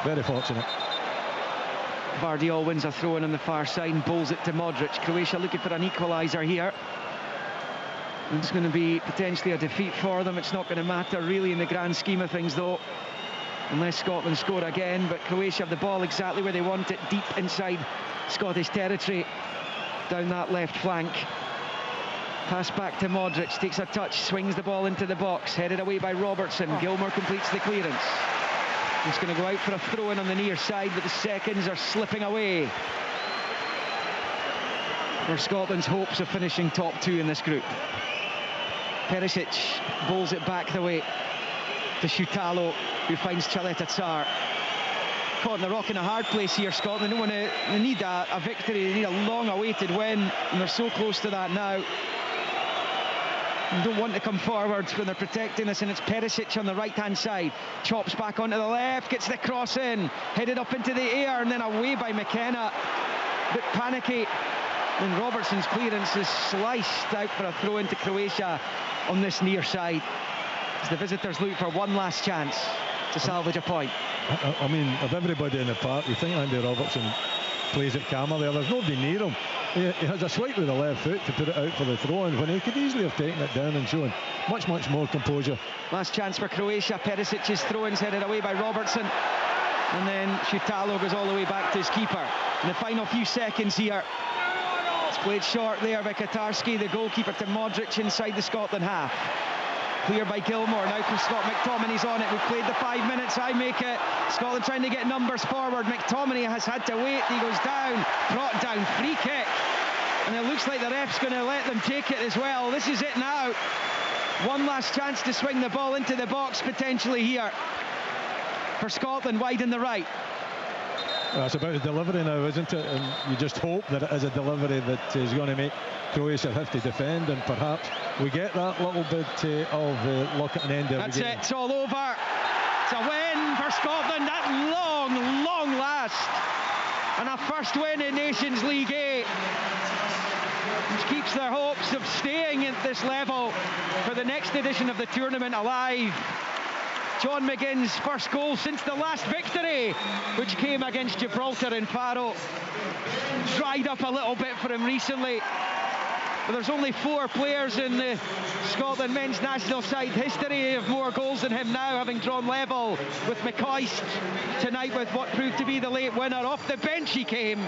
Very fortunate. Vardiol wins a throw-in on the far side and bowls it to Modric. Croatia looking for an equaliser here. It's going to be potentially a defeat for them. It's not going to matter really in the grand scheme of things, though, unless Scotland score again. But Croatia have the ball exactly where they want it, deep inside Scottish territory, down that left flank. Pass back to Modric, takes a touch, swings the ball into the box, headed away by Robertson. Gilmour completes the clearance. He's going to go out for a throw-in on the near side, but the seconds are slipping away for Scotland's hopes of finishing top 2 in this group. Perisic bowls it back the way to Shutalo, who finds Chaleta Tsar. Caught in the rock in a hard place here, Scotland. They need a victory, they need a long-awaited win, and they're so close to that now. You don't want to come forward when they're protecting us, and it's Perisic on the right-hand side. Chops back onto the left, gets the cross in, headed up into the air, and then away by McKenna. A bit panicky. And Robertson's clearance is sliced out for a throw into Croatia on this near side, as the visitors look for one last chance to salvage a point. I mean, of everybody in the park, you think Andy Robertson plays it calmer there. There's nobody near him. He has a swipe with the left foot to put it out for the throw-in, when he could easily have taken it down and shown much more composure. Last chance for Croatia. Perisic's throw-in's headed away by Robertson, and then Shutalo goes all the way back to his keeper. In the final few seconds here, it's played short there by Katarski, the goalkeeper, to Modric inside the Scotland half. Clear by Gilmour. Now from Scott McTominay's on it. We've played the 5 minutes. I make it. Scotland trying to get numbers forward. McTominay has had to wait. He goes down. Brought down. Free kick. And it looks like the ref's going to let them take it as well. This is it now. One last chance to swing the ball into the box potentially here for Scotland, wide in the right. Well, it's about the delivery now, isn't it? And you just hope that it is a delivery that is going to make Croatia have to defend, and perhaps we get that little bit of luck at an end of the game. That's it, it's all over. It's a win for Scotland at long last, and a first win in Nations League A, which keeps their hopes of staying at this level for the next edition of the tournament alive. John McGinn's first goal since the last victory, which came against Gibraltar in Faro. Dried up a little bit for him recently, but there's only 4 players in the Scotland men's national side history of more goals than him now, having drawn level with McCoist tonight with what proved to be the late winner. Off the bench he came,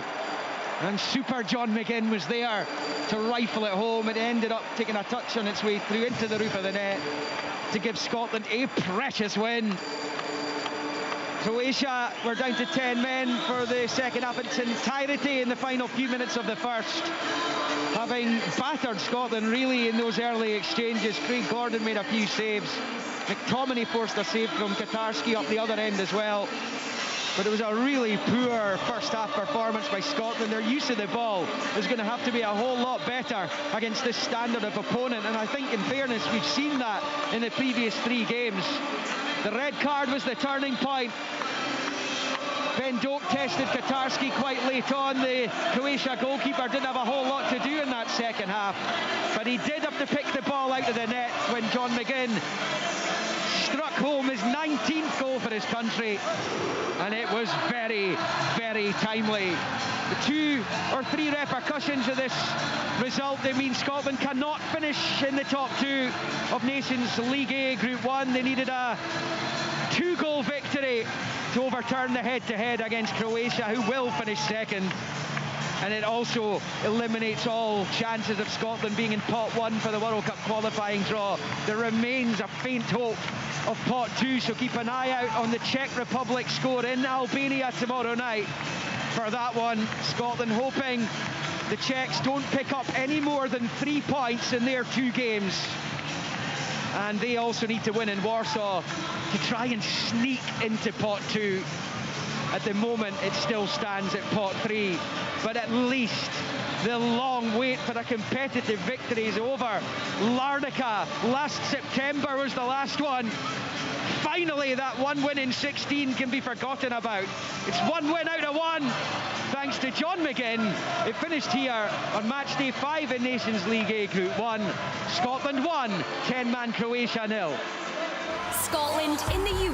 and super John McGinn was there to rifle it home. It ended up taking a touch on its way through into the roof of the net to give Scotland a precious win. Croatia were down to 10 men for the second half in its entirety in the final few minutes of the first, having battered Scotland really in those early exchanges. Craig Gordon made a few saves. McTominay forced a save from Katarski up the other end as well. But it was a really poor first half performance by Scotland. Their use of the ball is going to have to be a whole lot better against this standard of opponent, and I think in fairness we've seen that in the previous 3 games. The red card was the turning point. Ben Doak tested Katarski quite late on. The Croatia goalkeeper didn't have a whole lot to do in that second half, but he did have to pick the ball out of the net when John McGinn struck home his 19th goal for his country, and it was very timely. The 2 or 3 repercussions of this result, they mean Scotland cannot finish in the top 2 of Nations League A Group 1. They needed a 2-goal victory to overturn the head-to-head against Croatia, who will finish second. And it also eliminates all chances of Scotland being in pot 1 for the World Cup qualifying draw. There remains a faint hope of pot 2, so keep an eye out on the Czech Republic score in Albania tomorrow night for that one. Scotland hoping the Czechs don't pick up any more than 3 points in their 2 games. And they also need to win in Warsaw to try and sneak into pot 2. At the moment, it still stands at pot 3, but at least the long wait for a competitive victory is over. Larnaca last September was the last one. Finally, that 1 win in 16 can be forgotten about. It's 1 win out of 1, thanks to John McGinn. It finished here on match day 5 in Nations League A Group 1. Scotland 1, 10-man Croatia 0. Scotland in the